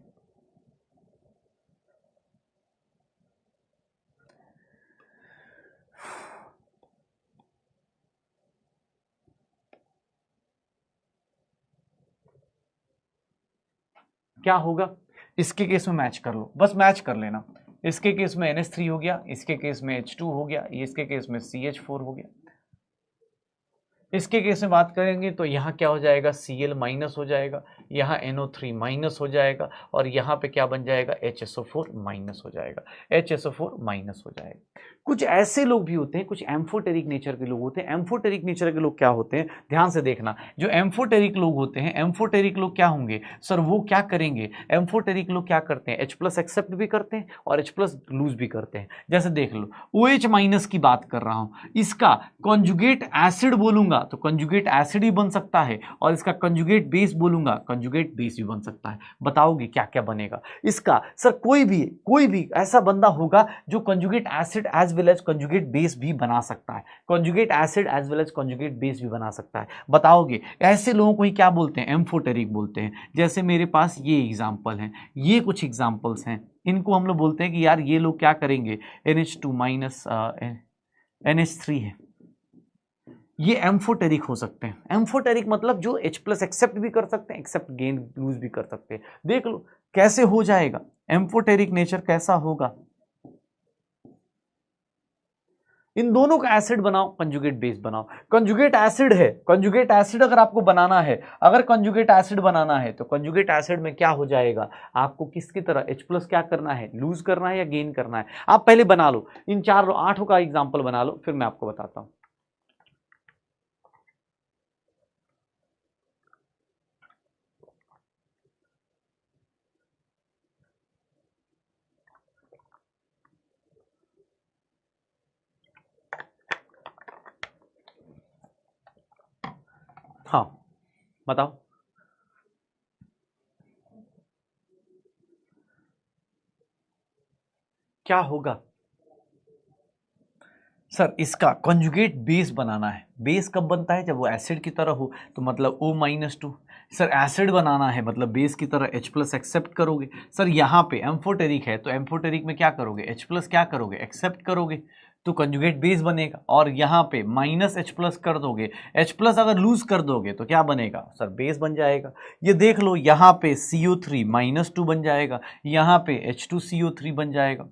क्या होगा, इसके केस में मैच कर लो, बस मैच कर लेना। इसके केस में NH3 हो गया, इसके केस में H2 हो गया, इसके केस में CH4 हो गया। इसके केस में बात करेंगे तो यहाँ क्या हो जाएगा, Cl माइनस हो जाएगा, यहाँ NO3 माइनस हो जाएगा और यहाँ पे क्या बन जाएगा, HSO4 माइनस हो जाएगा, HSO4 माइनस हो जाएगा। कुछ ऐसे लोग भी होते हैं, कुछ एम्फोटेरिक नेचर के लोग होते हैं। एम्फोटेरिक नेचर के लोग क्या होते हैं, ध्यान से देखना, जो एम्फोटेरिक लोग होते हैं, एम्फोटेरिक लोग क्या होंगे सर, वो क्या करेंगे, एम्फोटेरिक लोग क्या करते हैं, H+ एक्सेप्ट भी करते हैं और H+ लूज भी करते हैं। जैसे देख लो, OH माइनस की बात कर रहा हूं, इसका कॉन्जुगेट एसिड बोलूंगा तो कॉन्जुगेट एसिड ही बन सकता है, और इसका कॉन्जुगेट बेस बोलूंगा कॉन्जुगेट बेस भी बन सकता है। बताओगे क्या क्या बनेगा इसका, सर कोई भी ऐसा बंदा होगा जो conjugate acid as well as conjugate base भी बना सकता है, conjugate acid as well as conjugate base भी बना सकता है। बताओगे ऐसे लोगों को ही क्या बोलते हैं, एम्फोटेरिक बोलते हैं। जैसे मेरे पास ये एग्जांपल हैं, ये कुछ एग्जांपल्स हैं, इनको हम लोग बोलते हैं कि यार ये लोग क्या करेंगे, NH2 माइनस NH3 है, ये एम्फोटेरिक हो सकते हैं। एम्फोटेरिक मतलब जो H+ एक्सेप्ट भी कर सकते हैं, एक्सेप्ट गेन लूज भी कर सकते हैं। देख लो कैसे हो जाएगा, एम्फोटेरिक नेचर कैसा होगा, इन दोनों का एसिड बनाओ, कंजुगेट बेस बनाओ। कंजुगेट एसिड है, कंजुगेट एसिड अगर आपको बनाना है, अगर कंजुगेट एसिड बनाना है तो कंजुगेट एसिड में क्या हो जाएगा, आपको किसकी तरह H+ क्या करना है, लूज करना है या गेन करना है। आप पहले बना लो, इन 8 का एग्जाम्पल बना लो, फिर मैं आपको बताता हूं। हाँ बताओ, क्या होगा सर, इसका कंजुगेट बेस बनाना है। बेस कब बनता है, जब वो एसिड की तरह हो, तो मतलब O-2। सर एसिड बनाना है मतलब बेस की तरह H+ एक्सेप्ट करोगे। सर यहाँ पे एम्फोटेरिक है तो एम्फोटेरिक में क्या करोगे, H+ क्या करोगे, एक्सेप्ट करोगे, तो कंजुगेट बेस बनेगा। और यहाँ पे -H+ कर दोगे, H+ अगर लूज कर दोगे तो क्या बनेगा सर, बेस बन जाएगा। ये देख लो, यहाँ पे CO3 -2 बन जाएगा, यहाँ पे H2CO3 बन जाएगा,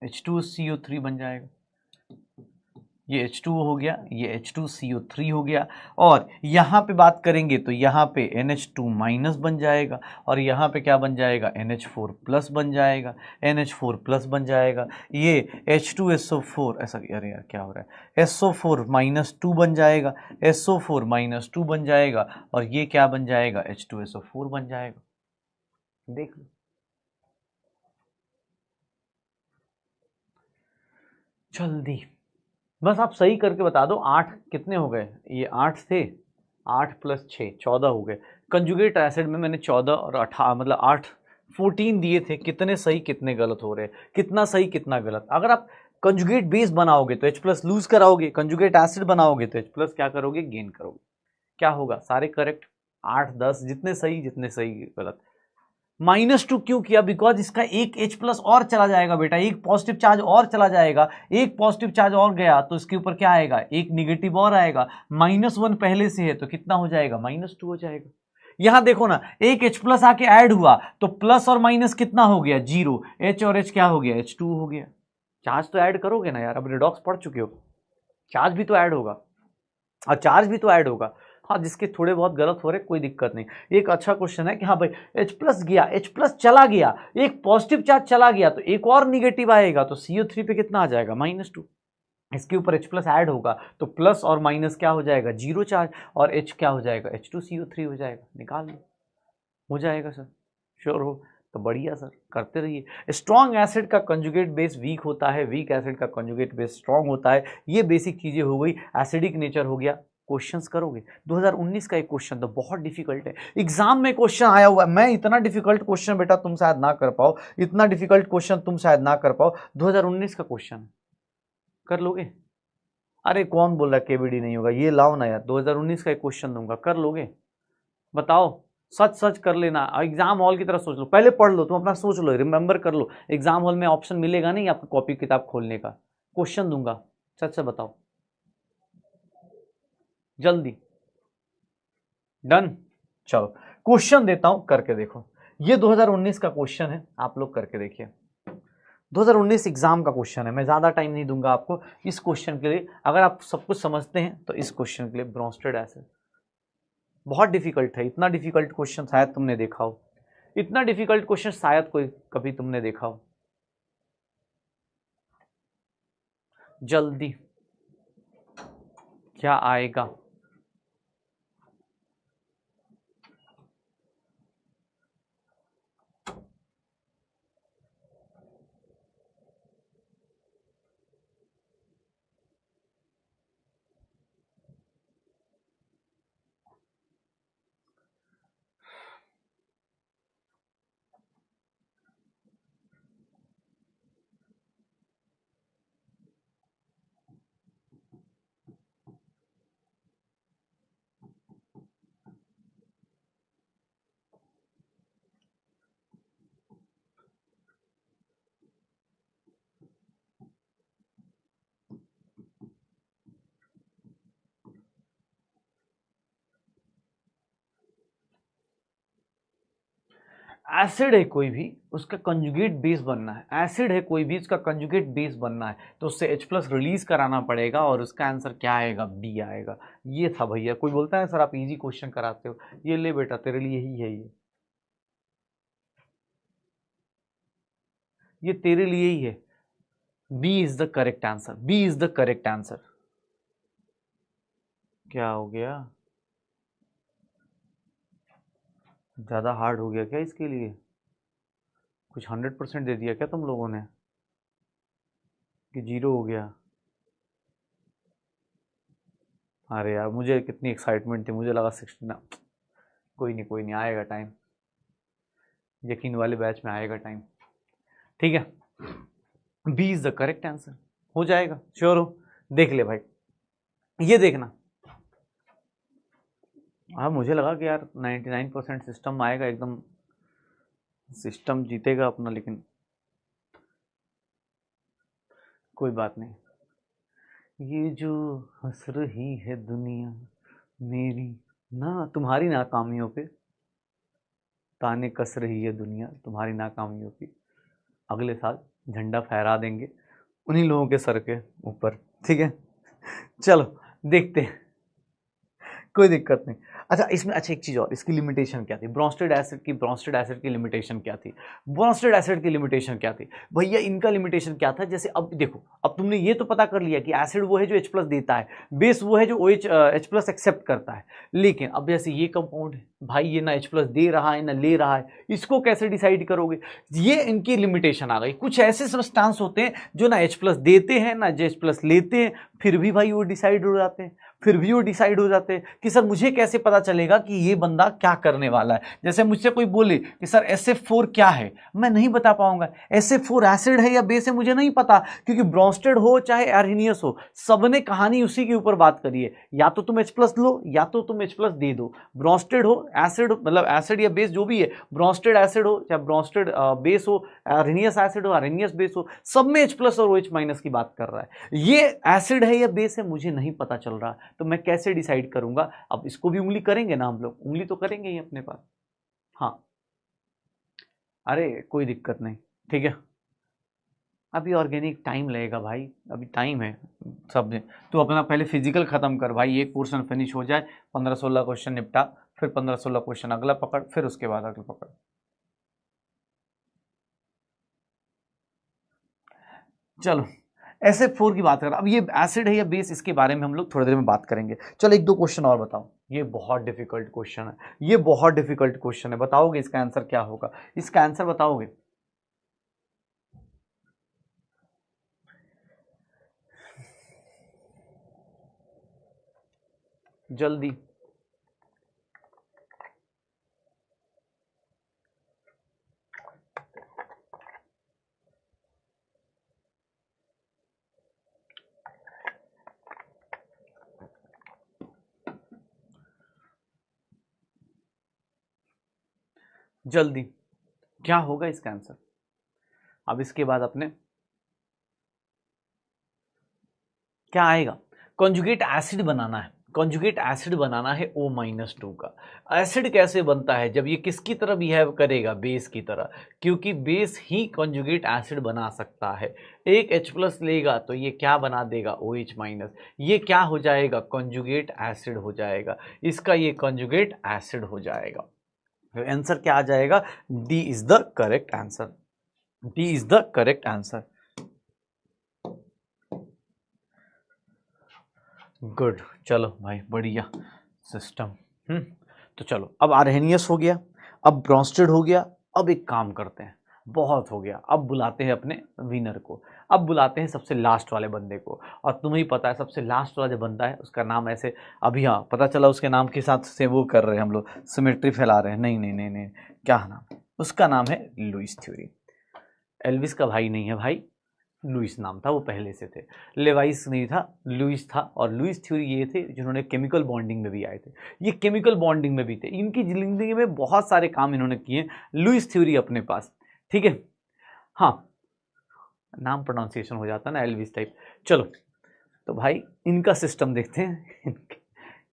H2CO3 बन जाएगा, ये H2 हो गया, ये H2CO3 हो गया। और यहाँ पे बात करेंगे तो यहाँ पे NH2 माइनस बन जाएगा और यहाँ पे क्या बन जाएगा, NH4 प्लस बन जाएगा, NH4 प्लस बन जाएगा। ये H2SO4 ऐसा, अरे यार क्या हो रहा है, SO4 -2 बन जाएगा, SO4 -2 बन जाएगा और ये क्या बन जाएगा, H2SO4 बन जाएगा। देख लो जल्दी, बस आप सही करके बता दो। 8 कितने हो गए, ये 8 थे, 8 + 6 14 हो गए। कंजुगेट एसिड में मैंने 14 और 18 मतलब 8 14 दिए थे। कितने सही कितने गलत हो रहे हैं, कितना सही कितना गलत। अगर आप कंजुगेट बेस बनाओगे तो H+ लूज कराओगे, कंजुगेट एसिड बनाओगे तो H+ क्या करोगे, गेन करोगे। क्या होगा, सारे करेक्ट, 8 10 जितने सही गलत। -2 क्यों किया, बिकॉज इसका एक H+ और चला जाएगा बेटा, एक पॉजिटिव चार्ज और चला जाएगा, एक पॉजिटिव चार्ज और गया तो इसके ऊपर क्या आएगा, एक निगेटिव और आएगा। -1 पहले से है तो कितना हो जाएगा, -2 हो जाएगा। यहां देखो ना, एक H+ आके ऐड हुआ तो प्लस और माइनस कितना हो गया, 0। H और H क्या हो गया, H2 हो गया। चार्ज तो ऐड करोगे ना यार, अब रिडॉक्स पढ़ चुके हो, चार्ज भी तो ऐड होगा, और चार्ज भी तो ऐड होगा। हाँ, जिसके थोड़े बहुत गलत हो रहे कोई दिक्कत नहीं। एक अच्छा क्वेश्चन है कि हाँ भाई H+ गया, H+ चला गया, एक पॉजिटिव चार्ज चला गया तो एक और निगेटिव आएगा तो CO3 पे कितना आ जाएगा, -2। इसके ऊपर H+ ऐड होगा तो प्लस और माइनस क्या हो जाएगा, 0 चार्ज, और H क्या हो जाएगा, H2CO3 हो जाएगा। निकाल लो, हो जाएगा सर, श्योर हो तो बढ़िया सर, करते रहिए। स्ट्रॉन्ग एसिड का कंजुगेट बेस वीक होता है, वीक एसिड का कंजुगेट बेस स्ट्रॉन्ग होता है। ये बेसिक चीजें हो गई, एसिडिक नेचर हो गया। क्वेश्चंस करोगे, 2019 का एक क्वेश्चन तो बहुत डिफिकल्ट है, एग्जाम में क्वेश्चन आया हुआ है। मैं इतना डिफिकल्ट क्वेश्चन बेटा तुम शायद ना कर पाओ, इतना डिफिकल्ट क्वेश्चन तुम शायद ना कर पाओ, 2019 का क्वेश्चन कर लोगे। अरे कौन बोल रहा है केबीडी नहीं होगा, ये लाओ ना यार, 2019 का एक क्वेश्चन दूंगा, कर लोगे, बताओ। सच सच कर लेना, एग्जाम हॉल की तरह सोच लो, पहले पढ़ लो, तुम अपना सोच लो, रिमेंबर कर लो। एग्जाम हॉल में ऑप्शन मिलेगा नहीं आपको कॉपी किताब खोलने का, क्वेश्चन दूंगा, सच से बताओ जल्दी। डन, चलो क्वेश्चन देता हूं, करके देखो। ये 2019 का क्वेश्चन है, आप लोग करके देखिए। 2019 एग्जाम का क्वेश्चन है, मैं ज्यादा टाइम नहीं दूंगा आपको इस क्वेश्चन के लिए। अगर आप सब कुछ समझते हैं तो इस क्वेश्चन के लिए ब्रॉन्स्टेड एसिड बहुत डिफिकल्ट है। इतना डिफिकल्ट क्वेश्चन शायद तुमने देखा हो, इतना डिफिकल्ट क्वेश्चन शायद कोई कभी तुमने देखा हो। जल्दी क्या आएगा? एसिड है कोई भी, उसका कंजुगेट बेस बनना है। एसिड है कोई भी, उसका कंजुगेट बेस बनना है, तो उससे H+ रिलीज कराना पड़ेगा और उसका आंसर क्या आएगा? बी आएगा। ये था भैया। कोई बोलता है सर आप इजी क्वेश्चन कराते हो, ये ले बेटा तेरे लिए यही है, ये तेरे लिए ही है। B is the correct answer, B is the correct answer. क्या हो गया? ज्यादा हार्ड हो गया क्या इसके लिए? कुछ 100% दे दिया क्या तुम लोगों ने कि 0 हो गया? अरे यार मुझे कितनी एक्साइटमेंट थी, मुझे लगा 60 ना। कोई नहीं कोई नहीं, आएगा टाइम, यकीन वाले बैच में आएगा टाइम। ठीक है, B is the correct answer. हो जाएगा, श्योर हो? देख ले भाई, ये देखना। हाँ मुझे लगा कि यार 99% सिस्टम आएगा एकदम, सिस्टम जीतेगा अपना, लेकिन कोई बात नहीं। ये जो हंस रही है दुनिया मेरी ना, तुम्हारी नाकामियों पे ताने कस रही है दुनिया, तुम्हारी नाकामियों पे अगले साल झंडा फहरा देंगे उन्हीं लोगों के सर के ऊपर। ठीक है, चलो देखते हैं, कोई दिक्कत नहीं। अच्छा इसमें, अच्छा एक चीज और, इसकी लिमिटेशन क्या थी? ब्रॉन्स्टेड एसिड की लिमिटेशन क्या थी? ब्रॉन्स्टेड एसिड की लिमिटेशन क्या थी भैया? इनका लिमिटेशन क्या था? जैसे अब देखो, अब तुमने ये तो पता कर लिया कि एसिड वो है जो H+ देता है, बेस वो है जो H+ एक्सेप्ट करता है। लेकिन अब जैसे ये कंपाउंड है भाई, ये ना H+ दे रहा है ना ले रहा है, इसको कैसे डिसाइड करोगे? ये इनकी लिमिटेशन आ गई। कुछ ऐसे सब्सटेंस होते हैं जो ना H+ देते हैं ना H+ लेते हैं, फिर भी भाई वो डिसाइड हो जाते हैं, फिर भी वो डिसाइड हो जाते हैं कि सर मुझे कैसे पता चलेगा कि ये बंदा क्या करने वाला है। जैसे मुझसे कोई बोले कि सर SF4 क्या है, मैं नहीं बता पाऊंगा। SF4 एसिड है या बेस है मुझे नहीं पता, क्योंकि ब्रॉन्स्टेड हो चाहे एर्हिनियस हो, सबने कहानी उसी के ऊपर बात करी है। या तो तुम H+ लो या तो तुम H+ दे दो। ब्रॉन्स्टेड हो एसिड, मतलब एसिड या बेस जो भी है, ब्रॉन्स्टेड एसिड हो चाहे ब्रॉन्स्टेड बेस हो, एर्हिनियस एसिड हो एर्हिनियस बेस हो, सब में H+ और OH- की बात कर रहा है। ये एसिड है या बेस है मुझे नहीं पता चल रहा, तो मैं कैसे डिसाइड करूंगा? अब इसको भी उंगली करेंगे ना हम लोग, उंगली तो करेंगे ही अपने पास। हाँ, अरे कोई दिक्कत नहीं, ठीक है। अभी ऑर्गेनिक टाइम लगेगा भाई, अभी टाइम है सब में। तो अपना पहले फिजिकल खत्म कर भाई, एक पोर्शन फिनिश हो जाए, 15-16 क्वेश्चन निपटा, फिर 15-16 क्वेश्चन अगला पकड़, फिर उसके बाद अगला पकड़। चलो SF4 की बात कर, अब ये एसिड है या बेस, इसके बारे में हम लोग थोड़ी देर में बात करेंगे। चलो एक दो क्वेश्चन और बताओ, ये बहुत डिफिकल्ट क्वेश्चन है, ये बहुत डिफिकल्ट क्वेश्चन है। बताओगे इसका आंसर क्या होगा? इसका आंसर बताओगे? जल्दी। जल्दी क्या होगा इसका आंसर? अब इसके बाद अपने क्या आएगा? कॉन्जुगेट एसिड बनाना है, कॉन्जुगेट एसिड बनाना है O-2 का। एसिड कैसे बनता है? जब ये किसकी तरह बिहेव करेगा? बेस की तरह, क्योंकि बेस ही कॉन्जुगेट एसिड बना सकता है। एक H+ लेगा तो ये क्या बना देगा? OH-। ये क्या हो जाएगा? कॉन्जुगेट एसिड हो जाएगा, इसका ये कॉन्जुगेट एसिड हो जाएगा। आंसर क्या आ जाएगा? D is the correct answer. D is the correct answer. Good, चलो भाई बढ़िया सिस्टम। तो चलो, अब आर्हेनियस हो गया, अब ब्रॉन्स्टेड हो गया। अब एक काम करते हैं, बहुत हो गया, अब बुलाते हैं अपने विनर को। अब बुलाते हैं सबसे लास्ट वाले बंदे को। और तुम्हें पता है सबसे लास्ट वाला जो बंदा है उसका नाम ऐसे अभी, हाँ पता चला उसके नाम के साथ से वो कर रहे हैं हम लोग, सिमेट्री फैला रहे हैं। नहीं नहीं नहीं नहीं, क्या नाम है उसका? नाम है लुईस थ्योरी। एल्विस का भाई नहीं है भाई, लुईस नाम था, वो पहले से थे। लेवाइस नहीं था, लुईस था। और लुईस थ्योरी ये थे जिन्होंने केमिकल बॉन्डिंग में भी आए थे। ये केमिकल बॉन्डिंग में भी थे, इनकी जिंदगी में बहुत सारे काम इन्होंने किए। लुईस थ्योरी अपने पास, ठीक है। हाँ, नाम प्रोनाउंसिएशन हो जाता है ना एल्विस टाइप। चलो तो भाई इनका सिस्टम देखते हैं।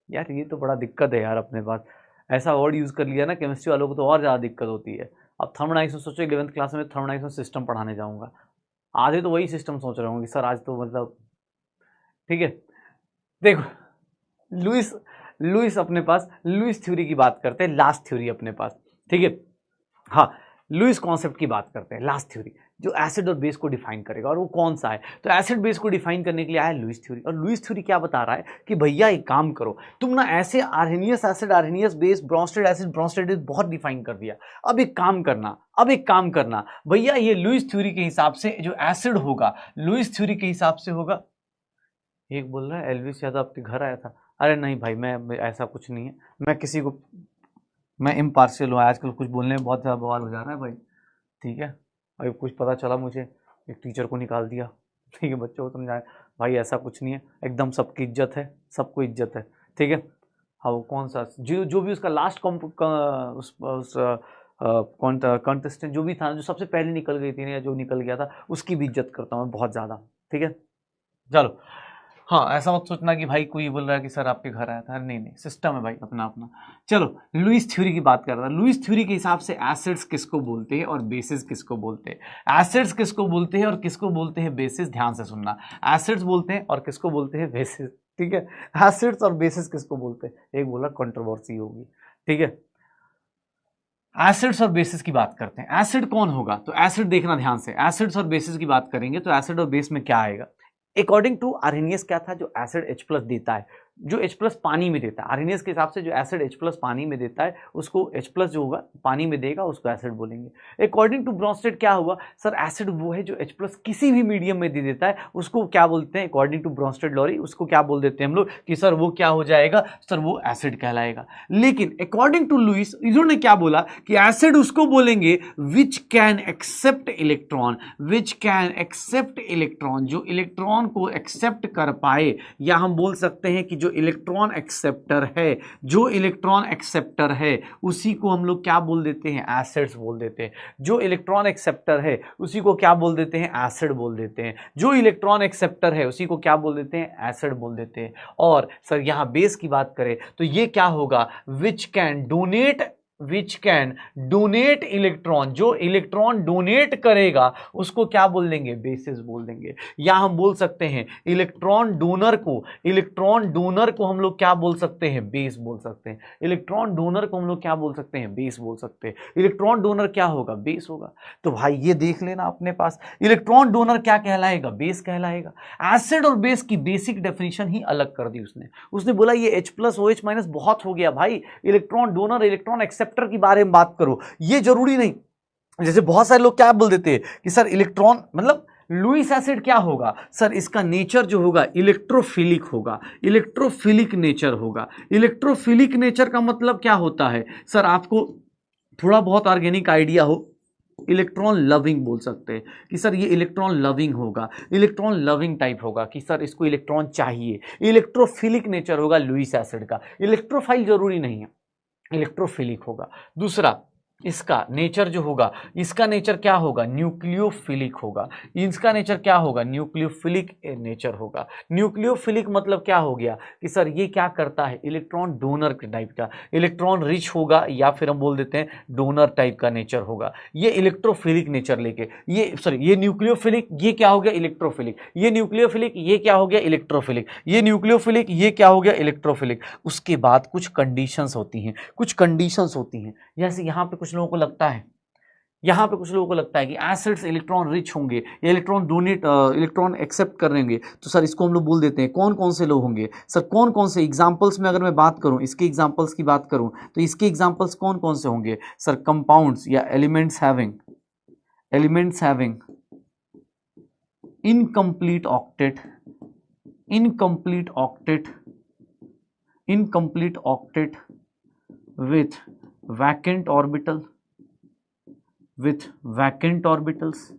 यार ये तो बड़ा दिक्कत है यार अपने पास, ऐसा वर्ड यूज कर लिया ना केमिस्ट्री वालों को तो और ज़्यादा दिक्कत होती है। अब थर्मोडायनेमिक्स में सोचो 11th क्लास में थर्मोडायनेमिक्स में सिस्टम पढ़ाने जाऊंगा, आधे तो वही सिस्टम सोच रहे होंगे सर आज तो मतलब, ठीक है। देखो लुईस लुईस अपने पास, लुईस थ्योरी की बात करते हैं, लास्ट थ्योरी अपने पास, ठीक है। हाँ, लुईस कॉन्सेप्ट की बात करते हैं, लास्ट थ्योरी जो एसिड और बेस को डिफाइन करेगा। और वो कौन सा है? तो एसिड बेस को डिफाइन करने के लिए आया लुईस थ्योरी। और लुईस थ्योरी क्या बता रहा है कि भैया एक काम करो, तुम ना ऐसे Arrhenius acid, Arrhenius base, Brønsted acid, Brønsted base बहुत डिफाइन कर दिया। अब एक काम करना भैया, ये लुईस थ्योरी के हिसाब से जो एसिड होगा, लुईस थ्योरी के हिसाब से होगा। एक बोल रहा है एल्विस यादव आपके घर आया था। अरे नहीं भाई, मैं ऐसा कुछ नहीं है, मैं किसी को, मैं इम्पार्शियल हूँ। आजकल कुछ बोलने में बहुत ज़्यादा बवाल हो जा रहा है भाई, ठीक है। अभी कुछ पता चला मुझे, एक टीचर को निकाल दिया, ठीक है। बच्चों को समझाए भाई ऐसा कुछ नहीं है, एकदम सबकी इज्जत है, सबको इज्जत है, ठीक है। हाँ, वो कौन सा जो भी उसका लास्ट कॉन्टेस्टेंट जो भी था, जो सबसे पहले निकल गई थी या जो निकल गया था, उसकी भी इज्जत करता हूँ मैं बहुत ज़्यादा, ठीक है। चलो, हाँ ऐसा मत सोचना कि भाई कोई बोल रहा है कि सर आपके घर आया था, नहीं नहीं, सिस्टम है भाई अपना अपना। चलो, लुईस थ्योरी की बात कर रहा था। लुईस थ्योरी के हिसाब से एसिड्स किसको बोलते हैं और बेसिस किसको बोलते हैं? एसिड्स किसको बोलते हैं और किसको बोलते हैं बेसिस? ध्यान से सुनना, एसिड्स बोलते हैं और किसको बोलते हैं? बेसिस, ठीक है। एसिड्स और बेसिस किसको बोलते हैं? एक बोला कंट्रोवर्सी होगी, ठीक है। एसिड्स और बेसिस की बात करते हैं। एसिड कौन होगा? तो एसिड देखना ध्यान से, एसिड्स और बेसिस की बात करेंगे तो एसिड और बेस में क्या आएगा? अकॉर्डिंग टू आर्हेनियस क्या था जो एसिड H+ देता है, जो H+ पानी में देता है। आर्हेनियस के हिसाब से जो एसिड H+ पानी में देता है उसको H+ जो होगा पानी में देगा उसको एसिड बोलेंगे। अकॉर्डिंग टू ब्रॉन्स्टेड क्या हुआ? सर एसिड वो है जो H+ किसी भी मीडियम में दे देता है, उसको क्या बोलते हैं? अकॉर्डिंग टू ब्रॉन्स्टेड लॉरी उसको क्या बोल देते हैं हम लोग कि सर वो क्या हो जाएगा? सर वो एसिड कहलाएगा। लेकिन अकॉर्डिंग टू लुईस, इन्होंने क्या बोला कि एसिड उसको बोलेंगे which can accept electron, which can accept electron, जो इलेक्ट्रॉन को एक्सेप्ट कर पाए, या हम बोल सकते हैं कि जो इलेक्ट्रॉन एक्सेप्टर है, जो इलेक्ट्रॉन एक्सेप्टर है उसी को हम लोग क्या बोल देते हैं? एसिड्स बोल देते हैं। जो इलेक्ट्रॉन एक्सेप्टर है उसी को क्या बोल देते हैं? एसिड बोल देते हैं। जो इलेक्ट्रॉन एक्सेप्टर है उसी को क्या बोल देते हैं? एसिड बोल देते हैं। और सर यहां बेस की बात करें तो ये क्या होगा? विच कैन डोनेट इलेक्ट्रॉन, जो इलेक्ट्रॉन डोनेट करेगा उसको क्या बोल देंगे? बेसिस बोल देंगे। या हम बोल सकते हैं इलेक्ट्रॉन डोनर को हम लोग क्या बोल सकते हैं? बेस बोल सकते हैं। इलेक्ट्रॉन डोनर को हम लोग क्या बोल सकते हैं? बेस बोल सकते हैं। इलेक्ट्रॉन डोनर क्या होगा? बेस होगा। तो भाई ये देख लेना अपने पास, इलेक्ट्रॉन डोनर क्या कहलाएगा? बेस कहलाएगा। एसिड और बेस की बेसिक डेफिनेशन ही अलग कर दी उसने बोला ये H+ OH- बहुत हो गया भाई, इलेक्ट्रॉन डोनर, इलेक्ट्रॉन एक्सेप्टर की बारे में बात करो, ये जरूरी नहीं। जैसे बहुत सारे लोग क्या बोल देते हैं कि सर इलेक्ट्रॉन मतलब लुईस एसिड क्या होगा? सर इसका नेचर जो होगा इलेक्ट्रोफिलिक होगा, इलेक्ट्रोफिलिक नेचर होगा। इलेक्ट्रोफिलिक नेचर का मतलब क्या होता है? सर आपको थोड़ा बहुत ऑर्गेनिक आइडिया हो, इलेक्ट्रॉन लविंग बोल सकते हैं कि सर ये इलेक्ट्रॉन लविंग होगा, इलेक्ट्रॉन लविंग टाइप होगा कि सर इसको इलेक्ट्रॉन चाहिए। इलेक्ट्रोफिलिक नेचर होगा लुईस एसिड का। इलेक्ट्रोफाइल जरूरी नहीं है, इलेक्ट्रोफिलिक होगा। दूसरा, इसका नेचर जो होगा, इसका नेचर क्या होगा, न्यूक्लियोफिलिक होगा। इसका नेचर क्या होगा, न्यूक्लियोफिलिक नेचर होगा। न्यूक्लियोफिलिक मतलब क्या हो गया कि सर ये क्या करता है, इलेक्ट्रॉन डोनर के टाइप का, इलेक्ट्रॉन रिच होगा, या फिर हम बोल देते हैं डोनर टाइप का नेचर होगा। ये इलेक्ट्रोफिलिक नेचर लेके, ये न्यूक्लियोफिलिक, ये क्या हो गया, इलेक्ट्रोफिलिक। ये न्यूक्लियोफिलिक, ये क्या हो गया, इलेक्ट्रोफिलिक। ये न्यूक्लियोफिलिक, ये क्या हो गया, इलेक्ट्रोफिलिक। उसके बाद कुछ कंडीशंस होती हैं, कुछ कंडीशंस होती हैं। जैसे यहाँ पे कुछ लोगों को लगता है, यहाँ पे कुछ लोगों को लगता है कि एसिड्स इलेक्ट्रॉन रिच होंगे या इलेक्ट्रॉन डोनेट, इलेक्ट्रॉन एक्सेप्ट करेंगे, तो सर इसको हम लोग बोल देते हैं। कौन कौन से लोग होंगे सर, कौन कौन से एग्जांपल्स में अगर मैं बात करूं, इसके एग्जांपल्स की बात करूं, तो इसके एग्जांपल्स कौन कौन से होंगे सर, कंपाउंड्स या elements having incomplete octet with vacant orbitals.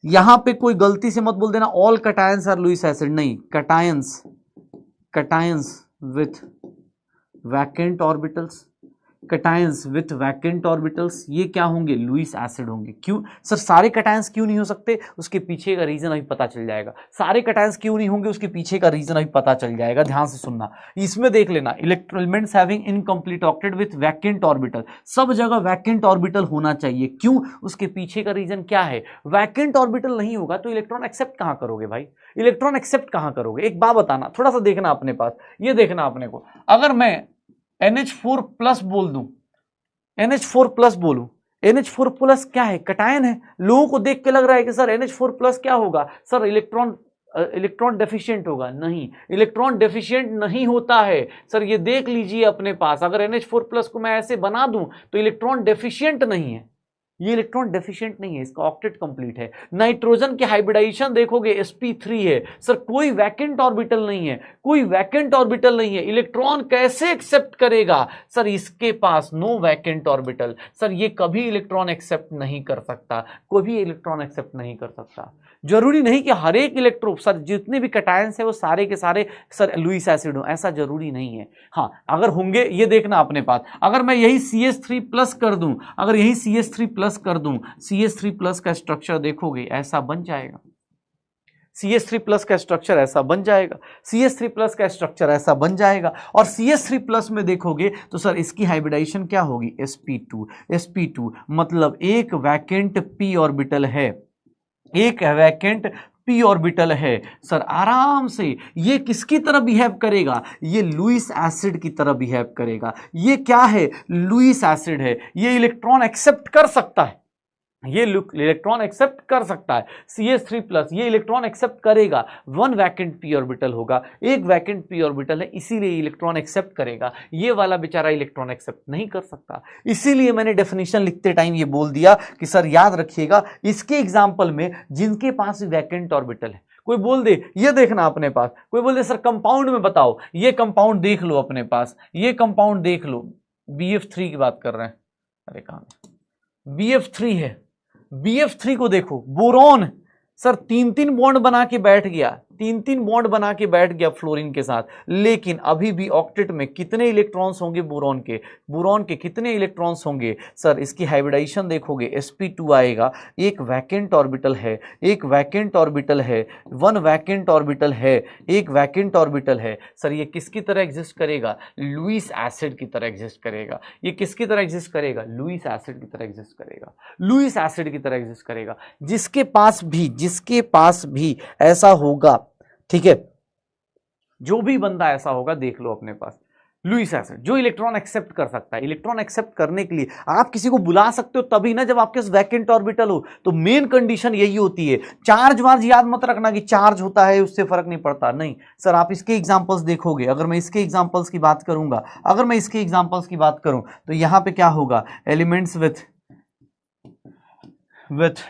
यहां पे कोई गलती से मत बोल देना all cations are Lewis acid, नहीं, कटायंस विथ वैकेंट ऑर्बिटल्स, ये क्या होंगे, लुईस एसिड होंगे। क्यों सर, सारे कटायंस क्यों नहीं हो सकते, उसके पीछे का रीजन अभी पता चल जाएगा। सारे कटायंस क्यों नहीं होंगे, उसके पीछे का रीजन अभी पता चल जाएगा, ध्यान से सुनना। इसमें देख लेना, electro elements having incomplete octet with vacant orbital, सब जगह वैकेंट ऑर्बिटल होना चाहिए। क्यों, उसके पीछे का रीजन क्या है, वैकेंट ऑर्बिटल नहीं होगा तो इलेक्ट्रॉन एक्सेप्ट कहां करोगे भाई, इलेक्ट्रॉन एक्सेप्ट कहां करोगे। एक बात बताना, थोड़ा सा देखना अपने पास, ये देखना अपने को, अगर मैं NH4 प्लस बोल दूं, NH4 प्लस बोलूं, NH4 प्लस क्या है, कटायन है। लोगों को देख के लग रहा है कि सर NH4 प्लस क्या होगा, सर इलेक्ट्रॉन डेफिशिएंट होगा। नहीं, इलेक्ट्रॉन डेफिशिएंट नहीं होता है सर, ये देख लीजिए अपने पास। अगर NH4 प्लस को मैं ऐसे बना दूं तो इलेक्ट्रॉन डेफिशिएंट नहीं है, ये इलेक्ट्रॉन डेफिशिएंट नहीं है, इसका ऑक्टेट कंप्लीट है। नाइट्रोजन के हाइब्रिडाइजेशन देखोगे sp3 है सर, कोई वैकेंट ऑर्बिटल नहीं है, कोई वैकेंट ऑर्बिटल नहीं है। इलेक्ट्रॉन कैसे एक्सेप्ट करेगा सर, इसके पास नो वैकेंट ऑर्बिटल, सर ये कभी इलेक्ट्रॉन एक्सेप्ट नहीं कर सकता, कोई भी इलेक्ट्रॉन एक्सेप्ट नहीं कर सकता। जरूरी नहीं कि हर एक इलेक्ट्रो, सर जितने भी कटायंस है वो सारे के सारे सर लुईस एसिड हो, ऐसा जरूरी नहीं है। हाँ, अगर होंगे, ये देखना अपने पास, अगर मैं यही CH3 प्लस कर दूं, अगर यही CH3 प्लस कर दूं, CH3 प्लस का स्ट्रक्चर देखोगे ऐसा बन जाएगा, CH3 प्लस का स्ट्रक्चर ऐसा बन जाएगा, CH3 प्लस का स्ट्रक्चर ऐसा बन जाएगा। और CH3 प्लस में देखोगे तो सर इसकी हाइब्रिडाइजेशन क्या होगी, sp2 मतलब एक वैकेंट p ऑर्बिटल है, एक वैकेंट p ऑर्बिटल है सर। आराम से ये किसकी तरह बिहेव करेगा, ये लुईस एसिड की तरह बिहेव करेगा। ये क्या है, लुईस एसिड है, ये इलेक्ट्रॉन एक्सेप्ट कर सकता है, ये इलेक्ट्रॉन एक्सेप्ट कर सकता है। CH3 प्लस ये इलेक्ट्रॉन एक्सेप्ट करेगा, वन वैकेंट p ऑर्बिटल होगा, एक वैकेंट p ऑर्बिटल है, इसीलिए इलेक्ट्रॉन एक्सेप्ट करेगा। ये वाला बेचारा इलेक्ट्रॉन एक्सेप्ट नहीं कर सकता, इसीलिए मैंने डेफिनेशन लिखते टाइम ये बोल दिया कि सर याद रखिएगा इसके एग्जाम्पल में जिनके पास वैकेंट ऑर्बिटल है। कोई बोल दे, ये देखना अपने पास, कोई बोल दे सर कंपाउंड में बताओ, ये कंपाउंड देख लो अपने पास, ये कंपाउंड देख लो, BF3 की बात कर रहे हैं, अरे कहां BF3 है, BF3 को देखो, बोरॉन सर 3-3 बॉन्ड बना के बैठ गया, 3-3 बॉन्ड बना के बैठ गया फ्लोरीन के साथ, लेकिन अभी भी ऑक्टेट में कितने इलेक्ट्रॉन्स होंगे बोरॉन के कितने इलेक्ट्रॉन्स होंगे सर, इसकी हाइब्रिडाइजेशन देखोगे sp2 आएगा, एक वैकेंट ऑर्बिटल है, एक वैकेंट ऑर्बिटल है, वन वैकेंट ऑर्बिटल है, एक वैकेंट ऑर्बिटल है सर। ये किसकी तरह एग्जिस्ट करेगा, लुईस एसिड की तरह एग्जिस्ट करेगा। ये किसकी तरह एग्जिस्ट करेगा, लुईस एसिड की तरह एग्जिस्ट करेगा, लुईस एसिड की तरह एग्जिस्ट करेगा। जिसके पास भी ऐसा होगा, ठीक है, जो भी बंदा ऐसा होगा देख लो अपने पास, लुईस एसिड जो इलेक्ट्रॉन एक्सेप्ट कर सकता है। इलेक्ट्रॉन एक्सेप्ट करने के लिए आप किसी को बुला सकते हो तभी ना जब आपके पास वैकेंट ऑर्बिटल हो, तो मेन कंडीशन यही होती है। चार्ज वार्ज याद मत रखना कि चार्ज होता है उससे फर्क नहीं पड़ता, नहीं सर। आप इसके एग्जांपल्स देखोगे, अगर मैं इसके एग्जांपल्स की बात करूं, तो यहां पे क्या होगा, elements with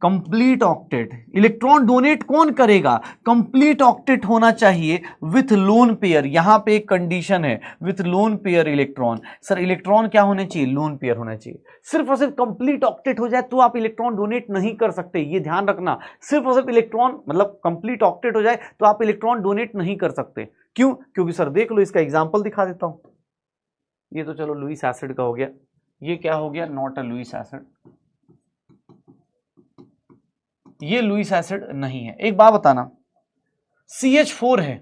complete octet. Electron donate कौन करेगा, कंप्लीट ऑक्टेट होना चाहिए विथ लोन पेयर। यहां पे एक कंडीशन है, with lone pair electron. Sir electron क्या होने चाहिए, लोन पेयर होना चाहिए। सिर्फ और सिर्फ कंप्लीट ऑक्टेट हो जाए तो आप इलेक्ट्रॉन डोनेट नहीं कर सकते, ये ध्यान रखना। सिर्फ और सिर्फ इलेक्ट्रॉन मतलब कंप्लीट ऑक्टेट हो जाए तो आप इलेक्ट्रॉन डोनेट नहीं कर सकते। क्यों, क्योंकि सर देख लो, इसका एग्जाम्पल दिखा देता हूं। ये तो चलो लुईस एसिड का हो गया, ये क्या हो गया, नॉट अ लुईस एसिड, ये लुईस एसिड नहीं है। एक बात बताना, CH4 है,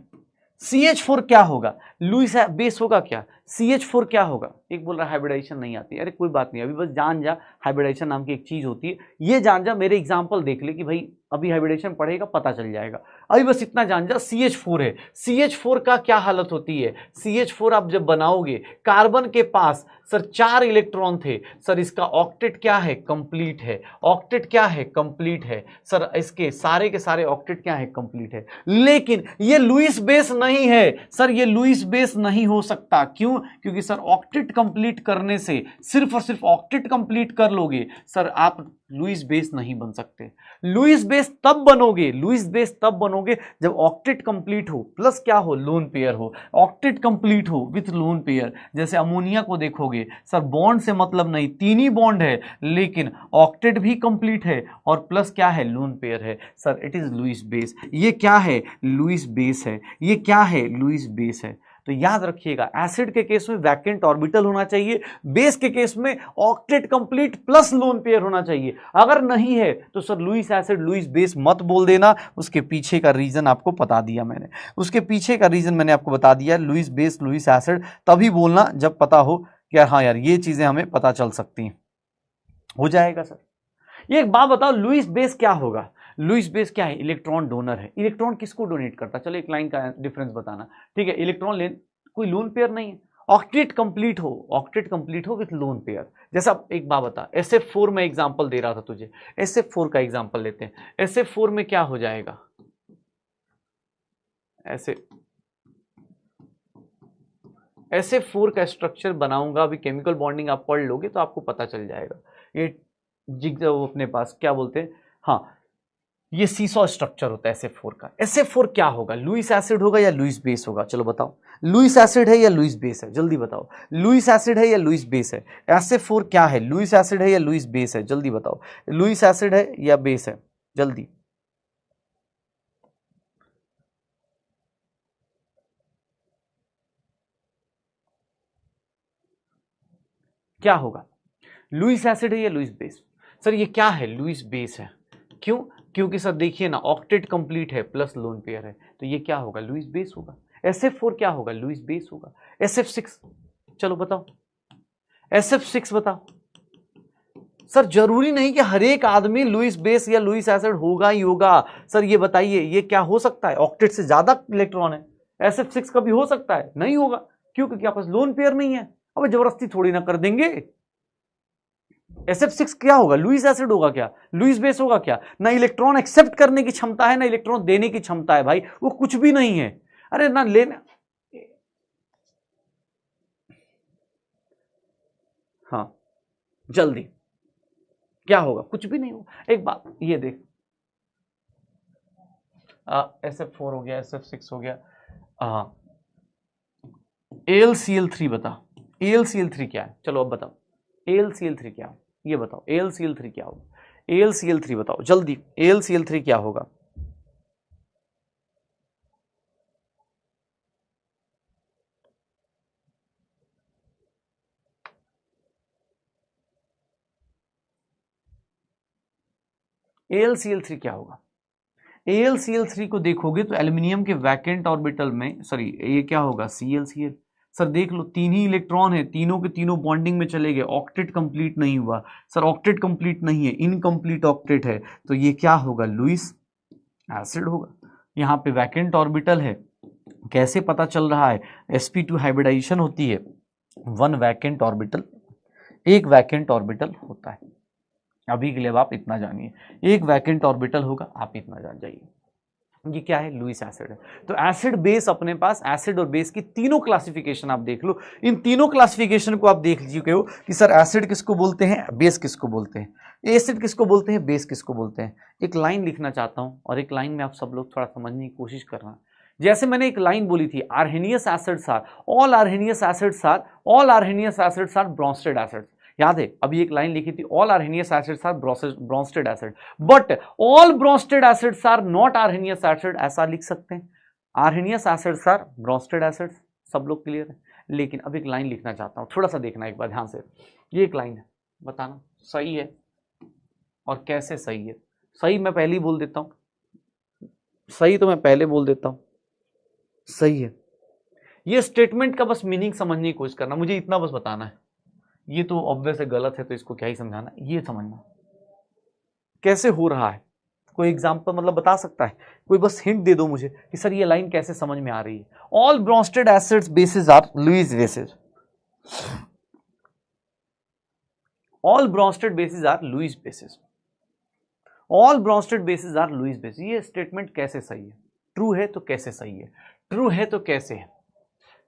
CH4 क्या होगा, लुईस बेस होगा क्या, CH4 क्या होगा। एक बोल रहा हाइब्रिडाइजेशन नहीं आती, अरे कोई बात नहीं, अभी बस जान जा हाइब्रिडाइजेशन नाम की एक चीज होती है, ये जान जा, मेरे एग्जांपल देख ले कि भाई अभी हाइब्रिडेशन पढ़ेगा पता चल जाएगा। अभी बस इतना जान जा, CH4 है, CH4 का क्या हालत होती है, CH4 आप जब बनाओगे, कार्बन के पास सर 4 इलेक्ट्रॉन थे, सर इसका ऑक्टेट क्या है, कंप्लीट है, ऑक्टेट क्या है, कंप्लीट है, सर इसके सारे के सारे ऑक्टेट क्या है, कंप्लीट है। लेकिन ये लुईस बेस नहीं है सर, ये लुईस बेस नहीं हो सकता, क्यों, क्योंकि सर ऑक्टेट कंप्लीट करने से, सिर्फ और सिर्फ ऑक्टेट कंप्लीट कर लोगे सर, आप लुईस बेस नहीं बन सकते। लुईस बेस तब बनोगे, लुईस बेस तब बनोगे जब ऑक्टेट कंप्लीट हो, प्लस क्या हो, लोन पेयर हो, ऑक्टेट कंप्लीट हो विथ लोन पेयर। जैसे अमोनिया को देखोगे सर, बॉन्ड से मतलब नहीं, 3 ही बॉन्ड है, लेकिन ऑक्टेट भी कंप्लीट है और प्लस क्या है, लोन पेयर है, sir it is Lewis base. ये क्या है, लुईस बेस है, ये क्या है, लुईस बेस है। तो याद रखिएगा, एसिड के केस में वैकेंट ऑर्बिटल होना चाहिए, बेस के केस में octet complete plus lone pair होना चाहिए। अगर नहीं है तो sir Lewis acid Lewis base मत बोल देना, उसके पीछे का रीजन आपको बता दिया मैंने, उसके पीछे का रीजन मैंने आपको बता दिया। लुईस बेस लुईस एसिड तभी बोलना जब पता हो कि हाँ यार ये चीजें हमें पता चल सकती हैं, हो जाएगा सर। ये एक बात बताओ, लुईस बेस क्या होगा, लुईस बेस क्या है, इलेक्ट्रॉन डोनर है। इलेक्ट्रॉन किसको डोनेट करता है, चलो एक लाइन का डिफरेंस बताना, ठीक है, इलेक्ट्रॉन ले, कोई लोन पेयर नहीं है, ऑक्टेट कंप्लीट हो, ऑक्टेट कंप्लीट हो विथ लोन पेयर। जैसा एक बात बता, SF4 में एग्जांपल दे रहा था तुझे, SF4 का एग्जांपल लेते हैं। SF4 में क्या हो जाएगा, ऐसे SF4 का स्ट्रक्चर बनाऊंगा, अभी केमिकल बॉन्डिंग आप पढ़ लोगे तो आपको पता चल जाएगा। ये जिग वो अपने पास क्या बोलते हैं, हाँ ये सीसॉ स्ट्रक्चर होता है SF4 का। SF4 क्या होगा, लुईस एसिड होगा या लुईस बेस होगा, चलो बताओ, लुईस एसिड है या लुईस बेस है, जल्दी बताओ, लुईस एसिड है या लुईस बेस है। SF4 क्या है, लुईस एसिड है या लुईस बेस है, जल्दी बताओ, लुईस एसिड है या बेस है, जल्दी। क्या होगा, लुईस एसिड है या लुईस बेस। सर ये क्या है, लुईस बेस है, क्यों, क्योंकि सर देखिए ना, ऑक्टेट कंप्लीट है प्लस लोन पेयर है, तो ये क्या होगा, लुईस बेस होगा। SF4 क्या होगा, लुईस बेस होगा। SF6 चलो बताओ, SF6 बताओ। सर जरूरी नहीं कि हर एक आदमी लुईस बेस या लुईस एसिड होगा ही होगा। सर ये बताइए, ये क्या हो सकता है, ऑक्टेट से ज्यादा इलेक्ट्रॉन है, SF6 का भी हो सकता है, नहीं होगा, क्यों, क्योंकि आपके पास लोन पेयर नहीं है। अब जबरदस्ती थोड़ी ना कर देंगे। SF6 क्या होगा, लुईस एसिड होगा क्या, लुईस बेस होगा क्या, ना इलेक्ट्रॉन एक्सेप्ट करने की क्षमता है ना इलेक्ट्रॉन देने की क्षमता है, भाई वो कुछ भी नहीं है। अरे ना लेना, हाँ जल्दी, क्या होगा, कुछ भी नहीं होगा। एक बात ये देख, SF4 हो गया, SF6 हो गया, AlCl3 बता, AlCl3 क्या है, चलो अब बताओ, AlCl3 क्या है, ये बताओ, AlCl3 क्या होगा, AlCl3 बताओ जल्दी, AlCl3 क्या होगा। AlCl3 क्या होगा, AlCl3 को देखोगे तो एल्यूमिनियम के वैकेंट ऑर्बिटल में, सॉरी ये क्या होगा, ClCl। सर देख लो, 3 ही इलेक्ट्रॉन है, तीनों के तीनों बॉन्डिंग में चले गए, ऑक्टेट कंप्लीट नहीं हुआ। सर ऑक्टेट कंप्लीट नहीं है, इनकम्प्लीट ऑक्टेट है, तो ये क्या होगा, लुईस एसिड होगा। यहाँ पे वैकेंट ऑर्बिटल है, कैसे पता चल रहा है, sp2 हाइब्रिडाइजेशन होती है, 1 वैकेंट ऑर्बिटल, एक वैकेंट ऑर्बिटल होता है। अभी के लिए आप इतना जानिए, एक वैकेंट ऑर्बिटल होगा, आप इतना जान जाइए। ये क्या है, लुईस एसिड है। तो एसिड बेस अपने पास, एसिड और बेस की तीनों क्लासिफिकेशन आप देख लो, इन तीनों क्लासिफिकेशन को आप देख चुके हो कि सर एसिड किसको बोलते हैं, बेस किसको बोलते हैं, एसिड किसको बोलते हैं, बेस किसको बोलते हैं। एक लाइन लिखना चाहता हूं और एक लाइन में आप सब लोग थोड़ा समझने की कोशिश करना। जैसे मैंने एक लाइन बोली थी, Arrhenius acids are, all Arrhenius acids are, all Arrhenius acids are Bronsted acids. याद है, अभी एक लाइन लिखी थी, all Arrhenius acids are Bronsted acid, but all Bronsted acids are not Arrhenius acid, ऐसा लिख सकते हैं। Arrhenius acids are Bronsted acids, सब लोग क्लियर है। लेकिन अब एक लाइन लिखना चाहता हूं, थोड़ा सा देखना एक बार ध्यान से। ये एक लाइन है, बताना सही है और कैसे सही है। सही मैं पहले ही बोल देता हूं, सही तो मैं पहले बोल देता हूं, सही है। ये स्टेटमेंट का बस मीनिंग समझने की कोशिश करना, मुझे इतना बस बताना है। ये तो ऑब्वियस है गलत है, तो इसको क्या ही समझाना, ये समझना कैसे हो रहा है। कोई एग्जांपल मतलब बता सकता है, कोई बस हिंट दे दो मुझे कि सर ये लाइन कैसे समझ में आ रही है। All Bronsted acids bases are Lewis bases, all Bronsted bases are Lewis bases, all Bronsted bases are Lewis bases. ये स्टेटमेंट कैसे सही है? ट्रू है तो कैसे सही है, ट्रू है तो कैसे है।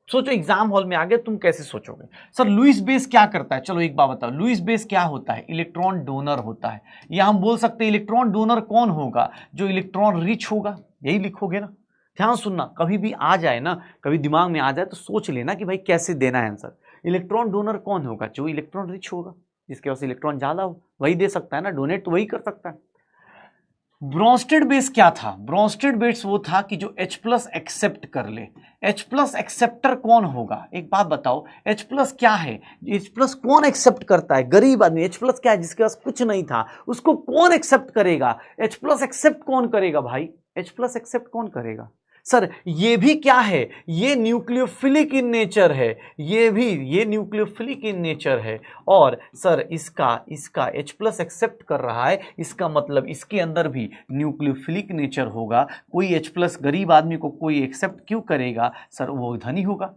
सोचो एग्जाम हॉल में आ गए, तुम कैसे सोचोगे सर लुईस बेस क्या करता है? चलो एक बात बताओ, लुईस बेस क्या होता है? इलेक्ट्रॉन डोनर होता है। या हम बोल सकते हैं इलेक्ट्रॉन डोनर कौन होगा? जो इलेक्ट्रॉन रिच होगा, यही लिखोगे ना। ध्यान सुनना, कभी भी आ जाए ना, कभी दिमाग में आ जाए तो सोच लेना कि भाई कैसे देना है आंसर। इलेक्ट्रॉन डोनर कौन होगा? जो इलेक्ट्रॉन रिच होगा, जिसके पास इलेक्ट्रॉन ज्यादा हो, वही दे सकता है ना, डोनेट तो वही कर सकता है। ब्रॉन्स्टेड बेस क्या था? ब्रॉन्स्टेड बेस वो था कि जो H प्लस एक्सेप्ट कर ले। H प्लस एक्सेप्टर कौन होगा? एक बात बताओ, H प्लस क्या है? H प्लस कौन एक्सेप्ट करता है? गरीब आदमी। H प्लस क्या है? जिसके पास कुछ नहीं था, उसको कौन एक्सेप्ट करेगा? H प्लस एक्सेप्ट कौन करेगा भाई? H प्लस एक्सेप्ट कौन करेगा? सर ये भी क्या है? ये न्यूक्लियोफिलिक इन नेचर है, ये न्यूक्लियोफिलिक इन नेचर है। और सर इसका H प्लस एक्सेप्ट कर रहा है, इसका मतलब इसके अंदर भी न्यूक्लियोफिलिक नेचर होगा। कोई H प्लस गरीब आदमी को कोई एक्सेप्ट क्यों करेगा? सर वो धनी होगा,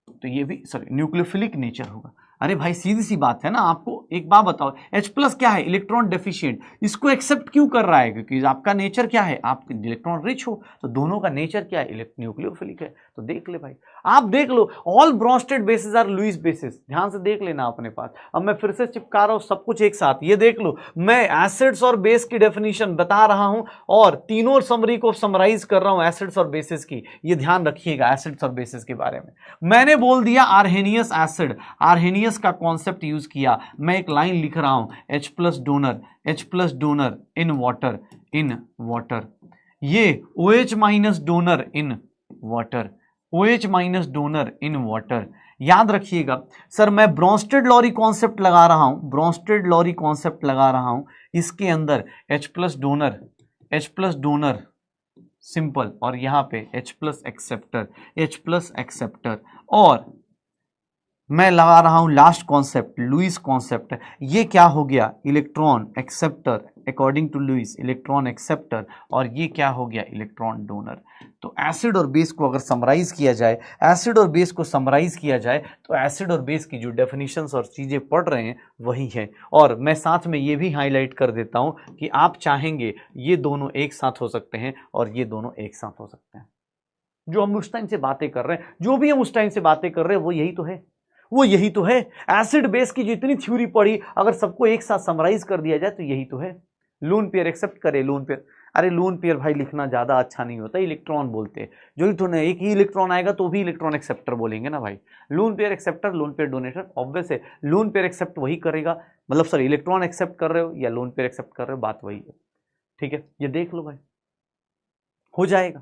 तो ये भी सर न्यूक्लियोफिलिक नेचर होगा। अरे भाई सीधी सी बात है ना। आपको एक बात बताओ, H प्लस क्या है? Electron deficient. इसको एक्सेप्ट क्यों कर रहा है? क्योंकि आपका नेचर क्या है? आप इलेक्ट्रॉन रिच हो, तो दोनों का नेचर क्या है? न्यूक्लियोफिलिक है। तो देख ले भाई, आप देख लो, all Bronsted bases are Lewis bases. ध्यान से देख लेना अपने पास। अब मैं फिर से चिपका रहा हूं सब कुछ एक साथ, ये देख लो, मैं एसिड्स और बेस की डेफिनेशन बता रहा हूं और तीनों समरी को समराइज कर रहा हूं एसिड्स और बेसिस की। ये ध्यान रखिएगा एसिड्स और बेसिस के बारे में। मैंने बोल दिया आर्हेनियस एसिड, आर्हेनियस का कॉन्सेप्ट यूज किया। मैं एक लाइन लिख रहा हूं, H plus donor in water, ये OH minus donor in water, OH minus donor in water. याद रखिएगा सर, मैं ब्रॉन्स्टेड लॉरी कॉन्सेप्ट लगा रहा हूं, ब्रॉन्स्टेड लॉरी कॉन्सेप्ट लगा रहा हूं। इसके अंदर H प्लस डोनर सिंपल, और यहां पे H प्लस एक्सेप्टर, और मैं लगा रहा हूं लास्ट कॉन्सेप्ट, लुईस कॉन्सेप्ट। ये क्या हो गया? Electron acceptor, according to Lewis electron acceptor, और ये क्या हो गया? Electron donor. तो एसिड और बेस को अगर समराइज किया जाए, एसिड और बेस को समराइज किया जाए, तो एसिड और बेस की जो डेफिनेशंस और चीजें पढ़ रहे हैं वही है। और मैं साथ में ये भी हाईलाइट कर देता हूं कि आप चाहेंगे ये दोनों एक साथ हो सकते हैं और ये दोनों एक साथ हो सकते हैं। जो हम उस टाइम से बातें कर रहे हैं, जो भी हम उस टाइम से बातें कर रहे हैं, वो यही तो है। एसिड बेस की जितनी थ्योरी पढ़ी, अगर सबको एक साथ समराइज कर दिया जाए तो यही तो है। लोन पेयर एक्सेप्ट करे, लोन पेयर, अरे लोन पेयर भाई लिखना ज्यादा अच्छा नहीं होता, इलेक्ट्रॉन बोलते हैं। जो तो नहीं, एक ही इलेक्ट्रॉन आएगा तो भी इलेक्ट्रॉन एक्सेप्टर बोलेंगे ना भाई। Lone pair acceptor, lone pair donator, obvious है लोन पेयर एक्सेप्ट वही करेगा। मतलब सर इलेक्ट्रॉन एक्सेप्ट कर रहे हो या लोन पेयर एक्सेप्ट कर रहे हो, बात वही है। ठीक है, ये देख लो भाई, हो जाएगा।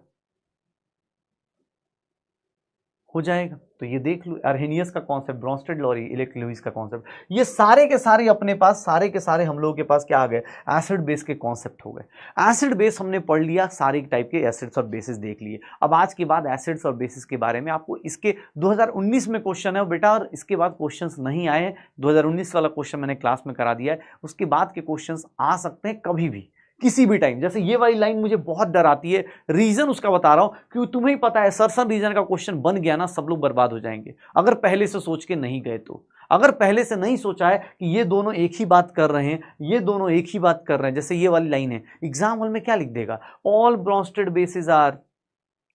तो ये देख लो, आर्हेनियस का concept, Bronsted Lowry, electron Lewis का कॉन्सेप्ट, ये सारे के सारे अपने पास, सारे के सारे हम लोगों के पास क्या आ गए? एसिड बेस के कॉन्सेप्ट हो गए। एसिड बेस हमने पढ़ लिया, सारे टाइप के एसिड्स और बेसिस देख लिए। अब आज के बाद एसिड्स और बेसिस के बारे में आपको, इसके 2019 में क्वेश्चन है बेटा, और इसके बाद क्वेश्चन नहीं आए हैं। 2019 वाला क्वेश्चन मैंने क्लास में करा दिया है, उसके बाद के क्वेश्चन आ सकते हैं कभी भी, किसी भी टाइम। जैसे ये वाली लाइन मुझे बहुत डराती है, रीजन उसका बता रहा हूं, क्योंकि तुम्हें ही पता है सरसन रीजन का क्वेश्चन बन गया ना, सब लोग बर्बाद हो जाएंगे अगर पहले से सोच के नहीं गए तो। अगर पहले से नहीं सोचा है कि ये दोनों एक ही बात कर रहे हैं, ये दोनों एक ही बात कर रहे हैं, जैसे ये वाली लाइन है, एग्जाम हॉल में क्या लिख देगा? All Bronsted bases are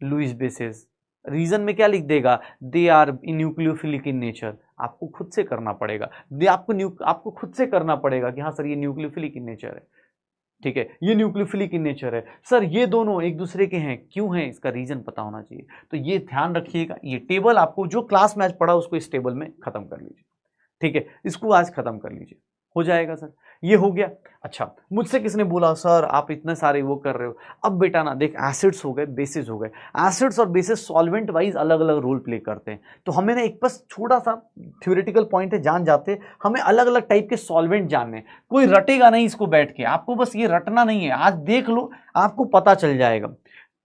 Lewis bases. Reason में क्या लिख देगा? They are nucleophilic in nature. आपको खुद से करना पड़ेगा, आपको खुद से करना पड़ेगा कि हाँ सर ये न्यूक्लियोफिलिक इन नेचर है। ठीक है, ये न्यूक्लियोफिलिक इन नेचर है। सर ये दोनों एक दूसरे के हैं, क्यों हैं? इसका रीजन पता होना चाहिए। तो ये ध्यान रखिएगा, ये टेबल आपको जो क्लास में आज पढ़ा उसको इस टेबल में खत्म कर लीजिए। ठीक है, इसको आज खत्म कर लीजिए। हो जाएगा सर, ये हो गया। अच्छा, मुझसे किसने बोला सर आप इतने सारे वो कर रहे हो। अब बेटा ना देख, एसिड्स हो गए, बेसिस हो गए, एसिड्स और बेसिस सॉल्वेंट वाइज अलग अलग रोल प्ले करते हैं। तो हमें ना एक बस छोटा सा थ्योरेटिकल पॉइंट है, जान जाते, हमें अलग अलग टाइप के सॉल्वेंट जानने। कोई रटेगा नहीं इसको बैठ के, आपको बस ये रटना नहीं है, आज देख लो आपको पता चल जाएगा।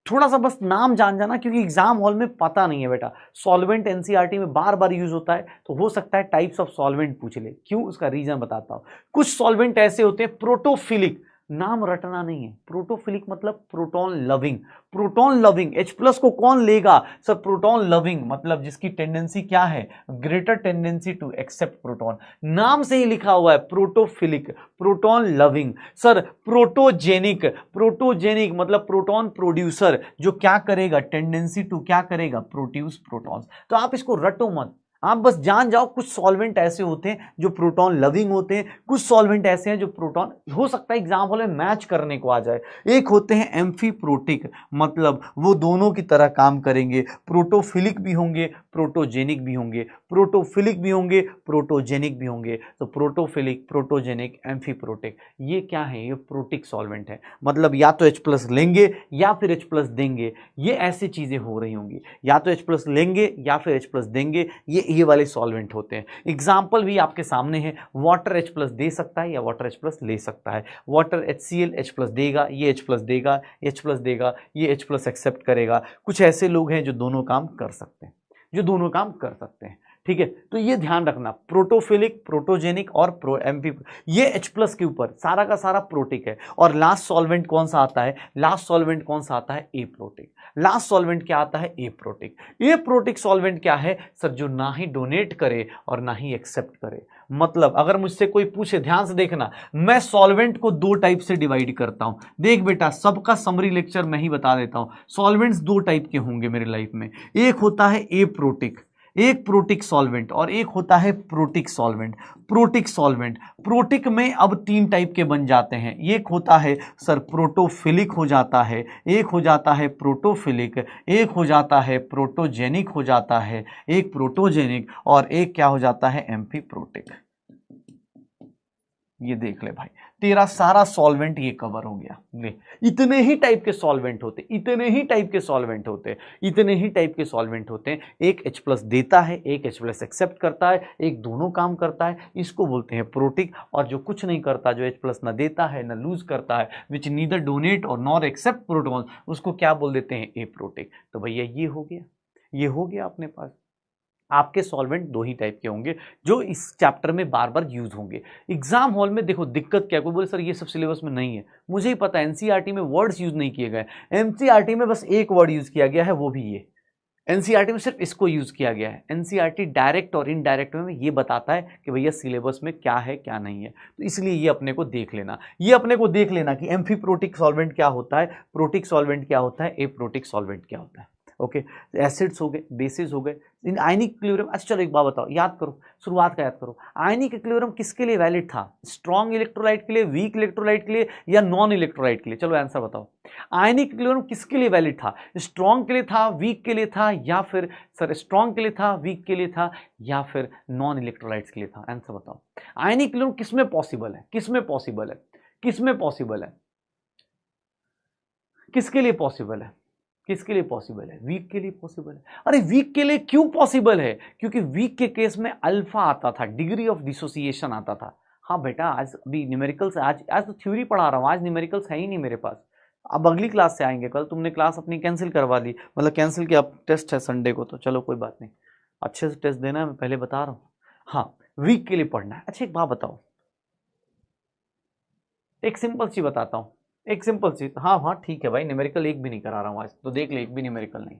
थोड़ा सा बस नाम जान जाना, क्योंकि एग्जाम हॉल में पता नहीं है बेटा। सॉल्वेंट एनसीईआरटी में बार बार यूज होता है, तो हो सकता है टाइप्स ऑफ सॉल्वेंट पूछ ले। क्यों, उसका रीजन बताता हूं। कुछ सॉल्वेंट ऐसे होते हैं प्रोटोफिलिक, नाम रटना नहीं है। प्रोटोफिलिक मतलब proton loving. Proton loving, H plus को कौन लेगा सर, प्रोटॉन लविंग मतलब जिसकी टेंडेंसी क्या है, greater tendency to accept proton. नाम से ही लिखा हुआ है protophilic, proton loving. Sir protogenic, protogenic मतलब प्रोटॉन प्रोड्यूसर, जो क्या करेगा, टेंडेंसी टू क्या करेगा, प्रोड्यूस प्रोटॉन्स। तो आप इसको रटो मत, आप बस जान जाओ कुछ सॉल्वेंट ऐसे होते हैं जो प्रोटॉन लविंग होते हैं, कुछ सॉल्वेंट ऐसे हैं जो प्रोटॉन, हो सकता है एग्जाम हॉल में मैच करने को आ जाए। एक होते हैं एम्फीप्रोटिक, मतलब वो दोनों की तरह काम करेंगे, प्रोटोफिलिक भी होंगे प्रोटोजेनिक भी होंगे, प्रोटोफिलिक भी होंगे प्रोटोजेनिक भी होंगे। तो प्रोटोफिलिक, प्रोटोजेनिक, एम्फीप्रोटिक, ये क्या है, ये प्रोटिक सॉल्वेंट है। मतलब या तो H प्लस लेंगे या फिर H प्लस देंगे, ये ऐसी चीजें हो रही होंगी, या तो H प्लस लेंगे या फिर H प्लस देंगे, ये वाले सॉल्वेंट होते हैं। एग्जाम्पल भी आपके सामने है, वाटर H प्लस दे सकता है या वाटर H प्लस ले सकता है। वाटर HCl H प्लस देगा, ये H प्लस देगा, H प्लस देगा, ये H प्लस एक्सेप्ट करेगा। कुछ ऐसे लोग हैं जो दोनों काम कर सकते हैं, जो दोनों काम कर सकते हैं, ठीक है। तो ये ध्यान रखना, प्रोटोफिलिक, प्रोटोजेनिक और एम्फी, ये H प्लस के ऊपर सारा का सारा प्रोटिक है। और लास्ट सॉल्वेंट कौन सा आता है, लास्ट सॉल्वेंट कौन सा आता है, ए प्रोटिक। लास्ट सॉल्वेंट क्या आता है, ए प्रोटिक। ए प्रोटिक सॉल्वेंट क्या है सर, जो ना ही डोनेट करे और ना ही एक्सेप्ट करे। मतलब अगर मुझसे कोई पूछे, ध्यान से देखना, मैं सॉल्वेंट को दो टाइप से डिवाइड करता हूं। देख बेटा, सबका समरी लेक्चर मैं ही बता देता हूं। सॉल्वेंट्स दो टाइप के होंगे मेरे लाइफ में, एक होता है ए प्रोटिक, एक प्रोटिक सॉल्वेंट, और एक होता है protic solvent. Protic solvent, protic में अब तीन टाइप के बन जाते हैं। एक होता है सर प्रोटोफिलिक हो जाता है, एक हो जाता है प्रोटोफिलिक, एक हो जाता है प्रोटोजेनिक हो जाता है, एक प्रोटोजेनिक, और एक क्या हो जाता है, एम्फीप्रोटिक। ये देख ले भाई, तेरा सारा सॉल्वेंट ये कवर हो गया। ले, इतने ही टाइप के सॉल्वेंट होते, इतने ही टाइप के सॉल्वेंट होते, इतने ही टाइप के सॉल्वेंट होते हैं। एक H प्लस देता है, एक H प्लस एक्सेप्ट करता है, एक दोनों काम करता है, इसको बोलते हैं प्रोटिक। और जो कुछ नहीं करता, जो H प्लस न देता है न लूज करता है, विच नीदर डोनेट और नॉर एक्सेप्ट प्रोटॉन, उसको क्या बोल देते हैं, ए प्रोटिक। तो भैया ये हो गया, ये हो गया अपने पास। आपके सॉल्वेंट दो ही टाइप के होंगे जो इस चैप्टर में बार बार यूज होंगे। एग्जाम हॉल में देखो दिक्कत क्या, कोई बोले सर ये सब सिलेबस में नहीं है, मुझे ही पता है एनसीईआरटी में वर्ड्स यूज नहीं किए गए। एनसीईआरटी में बस एक वर्ड यूज किया गया है, वो भी ये, एनसीईआरटी में सिर्फ इसको यूज किया गया है। एनसीईआरटी डायरेक्ट और इनडायरेक्ट में ये बताता है कि भैया सिलेबस में क्या है क्या नहीं है। तो इसलिए ये अपने को देख लेना, ये अपने को देख लेना कि एम्फीप्रोटिक सॉल्वेंट क्या होता है, प्रोटिक सॉल्वेंट क्या होता है, एप्रोटिक सॉल्वेंट क्या होता है। ओके, एसिड्स हो गए, बेसिस हो गए, इन आयनिक इक्विलिब्रियम। अच्छा चलो एक बात बताओ, याद करो, शुरुआत का याद करो, आयनिक इक्विलिब्रियम किसके लिए वैलिड था, स्ट्रॉन्ग इलेक्ट्रोलाइट के लिए, वीक इलेक्ट्रोलाइट के लिए, या नॉन इलेक्ट्रोलाइट के लिए। चलो आंसर बताओ, आयनिक इक्विलिब्रियम किसके लिए वैलिड था, स्ट्रॉन्ग के लिए था, वीक के लिए था, या फिर सर स्ट्रॉन्ग के लिए था, वीक के लिए था, या फिर नॉन इलेक्ट्रोलाइट्स के लिए था। आंसर बताओ, आयनिक इक्विलिब्रियम किसमें पॉसिबल है, किसमें पॉसिबल है, किसमें पॉसिबल है, किसके लिए पॉसिबल है, किसके लिए पॉसिबल है, वीक के लिए पॉसिबल है। अरे वीक के लिए क्यों पॉसिबल है, क्योंकि वीक के केस में अल्फा आता था, डिग्री ऑफ डिसोसिएशन आता था। हाँ बेटा, आज अभी न्यूमेरिकल्स, आज तो थ्योरी पढ़ा रहा हूँ, आज न्यूमेरिकल्स है ही नहीं मेरे पास। अब अगली क्लास से आएंगे, कल तुमने क्लास अपनी कैंसिल करवा ली, मतलब कैंसिल किया, टेस्ट है संडे को, तो चलो कोई बात नहीं, अच्छे से टेस्ट देना है, मैं पहले बता रहा हूँ। हाँ, वीक के लिए पढ़ना है। अच्छा एक बात बताओ, एक सिंपल सी बताता हूँ, एक सिंपल सी, हाँ हाँ ठीक है भाई, न्यूमेरिकल एक भी नहीं करा रहा हूँ आज, तो देख ले, एक भी न्यूमेरिकल नहीं।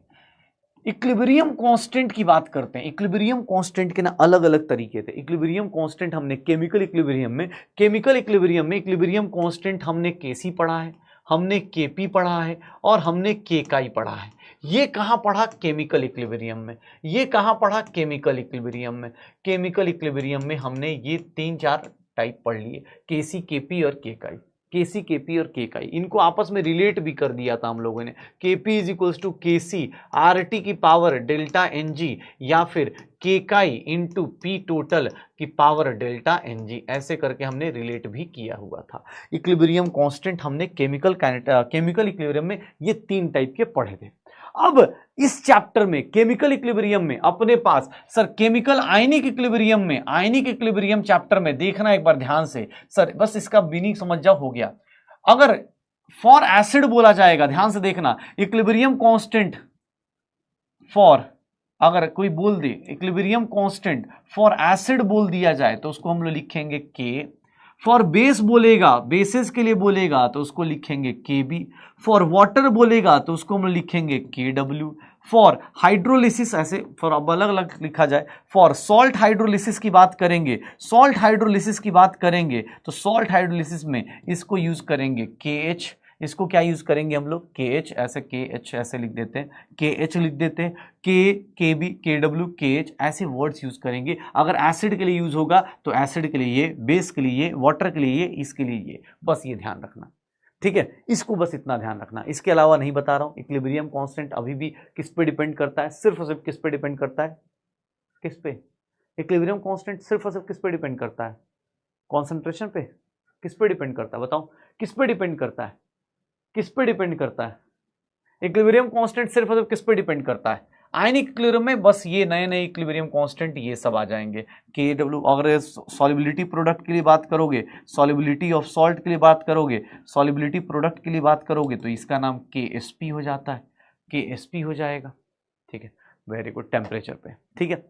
इक्विलिब्रियम कांस्टेंट की बात करते हैं। इक्विलिब्रियम कांस्टेंट के ना अलग अलग तरीके थे। इक्विलिब्रियम कांस्टेंट हमने केमिकल इक्विलिब्रियम में, केमिकल इक्विलिब्रियम में इक्विलिब्रियम कांस्टेंट हमने केसी पढ़ा है, हमने केपी पढ़ा है, और हमने केकाई पढ़ा है। ये कहाँ पढ़ा, केमिकल इक्विलिब्रियम में। ये कहाँ पढ़ा, केमिकल इक्विलिब्रियम में। केमिकल इक्विलिब्रियम में हमने ये तीन चार टाइप पढ़ लिए, केसी, केपी और केकाई। केसी केपी और केकाई, इनको आपस में रिलेट भी कर दिया था हम लोगों ने। KP is equals to KC RT की पावर डेल्टा एनजी, या फिर केकाई इंटू पी टोटल की पावर डेल्टा एनजी, ऐसे करके हमने रिलेट भी किया हुआ था। इक्विलिब्रियम कांस्टेंट हमने केमिकल इक्विलिब्रियम में ये 3 टाइप के पढ़े थे। अब इस चैप्टर में केमिकल इक्विलिब्रियम में अपने पास सर केमिकल आयनिक इक्विलिब्रियम में, आयनिक इक्विलिब्रियम चैप्टर में देखना एक बार ध्यान से सर, बस इसका मीनिंग समझ जाओ, हो गया। अगर फॉर एसिड बोला जाएगा, ध्यान से देखना, इक्विलिब्रियम कांस्टेंट फॉर, अगर कोई बोल दे इक्विलिब्रियम कांस्टेंट फॉर एसिड बोल दिया जाए तो उसको हम लोग लिखेंगे के। फॉर बेस बोलेगा, बेसिस के लिए बोलेगा तो उसको लिखेंगे के बी। फॉर वाटर बोलेगा तो उसको हम लिखेंगे के डब्ल्यू। फॉर हाइड्रोलिसिस, ऐसे फॉर अब अलग अलग लिखा जाए। फॉर सॉल्ट हाइड्रोलिसिस की बात करेंगे, सॉल्ट हाइड्रोलिसिस की बात करेंगे तो सॉल्ट हाइड्रोलिसिस में इसको यूज करेंगे के एच। इसको क्या यूज करेंगे हम लोग, के एच, ऐसे के एच ऐसे लिख देते हैं, के एच लिख देते हैं, के बी, के डब्ल्यू, के एच, ऐसे वर्ड्स यूज करेंगे। अगर एसिड के लिए यूज होगा तो एसिड के लिए ये, बेस के लिए ये, वाटर के लिए ये, इसके लिए ये, बस ये ध्यान रखना, ठीक है। इसको बस इतना ध्यान रखना, इसके अलावा नहीं बता रहा हूं। इक्विलिब्रियम कांस्टेंट अभी भी किस पे डिपेंड करता है, सिर्फ और सिर्फ किस पे डिपेंड करता है, किस पे, इक्विलिब्रियम कांस्टेंट सिर्फ और सिर्फ किस पे डिपेंड करता है, कॉन्सेंट्रेशन पे। किस पे डिपेंड करता है बताओ, किस पे डिपेंड करता है, किस पे डिपेंड करता है, इक्विलिब्रियम कांस्टेंट सिर्फ और सिर्फ किस पे डिपेंड करता है, आयनिक इक्विलिब्रियम में बस ये नए नए इक्विलिब्रियम कांस्टेंट ये सब आ जाएंगे। के डब्ल्यू, अगर सॉल्युबिलिटी प्रोडक्ट के लिए बात करोगे, सॉल्युबिलिटी ऑफ सॉल्ट के लिए बात करोगे, सॉल्युबिलिटी प्रोडक्ट के लिए बात करोगे तो इसका नाम के एस पी हो जाता है, के एस पी हो जाएगा, ठीक है। वेरी गुड, टेम्परेचर पे, ठीक है।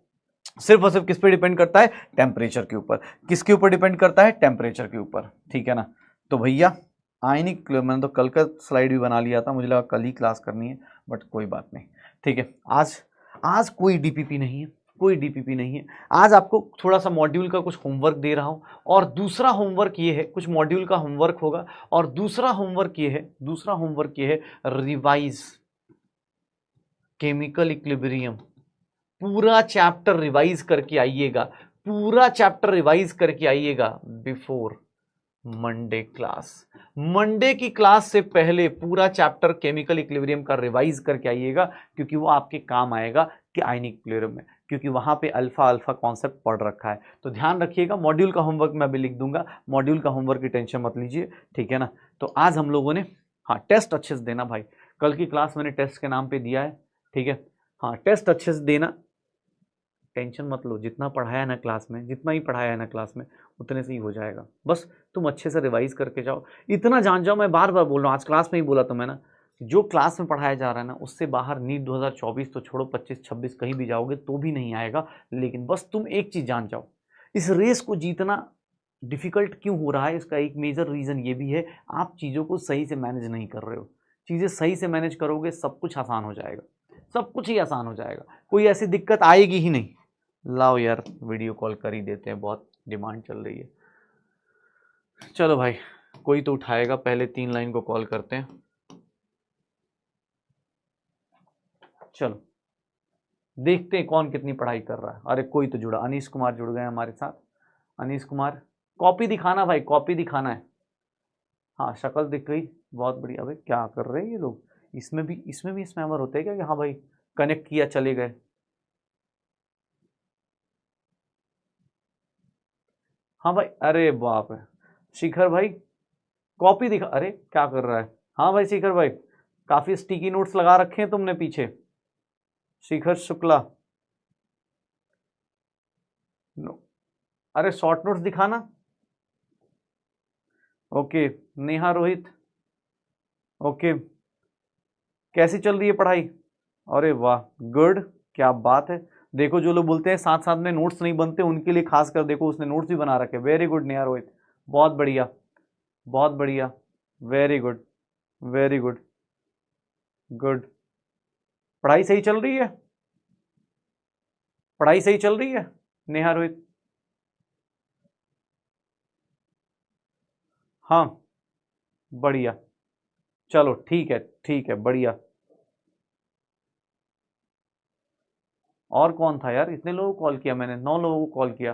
सिर्फ और सिर्फ किस पे डिपेंड करता है, टेम्परेचर के ऊपर। किसके ऊपर डिपेंड करता है, टेम्परेचर के ऊपर, ठीक है ना। तो भैया आयनिक, मैंने तो कल का स्लाइड भी बना लिया था, मुझे लगा कल ही क्लास करनी है, बट कोई बात नहीं, ठीक है। आज कोई डीपीपी नहीं है, कोई डीपीपी नहीं है। आज आपको थोड़ा सा मॉड्यूल का कुछ होमवर्क दे रहा हूं, और दूसरा होमवर्क ये है, कुछ मॉड्यूल का होमवर्क होगा, और दूसरा होमवर्क ये है, रिवाइज केमिकल इक्विलिब्रियम, पूरा चैप्टर रिवाइज करके आइएगा, पूरा चैप्टर रिवाइज करके आइएगा बिफोर मंडे क्लास। मंडे की क्लास से पहले पूरा चैप्टर केमिकल इक्विलिब्रियम का रिवाइज करके आइएगा, क्योंकि वो आपके काम आएगा कि आयनिक इक्विलिब्रियम में, क्योंकि वहां पे अल्फा अल्फा कॉन्सेप्ट पढ़ रखा है। तो ध्यान रखिएगा, मॉड्यूल का होमवर्क मैं भी लिख दूंगा, मॉड्यूल का होमवर्क की टेंशन मत लीजिए, ठीक है ना। तो आज हम लोगों ने, हाँ, टेस्ट अच्छे से देना भाई, कल की क्लास मैंने टेस्ट के नाम पे दिया है, ठीक है। हाँ, टेस्ट अच्छे से देना, टेंशन मत लो, जितना पढ़ाया ना क्लास में, जितना ही पढ़ाया है ना क्लास में, उतने से ही हो जाएगा। बस तुम अच्छे से रिवाइज करके जाओ, इतना जान जाओ। मैं बार बार बोल रहा हूँ, आज क्लास में ही बोला था मैं ना, जो क्लास में पढ़ाया जा रहा है ना, उससे बाहर नीट 2024 तो छोड़ो, 25-26 कहीं भी जाओगे तो भी नहीं आएगा। लेकिन बस तुम एक चीज़ जान जाओ, इस रेस को जीतना डिफिकल्ट क्यों हो रहा है, इसका एक मेजर रीज़न ये भी है, आप चीज़ों को सही से मैनेज नहीं कर रहे हो। चीज़ें सही से मैनेज करोगे, सब कुछ आसान हो जाएगा, सब कुछ ही आसान हो जाएगा, कोई ऐसी दिक्कत आएगी ही नहीं। लाओ यार, वीडियो कॉल कर ही देते हैं, बहुत डिमांड चल रही है। चलो भाई, कोई तो उठाएगा, पहले 3 लाइन को कॉल करते हैं। चलो देखते हैं कौन कितनी पढ़ाई कर रहा है। अरे कोई तो जुड़ा, अनीश कुमार जुड़ गए हमारे साथ। अनीश कुमार, कॉपी दिखाना भाई, कॉपी दिखाना है। हाँ, शक्ल दिख गई, बहुत बढ़िया। अबे क्या कर रहे हैं ये लोग, इसमें भी स्पैमर होते हैं क्या, कि हाँ भाई कनेक्ट किया चले गए। हाँ भाई, अरे बाप रे, शिखर भाई कॉपी दिखा, अरे क्या कर रहा है। हाँ भाई शिखर भाई, काफी स्टिकी नोट्स लगा रखे हैं तुमने पीछे। शिखर शुक्ला, अरे शॉर्ट नोट्स दिखाना। ओके, नेहा रोहित, ओके, कैसी चल रही है पढ़ाई। अरे वाह, गुड, क्या बात है। देखो जो लोग बोलते हैं साथ साथ में नोट्स नहीं बनते, उनके लिए खास कर देखो, उसने नोट्स भी बना रखे। वेरी गुड नेहा रोहित, बहुत बढ़िया, बहुत बढ़िया, very good, very good, good. पढ़ाई सही चल रही है, पढ़ाई सही चल रही है नेहा रोहित। हाँ बढ़िया, चलो ठीक है, ठीक है, बढ़िया। और कौन था यार, इतने लोगों को कॉल किया मैंने, 9 लोगों को कॉल किया,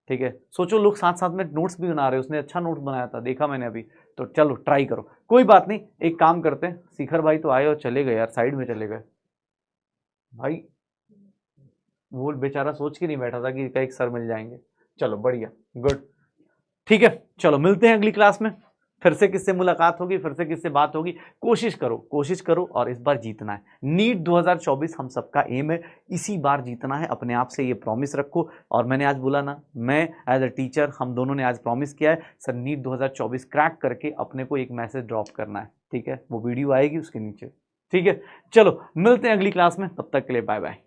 ठीक है। सोचो लोग साथ साथ में नोट्स भी बना रहे हैं, उसने अच्छा नोट्स बनाया था, देखा मैंने अभी। तो चलो ट्राई करो, कोई बात नहीं। एक काम करते हैं, शिखर भाई तो आए और चले गए यार, साइड में चले गए भाई। वो बेचारा सोच के नहीं बैठा था कि एक सर मिल जाएंगे। चलो बढ़िया, गुड, ठीक है। चलो मिलते हैं अगली क्लास में, फिर से किससे मुलाकात होगी, फिर से किससे बात होगी। कोशिश करो और इस बार जीतना है। नीट 2024 हम सबका एम है, इसी बार जीतना है, अपने आप से ये प्रॉमिस रखो। और मैंने आज बोला ना, मैं एज अ टीचर, हम दोनों ने आज प्रॉमिस किया है सर नीट 2024 क्रैक करके अपने को एक मैसेज ड्रॉप करना है, ठीक है। वो वीडियो आएगी उसके नीचे, ठीक है। चलो मिलते हैं अगली क्लास में, तब तक के लिए बाय बाय।